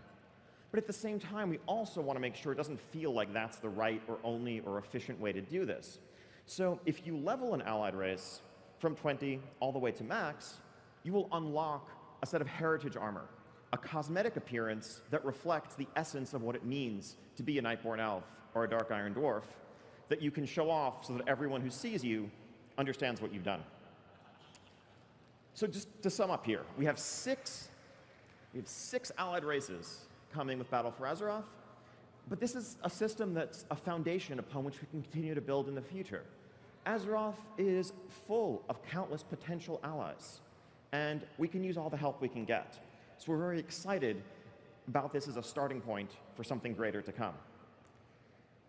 [SPEAKER 9] But at the same time, we also want to make sure it doesn't feel like that's the right or only or efficient way to do this. So if you level an allied race from 20 all the way to max, you will unlock a set of heritage armor, a cosmetic appearance that reflects the essence of what it means to be a Nightborn Elf or a Dark Iron Dwarf that you can show off so that everyone who sees you understands what you've done. So just to sum up here, we have six allied races coming with Battle for Azeroth, but this is a system that's a foundation upon which we can continue to build in the future. Azeroth is full of countless potential allies, and we can use all the help we can get. So we're very excited about this as a starting point for something greater to come.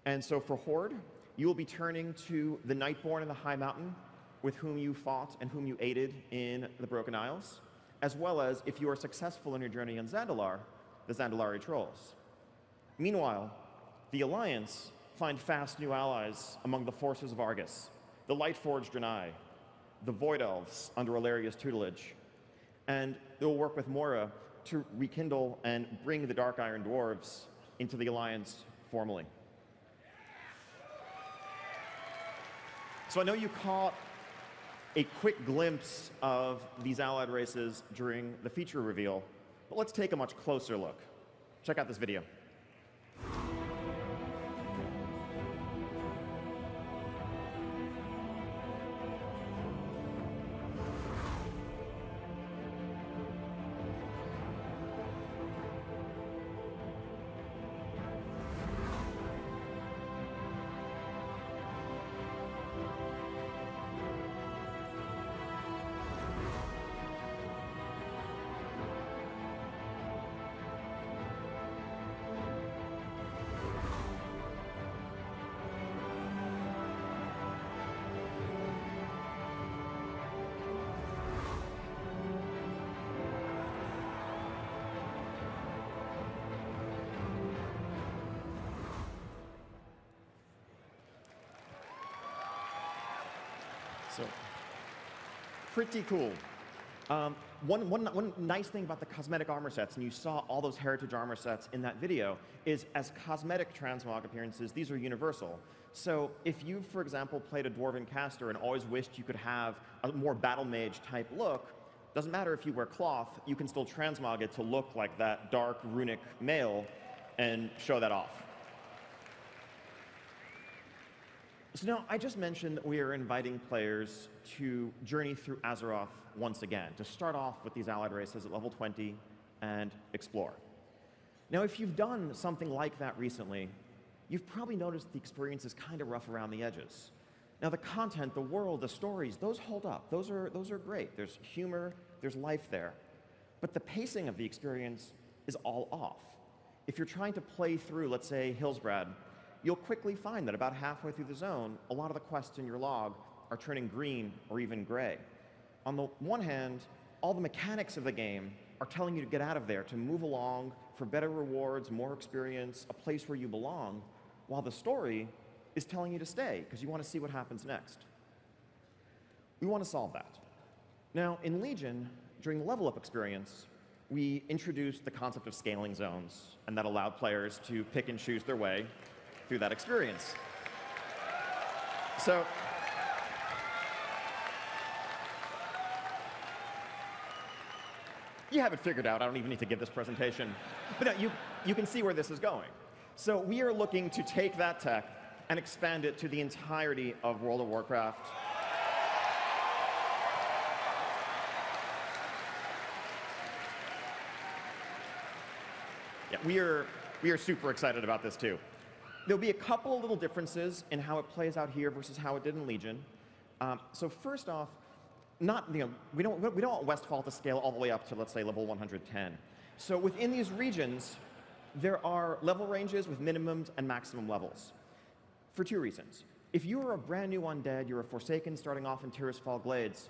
[SPEAKER 9] And so for Horde, you will be turning to the Nightborn in the High Mountain, with whom you fought and whom you aided in the Broken Isles, as well as, if you are successful in your journey in Zandalar, the Zandalari Trolls. Meanwhile, the Alliance find fast new allies among the forces of Argus, the Lightforged Draenei, the Void Elves under Alaria's tutelage, and they will work with Mora to rekindle and bring the Dark Iron Dwarves into the Alliance formally. So I know you caught a quick glimpse of these allied races during the feature reveal, but let's take a much closer look. Check out this video. So, pretty cool. One nice thing about the cosmetic armor sets, and you saw all those heritage armor sets in that video, is as cosmetic transmog appearances, these are universal. So if you, for example, played a Dwarven caster and always wished you could have a more battle mage type look, doesn't matter if you wear cloth, you can still transmog it to look like that dark runic male and show that off. So now, I just mentioned that we are inviting players to journey through Azeroth once again, to start off with these allied races at level 20 and explore. Now, if you've done something like that recently, you've probably noticed the experience is kind of rough around the edges. Now, the content, the world, the stories, those hold up. Those are great. There's humor, there's life there. But the pacing of the experience is all off. If you're trying to play through, let's say, Hillsbrad, you'll quickly find that about halfway through the zone, a lot of the quests in your log are turning green or even gray. On the one hand, all the mechanics of the game are telling you to get out of there, to move along for better rewards, more experience, a place where you belong, while the story is telling you to stay because you want to see what happens next. We want to solve that. Now, in Legion, during the level up experience, we introduced the concept of scaling zones, and that allowed players to pick and choose their way through that experience. So, you have it figured out. I don't even need to give this presentation. But no, you can see where this is going. So we are looking to take that tech and expand it to the entirety of World of Warcraft. Yeah, we are super excited about this too. There'll be a couple of little differences in how it plays out here versus how it did in Legion. So first off, we don't want Westfall to scale all the way up to, let's say, level 110. So within these regions, there are level ranges with minimums and maximum levels for two reasons. If you are a brand new undead, you're a Forsaken starting off in Tirisfal Glades,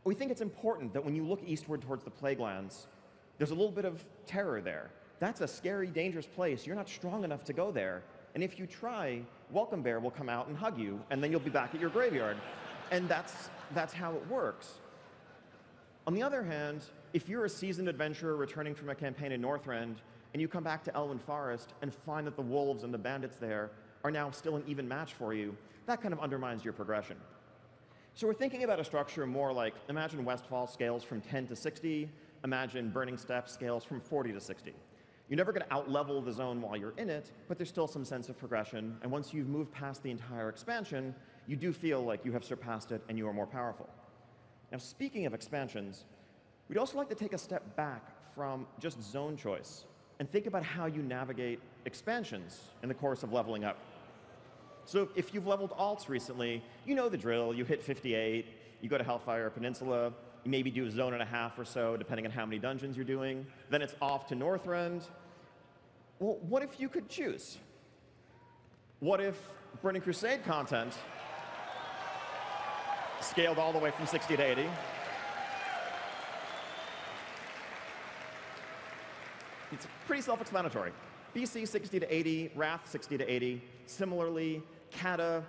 [SPEAKER 9] we think it's important that when you look eastward towards the Plaguelands, there's a little bit of terror there. That's a scary, dangerous place. You're not strong enough to go there. And if you try, Welcome Bear will come out and hug you, and then you'll be back at your graveyard. And that's how it works. On the other hand, if you're a seasoned adventurer returning from a campaign in Northrend, and you come back to Elwyn Forest and find that the wolves and the bandits there are now still an even match for you, that kind of undermines your progression. So we're thinking about a structure more like, imagine Westfall scales from 10 to 60, imagine Burning Steppe scales from 40 to 60. You're never going to out-level the zone while you're in it, but there's still some sense of progression, and once you've moved past the entire expansion, you do feel like you have surpassed it and you are more powerful. Now, speaking of expansions, we'd also like to take a step back from just zone choice and think about how you navigate expansions in the course of leveling up. So if you've leveled alts recently, you know the drill. You hit 58, you go to Hellfire Peninsula, you maybe do a zone and a half or so, depending on how many dungeons you're doing. Then it's off to Northrend. Well, what if you could choose? What if Burning Crusade content scaled all the way from 60 to 80? It's pretty self-explanatory. BC 60 to 80, Wrath 60 to 80. Similarly, Kata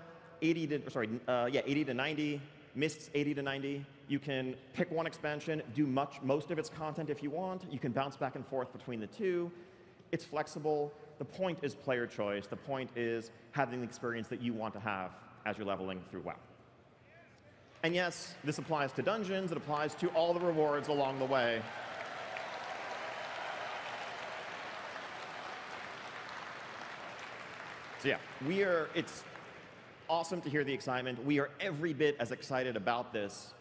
[SPEAKER 9] 80 to 90, Mist's 80 to 90. You can pick one expansion, do most of its content if you want. You can bounce back and forth between the two. It's flexible. The point is player choice. The point is having the experience that you want to have as you're leveling through WoW. And yes, this applies to dungeons. It applies to all the rewards along the way. So yeah, it's awesome to hear the excitement. We are every bit as excited about this.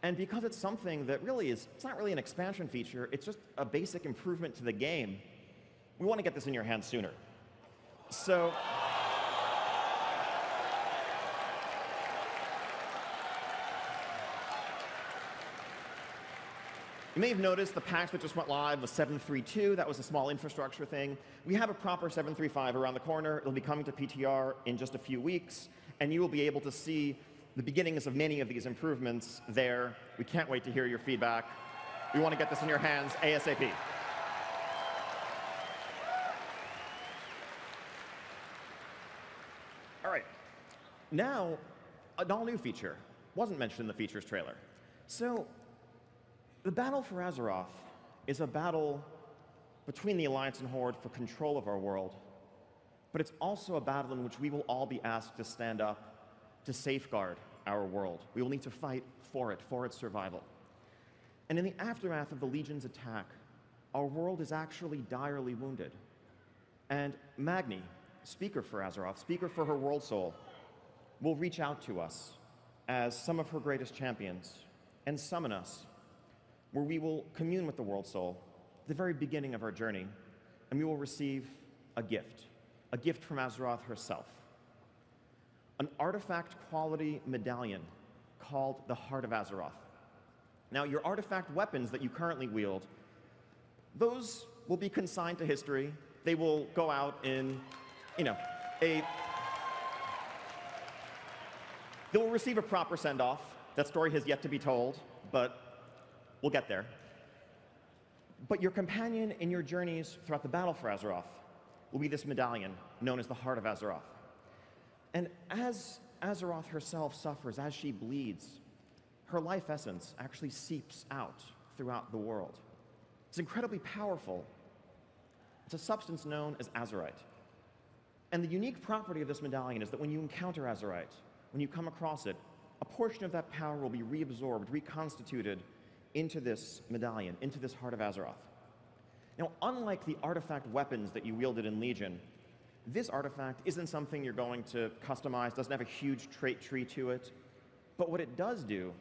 [SPEAKER 9] And because it's something that really it's not really an expansion feature, it's just a basic improvement to the game, we want to get this in your hands sooner. So, you may have noticed the patch that just went live was 7.3.2. That was a small infrastructure thing. We have a proper 7.3.5 around the corner. It'll be coming to PTR in just a few weeks, and you will be able to see the beginnings of many of these improvements there. We can't wait to hear your feedback. We want to get this in your hands ASAP. All right. Now, an all-new feature. Wasn't mentioned in the features trailer. So, the battle for Azeroth is a battle between the Alliance and Horde for control of our world, but it's also a battle in which we will all be asked to stand up to safeguard our world. We will need to fight for its survival. And in the aftermath of the Legion's attack, our world is actually direly wounded. And Magni, speaker for Azeroth, speaker for her world soul, will reach out to us as some of her greatest champions and summon us, where we will commune with the world soul at the very beginning of our journey, and we will receive a gift from Azeroth herself. An artifact-quality medallion called the Heart of Azeroth. Now, your artifact weapons that you currently wield, those will be consigned to history. They will go out in, they will receive a proper send-off. That story has yet to be told, but we'll get there. But your companion in your journeys throughout the battle for Azeroth will be this medallion known as the Heart of Azeroth. And as Azeroth herself suffers, as she bleeds, her life essence actually seeps out throughout the world. It's incredibly powerful. It's a substance known as Azerite. And the unique property of this medallion is that when you encounter Azerite, when you come across it, a portion of that power will be reabsorbed, reconstituted into this medallion, into this Heart of Azeroth. Now, unlike the artifact weapons that you wielded in Legion, this artifact isn't something you're going to customize, doesn't have a huge trait tree to it. But what it does do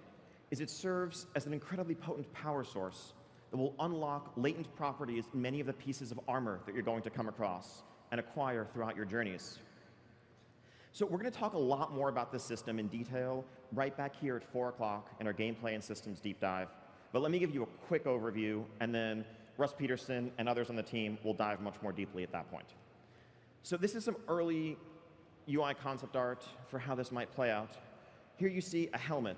[SPEAKER 9] is it serves as an incredibly potent power source that will unlock latent properties in many of the pieces of armor that you're going to come across and acquire throughout your journeys. So we're going to talk a lot more about this system in detail right back here at 4 o'clock in our gameplay and systems deep dive. But let me give you a quick overview, and then Russ Peterson and others on the team will dive much more deeply at that point. So this is some early UI concept art for how this might play out. Here you see a helmet,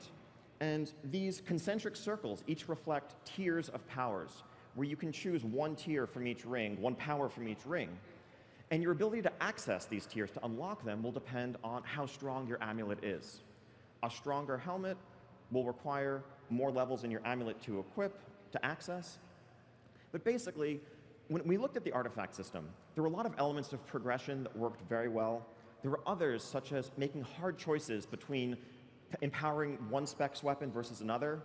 [SPEAKER 9] and these concentric circles each reflect tiers of powers, where you can choose one tier from each ring, one power from each ring. And your ability to access these tiers, to unlock them, will depend on how strong your amulet is. A stronger helmet will require more levels in your amulet to equip, to access. But basically, when we looked at the artifact system, there were a lot of elements of progression that worked very well. There were others, such as making hard choices between empowering one specs weapon versus another,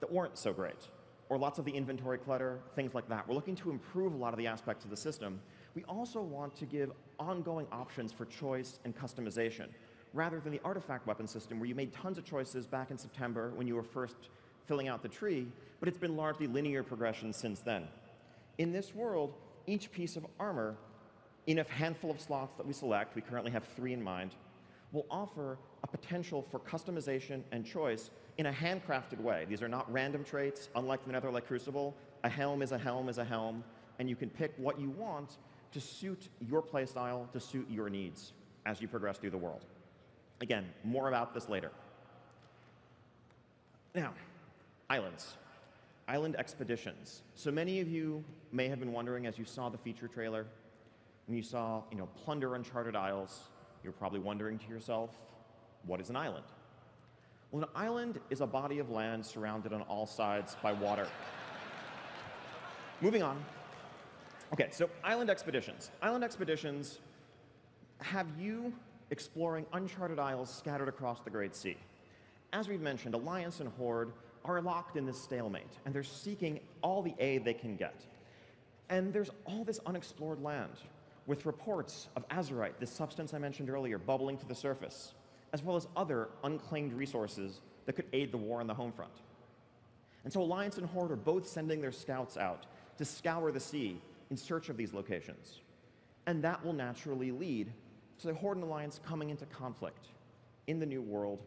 [SPEAKER 9] that weren't so great. Or lots of the inventory clutter, things like that. We're looking to improve a lot of the aspects of the system. We also want to give ongoing options for choice and customization, rather than the artifact weapon system where you made tons of choices back in September when you were first filling out the tree, but it's been largely linear progression since then. In this world, each piece of armor, in a handful of slots that we select, we currently have 3 in mind, will offer a potential for customization and choice in a handcrafted way. These are not random traits, unlike the Netherlight Crucible. A helm is a helm is a helm, and you can pick what you want to suit your playstyle, to suit your needs as you progress through the world. Again, more about this later. Now, islands. Island expeditions. So many of you may have been wondering, as you saw the feature trailer, when you saw, plunder Uncharted Isles, you're probably wondering to yourself, What is an island? Well, an island is a body of land surrounded on all sides by water. Moving on. Okay, so island expeditions. Island expeditions have you exploring uncharted isles scattered across the Great Sea. As we've mentioned, Alliance and Horde are locked in this stalemate, and they're seeking all the aid they can get. And there's all this unexplored land, with reports of azurite, this substance I mentioned earlier, bubbling to the surface, as well as other unclaimed resources that could aid the war on the home front. And so Alliance and Horde are both sending their scouts out to scour the sea in search of these locations. And that will naturally lead to the Horde and Alliance coming into conflict in the New World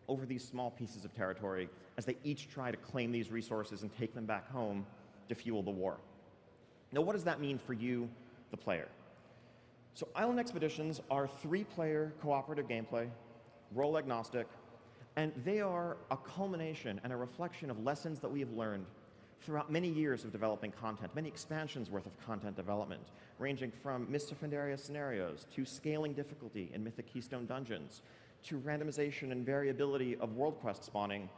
[SPEAKER 9] over these small pieces of territory as they each try to claim these resources and take them back home to fuel the war. Now, what does that mean for you, the player? So island expeditions are 3-player cooperative gameplay, role agnostic, and they are a culmination and a reflection of lessons that we have learned throughout many years of developing content, many expansions worth of content development, ranging from Mists of Pandaria scenarios, to scaling difficulty in Mythic Keystone Dungeons, to randomization and variability of world quest spawning,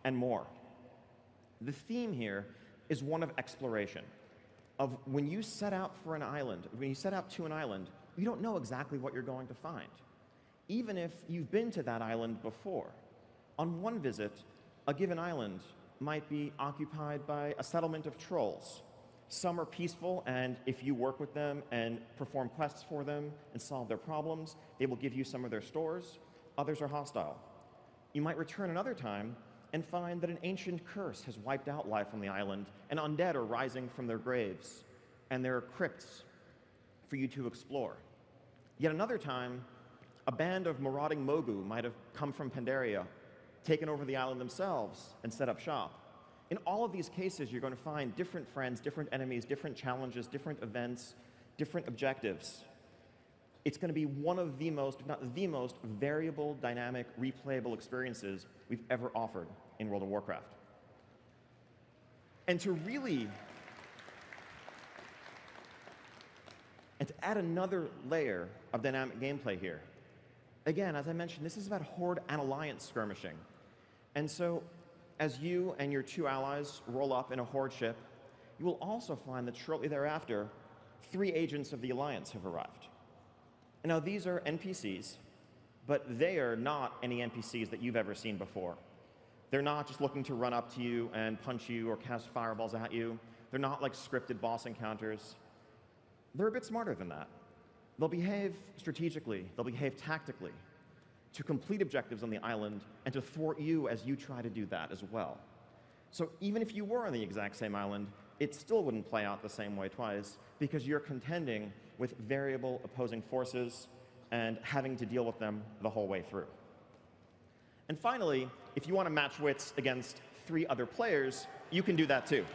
[SPEAKER 9] and more. The theme here is one of exploration, of when you set out for an island, when you set out to an island, you don't know exactly what you're going to find, even if you've been to that island before. On one visit, a given island might be occupied by a settlement of trolls. Some are peaceful, and if you work with them and perform quests for them and solve their problems, they will give you some of their stores. Others are hostile. You might return another time and find that an ancient curse has wiped out life on the island, and undead are rising from their graves, and there are crypts for you to explore. Yet another time, a band of marauding Mogu might have come from Pandaria, taken over the island themselves, and set up shop. In all of these cases, you're going to find different friends, different enemies, different challenges, different events, different objectives. It's going to be one of the most, if not the most, variable, dynamic, replayable experiences we've ever offered in World of Warcraft. And to add another layer of dynamic gameplay here, again, as I mentioned, this is about Horde and Alliance skirmishing. And so, as you and your 2 allies roll up in a Horde ship, you will also find that shortly thereafter, 3 agents of the Alliance have arrived. And now, these are NPCs, but they are not any NPCs that you've ever seen before. They're not just looking to run up to you and punch you or cast fireballs at you. They're not like scripted boss encounters. They're a bit smarter than that. They'll behave strategically, they'll behave tactically, to complete objectives on the island and to thwart you as you try to do that as well. So even if you were on the exact same island, it still wouldn't play out the same way twice, because you're contending with variable opposing forces and having to deal with them the whole way through. And finally, if you want to match wits against 3 other players, you can do that too.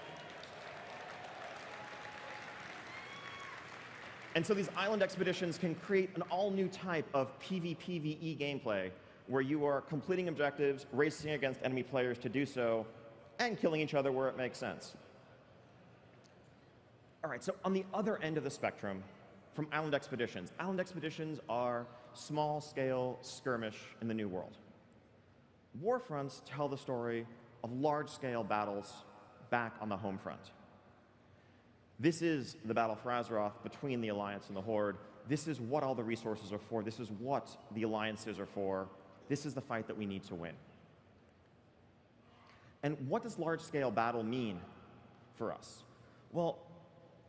[SPEAKER 9] And so these island expeditions can create an all-new type of PvPvE gameplay, where you are completing objectives, racing against enemy players to do so, and killing each other where it makes sense. All right, so on the other end of the spectrum, from island expeditions are small-scale skirmish in the New World. Warfronts tell the story of large-scale battles back on the home front. This is the battle for Azeroth between the Alliance and the Horde. This is what all the resources are for. This is what the alliances are for. This is the fight that we need to win. And what does large-scale battle mean for us? Well,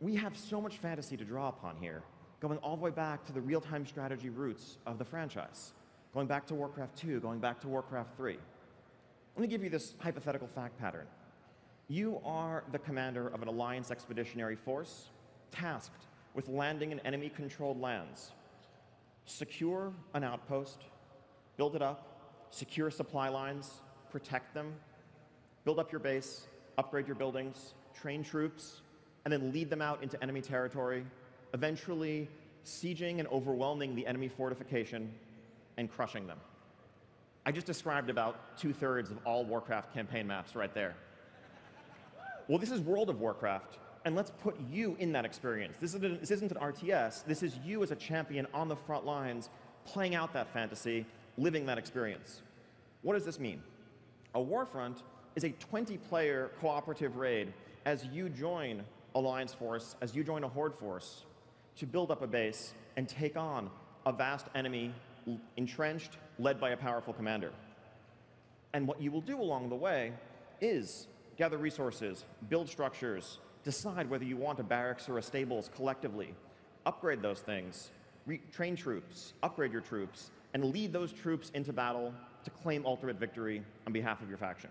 [SPEAKER 9] we have so much fantasy to draw upon here, going all the way back to the real-time strategy roots of the franchise, going back to Warcraft 2, going back to Warcraft 3. Let me give you this hypothetical fact pattern. You are the commander of an Alliance expeditionary force tasked with landing in enemy-controlled lands. Secure an outpost, build it up, secure supply lines, protect them, build up your base, upgrade your buildings, train troops, and then lead them out into enemy territory, eventually sieging and overwhelming the enemy fortification and crushing them. I just described about 2/3 of all Warcraft campaign maps right there. Well, this is World of Warcraft, and let's put you in that experience. This isn't an RTS. This is you as a champion on the front lines, playing out that fantasy living that experience. What does this mean? A Warfront is a 20-player cooperative raid as you join Alliance Force, as you join a Horde Force, to build up a base and take on a vast enemy entrenched, led by a powerful commander. And what you will do along the way is gather resources, build structures, decide whether you want a barracks or a stables collectively, upgrade those things, train troops, upgrade your troops, and lead those troops into battle to claim ultimate victory on behalf of your faction.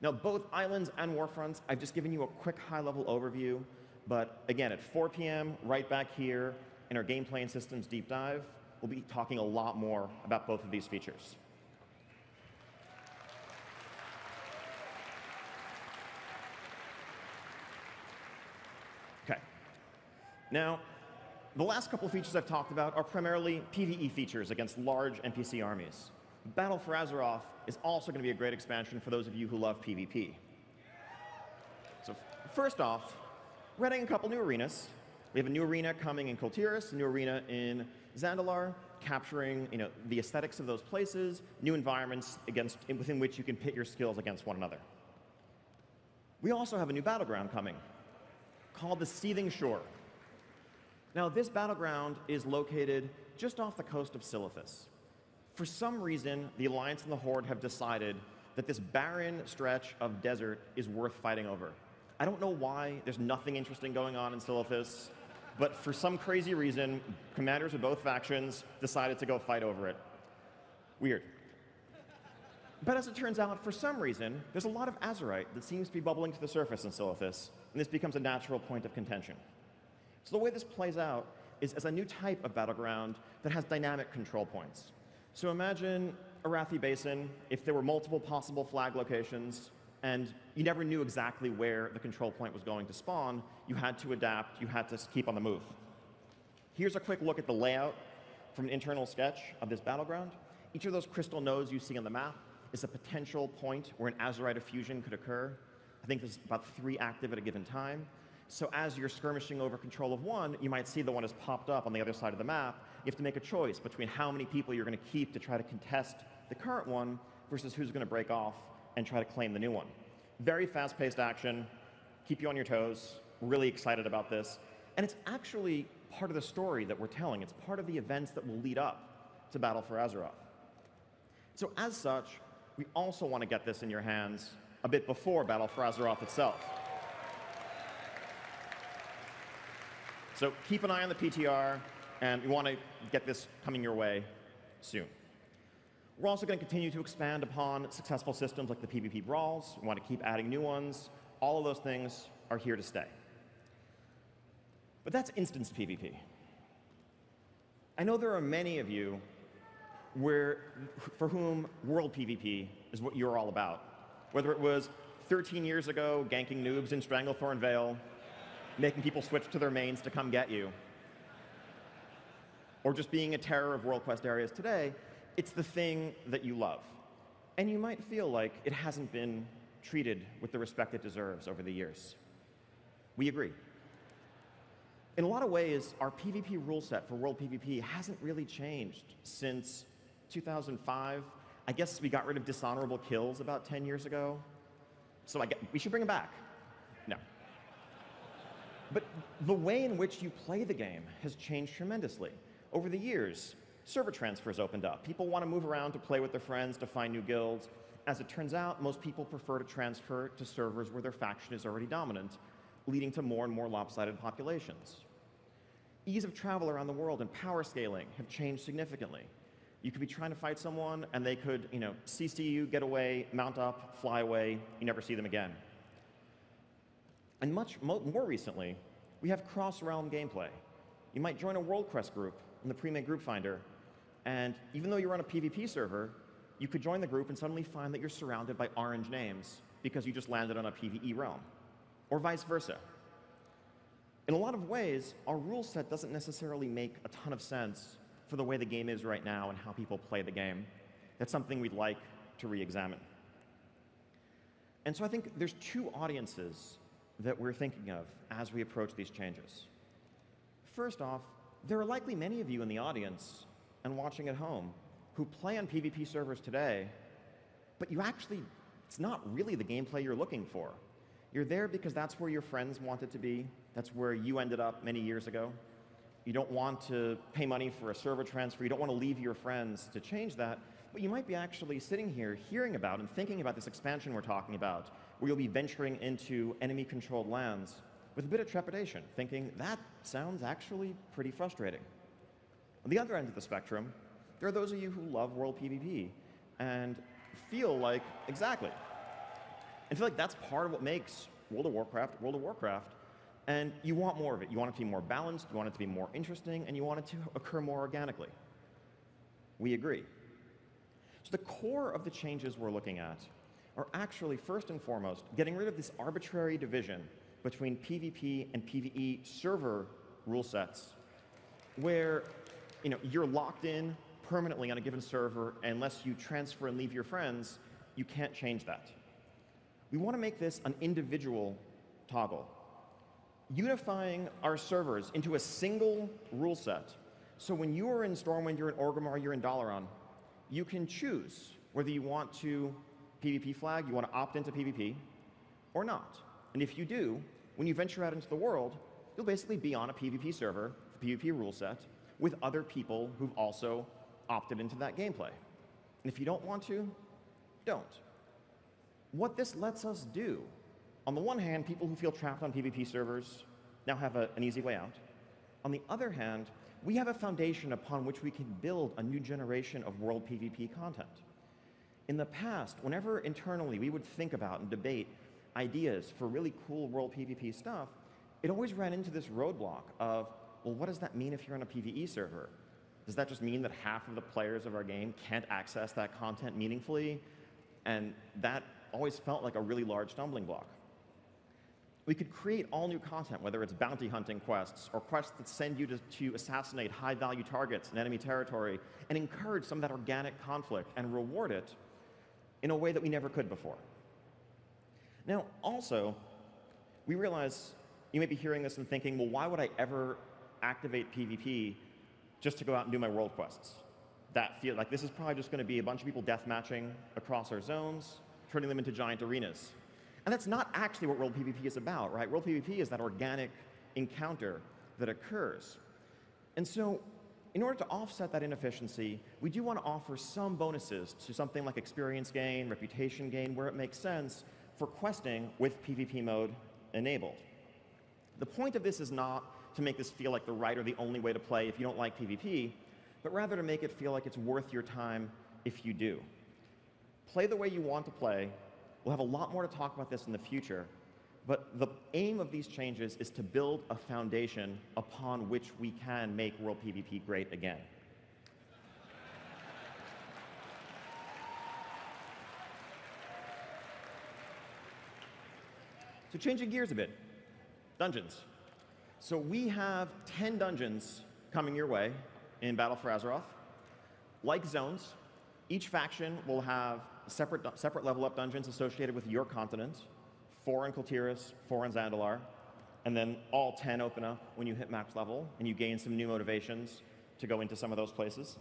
[SPEAKER 9] Now, both Islands and Warfronts, I've just given you a quick high-level overview, but again, at 4 p.m., right back here in our Gameplay and Systems Deep Dive, we'll be talking a lot more about both of these features. Okay. Now, the last couple of features I've talked about are primarily PvE features against large NPC armies. Battle for Azeroth is also going to be a great expansion for those of you who love PvP. So first off, we're adding a couple new arenas. We have a new arena coming in Kul Tiras, a new arena in Zandalar, capturing the aesthetics of those places, new environments within which you can pit your skills against one another. We also have a new battleground coming called the Seething Shore. Now, this battleground is located just off the coast of Silithus. For some reason, the Alliance and the Horde have decided that this barren stretch of desert is worth fighting over. I don't know why. There's nothing interesting going on in Silithus, but for some crazy reason, commanders of both factions decided to go fight over it. Weird. But as it turns out, for some reason, there's a lot of Azerite that seems to be bubbling to the surface in Silithus, and this becomes a natural point of contention. So the way this plays out is as a new type of battleground that has dynamic control points. So imagine Arathi Basin if there were multiple possible flag locations and you never knew exactly where the control point was going to spawn. You had to adapt, you had to keep on the move. Here's a quick look at the layout from an internal sketch of this battleground. Each of those crystal nodes you see on the map is a potential point where an Azerite fusion could occur. I think there's about 3 active at a given time. So as you're skirmishing over control of one, you might see the one has popped up on the other side of the map. You have to make a choice between how many people you're going to keep to try to contest the current one versus who's going to break off and try to claim the new one. Very fast-paced action, keep you on your toes. We're really excited about this. And it's actually part of the story that we're telling. It's part of the events that will lead up to Battle for Azeroth. So as such, we also want to get this in your hands a bit before Battle for Azeroth itself. So keep an eye on the PTR, and we want to get this coming your way soon. We're also going to continue to expand upon successful systems like the PvP brawls. We want to keep adding new ones. All of those things are here to stay. But that's instance PvP. I know there are many of you for whom world PvP is what you're all about. Whether it was 13 years ago ganking noobs in Stranglethorn Vale, making people switch to their mains to come get you, or just being a terror of World Quest areas today, it's the thing that you love. And you might feel like it hasn't been treated with the respect it deserves over the years. We agree. In a lot of ways, our PvP rule set for World PvP hasn't really changed since 2005. I guess we got rid of dishonorable kills about 10 years ago. So we should bring them back. No. But the way in which you play the game has changed tremendously. Over the years, server transfers opened up. People want to move around to play with their friends, to find new guilds. As it turns out, most people prefer to transfer to servers where their faction is already dominant, leading to more and more lopsided populations. Ease of travel around the world and power scaling have changed significantly. You could be trying to fight someone, and they could, CC you, get away, mount up, fly away, you never see them again. And much more recently, we have cross-realm gameplay. You might join a World Quest group in the pre-made group finder, and even though you're on a PvP server, you could join the group and suddenly find that you're surrounded by orange names because you just landed on a PvE realm, or vice versa. In a lot of ways, our rule set doesn't necessarily make a ton of sense for the way the game is right now and how people play the game. That's something we'd like to re-examine. And so I think there's 2 audiences that we're thinking of as we approach these changes. First off, there are likely many of you in the audience and watching at home who play on PvP servers today, but it's not really the gameplay you're looking for. You're there because that's where your friends want it to be. That's where you ended up many years ago. You don't want to pay money for a server transfer. You don't want to leave your friends to change that. But you might be actually sitting here hearing about and thinking about this expansion we're talking about, where you'll be venturing into enemy-controlled lands with a bit of trepidation, thinking, that sounds actually pretty frustrating. On the other end of the spectrum, there are those of you who love World PvP and feel like, exactly, and feel like that's part of what makes World of Warcraft, and you want more of it. You want it to be more balanced, you want it to be more interesting, and you want it to occur more organically. We agree. So the core of the changes we're looking at are actually, first and foremost, getting rid of this arbitrary division between PvP and PvE server rule sets, where you're locked in permanently on a given server, and unless you transfer and leave your friends, you can't change that. We want to make this an individual toggle, unifying our servers into a single rule set. So when you are in Stormwind, you're in Orgrimmar, you're in Dalaran, you can choose whether you want to PvP flag, you want to opt into PvP, or not. And if you do, when you venture out into the world, you'll basically be on a PvP server, PvP rule set, with other people who've also opted into that gameplay. And if you don't want to, don't. What this lets us do, on the one hand, people who feel trapped on PvP servers now have an easy way out. On the other hand, we have a foundation upon which we can build a new generation of World PvP content. In the past, whenever internally we would think about and debate ideas for really cool World PvP stuff, it always ran into this roadblock of, well, what does that mean if you're on a PvE server? Does that just mean that half of the players of our game can't access that content meaningfully? And that always felt like a really large stumbling block. We could create all new content, whether it's bounty hunting quests or quests that send you to assassinate high-value targets in enemy territory, and encourage some of that organic conflict and reward it in a way that we never could before. Now, also, we realize you may be hearing this and thinking, well, why would I ever activate PvP just to go out and do my world quests? That feel like this is probably just going to be a bunch of people deathmatching across our zones, turning them into giant arenas. And that's not actually what World PvP is about, right? World PvP is that organic encounter that occurs. And so, in order to offset that inefficiency, we do want to offer some bonuses to something like experience gain, reputation gain, where it makes sense for questing with PvP mode enabled. The point of this is not to make this feel like the right or the only way to play if you don't like PvP, but rather to make it feel like it's worth your time if you do. Play the way you want to play. We'll have a lot more to talk about this in the future, but the aim of these changes is to build a foundation upon which we can make World PvP great again. So changing gears a bit, dungeons. So we have 10 dungeons coming your way in Battle for Azeroth. Like zones, each faction will have separate level up dungeons associated with your continent, 4 in Kul Tiras, 4 in Zandalar, and then all 10 open up when you hit max level, and you gain some new motivations to go into some of those places.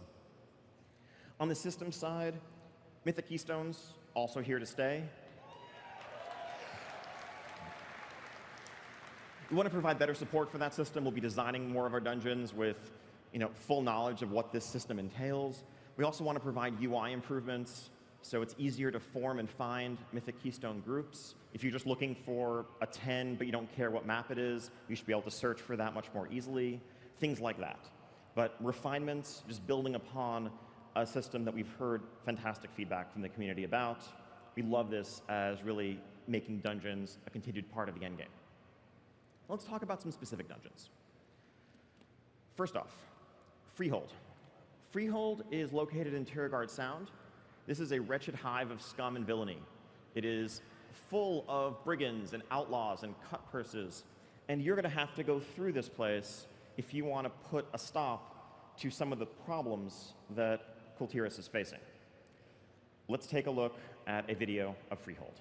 [SPEAKER 9] On the system side, Mythic Keystones, also here to stay. We want to provide better support for that system. We'll be designing more of our dungeons with full knowledge of what this system entails. We also want to provide UI improvements, so it's easier to form and find Mythic Keystone groups. If you're just looking for a 10, but you don't care what map it is, you should be able to search for that much more easily. Things like that. But refinements, just building upon a system that we've heard fantastic feedback from the community about. We love this as really making dungeons a continued part of the endgame. Let's talk about some specific dungeons. First off, Freehold. Freehold is located in Tiragarde Sound. This is a wretched hive of scum and villainy. It is full of brigands and outlaws and cut purses, and you're going to have to go through this place if you want to put a stop to some of the problems that Kul Tiras is facing. Let's take a look at a video of Freehold.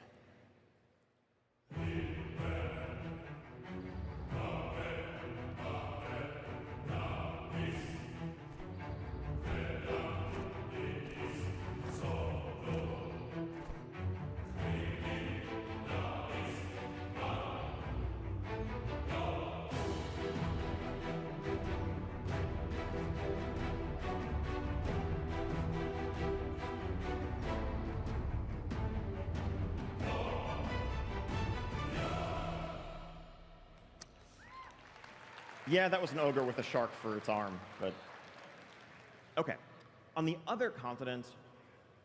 [SPEAKER 9] Yeah, that was an ogre with a shark for its arm, but... Okay. On the other continent,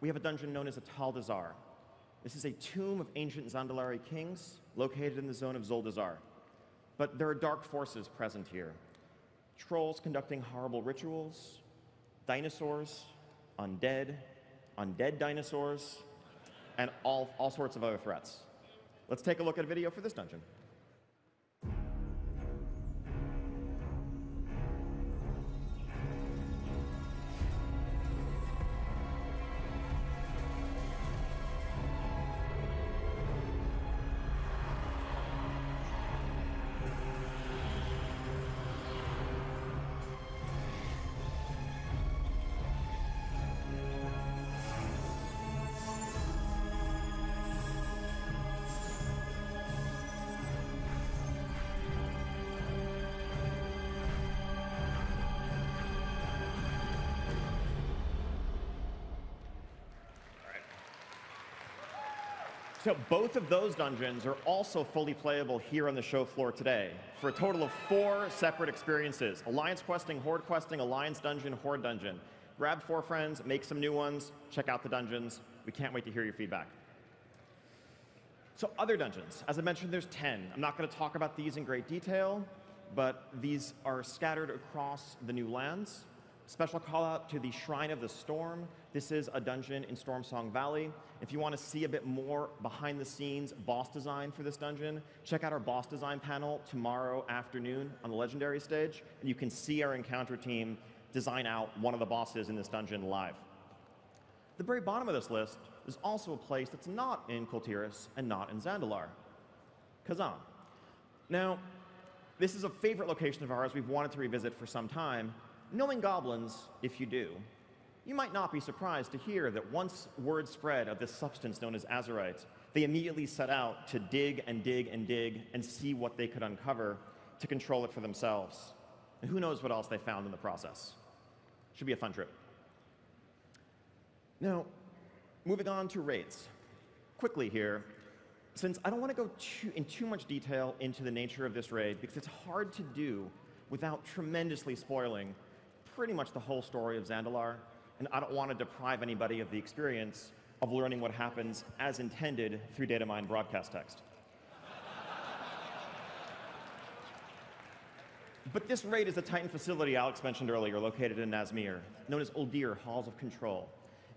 [SPEAKER 9] we have a dungeon known as Atal Dazar. This is a tomb of ancient Zandalari kings located in the zone of Zuldazar. But there are dark forces present here. Trolls conducting horrible rituals, dinosaurs, undead dinosaurs, and all sorts of other threats. Let's take a look at a video for this dungeon. So both of those dungeons are also fully playable here on the show floor today for a total of 4 separate experiences. Alliance questing, Horde questing, Alliance dungeon, Horde dungeon. Grab 4 friends, make some new ones, check out the dungeons. We can't wait to hear your feedback. So other dungeons, as I mentioned, there's 10. I'm not going to talk about these in great detail, but these are scattered across the new lands. Special call out to the Shrine of the Storm. This is a dungeon in Stormsong Valley. If you want to see a bit more behind the scenes boss design for this dungeon, check out our boss design panel tomorrow afternoon on the Legendary stage, and you can see our encounter team design out one of the bosses in this dungeon live. The very bottom of this list is also a place that's not in Kul Tiras and not in Zandalar, Kazan. Now, this is a favorite location of ours we've wanted to revisit for some time. Knowing goblins, if you do, you might not be surprised to hear that once word spread of this substance known as Azerite, they immediately set out to dig and dig and dig and see what they could uncover to control it for themselves. And who knows what else they found in the process. Should be a fun trip. Now, moving on to raids. Quickly here, since I don't want to go in too much detail into the nature of this raid, because it's hard to do without tremendously spoiling pretty much the whole story of Zandalar, and I don't want to deprive anybody of the experience of learning what happens as intended through Datamine broadcast text. But this raid is the Titan facility Alex mentioned earlier, located in Nazmir, known as Uldir Halls of Control.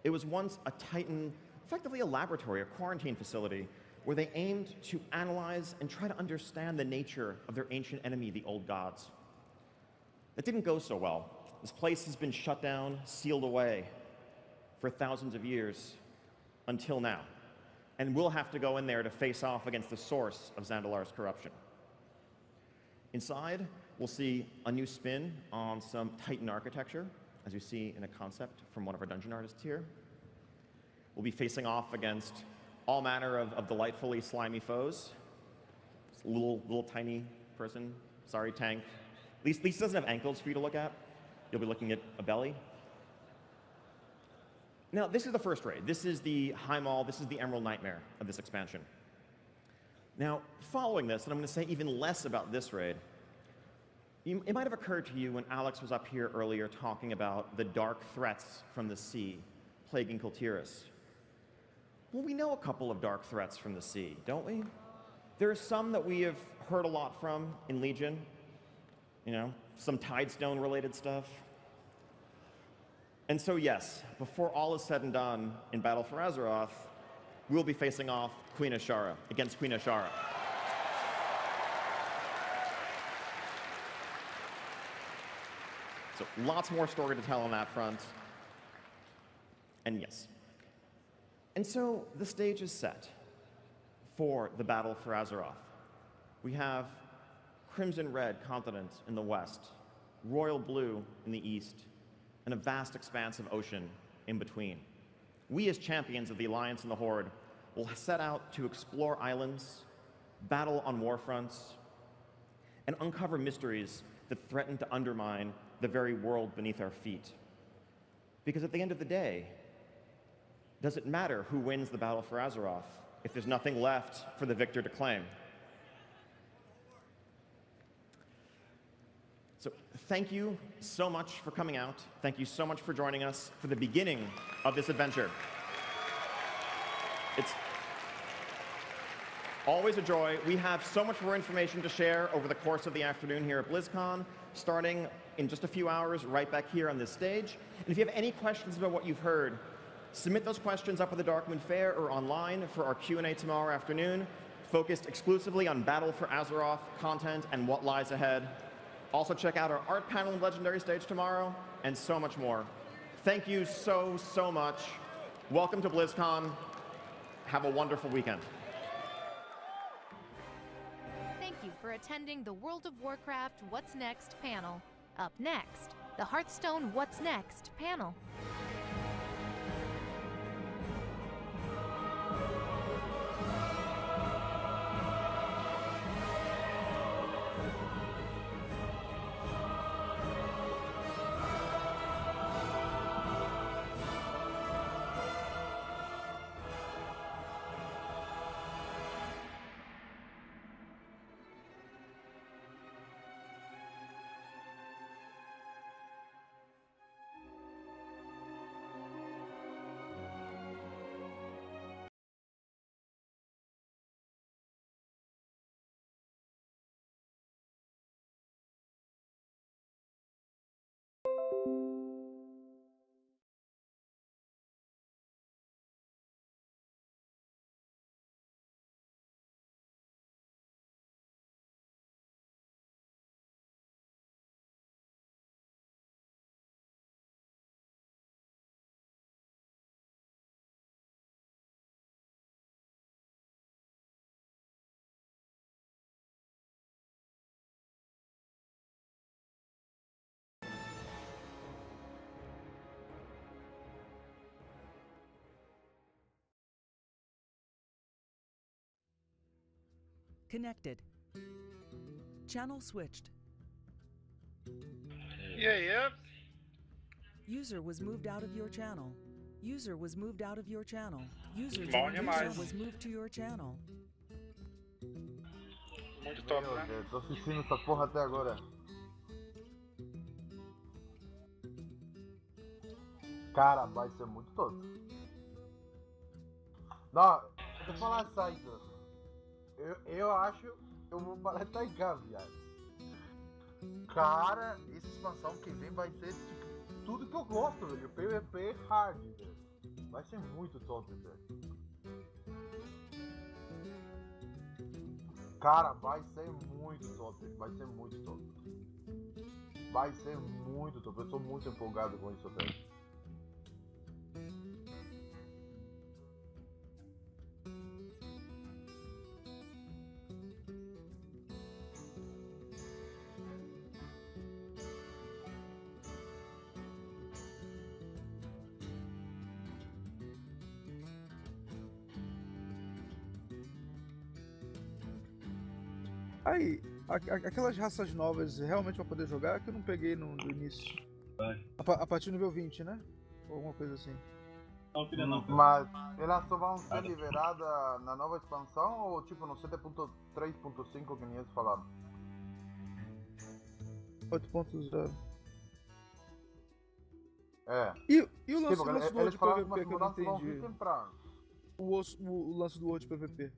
[SPEAKER 9] It was once a Titan, effectively a laboratory, a quarantine facility, where they aimed to analyze and try to understand the nature of their ancient enemy, the Old Gods. It didn't go so well. This place has been shut down, sealed away for thousands of years until now. And we'll have to go in there to face off against the source of Zandalar's corruption. Inside, we'll see a new spin on some Titan architecture, as you see in a concept from one of our dungeon artists here. We'll be facing off against all manner of delightfully slimy foes. This little tiny person, sorry, tank. At least it doesn't have ankles for you to look at. You'll be looking at a belly. Now, this is the first raid. This is the High Mall. This is the Emerald Nightmare of this expansion. Now, following this, and I'm going to say even less about this raid, it might have occurred to you when Alex was up here earlier talking about the dark threats from the sea plaguing Kul Tiras. Well, we know a couple of dark threats from the sea, don't we? There are some that we have heard a lot from in Legion. You know, some Tidestone-related stuff. And so, yes, before all is said and done in Battle for Azeroth, we'll be facing off Queen Ashara, against Queen Ashara. So lots more story to tell on that front. And yes. And so the stage is set for the Battle for Azeroth. We have Crimson Red continent in the west, Royal Blue in the east, and a vast expanse of ocean in between. We as champions of the Alliance and the Horde will set out to explore islands, battle on war fronts, and uncover mysteries that threaten to undermine the very world beneath our feet. Because at the end of the day, does it matter who wins the Battle for Azeroth if there's nothing left for the victor to claim? So thank you so much for coming out. Thank you so much for joining us for the beginning of this adventure. It's always a joy. We have so much more information to share over the course of the afternoon here at BlizzCon, starting in just a few hours right back here on this stage. And if you have any questions about what you've heard, submit those questions up at the Darkmoon Fair or online for our Q&A tomorrow afternoon, focused exclusively on Battle for Azeroth content and what lies ahead. Also check out our art panel and Legendary stage tomorrow, and so much more. Thank you so, so much. Welcome to BlizzCon. Have a wonderful weekend.
[SPEAKER 10] Thank you for attending the World of Warcraft What's Next panel. Up next, the Hearthstone What's Next panel.
[SPEAKER 13] Connected. Channel switched.
[SPEAKER 14] Yeah.
[SPEAKER 13] User was moved out of your channel. User was moved out of your channel. User was moved to your channel.
[SPEAKER 14] Muito top,
[SPEAKER 20] Meu
[SPEAKER 14] né?
[SPEAKER 20] Deus, tô assistindo essa porra até agora. Cara, vai ser muito tosco. Não, eu vou falar sério. Eu acho que eu vou parar de tagar, viado. Cara, essa expansão que vem vai ser tipo, tudo que eu gosto, velho. PVP hard, velho. Vai ser muito top, velho. Cara, vai ser muito top, vai ser muito top. Vai ser muito top, eu tô muito empolgado com isso até.
[SPEAKER 24] Aí, aquelas raças novas realmente pra poder jogar que eu não peguei no início. A partir do nível 20, né? Ou alguma coisa assim.
[SPEAKER 20] Mas elas só vão ser liberadas na nova expansão ou tipo no 7.3.5 que nem eles falaram?
[SPEAKER 24] 8.0.
[SPEAKER 20] É.
[SPEAKER 24] E o lance,
[SPEAKER 20] tipo,
[SPEAKER 24] do
[SPEAKER 20] eles
[SPEAKER 24] World
[SPEAKER 20] falaram
[SPEAKER 24] PVP que eu não
[SPEAKER 20] vão
[SPEAKER 24] entendi.
[SPEAKER 20] vir temprano.
[SPEAKER 24] O lance do World PVP.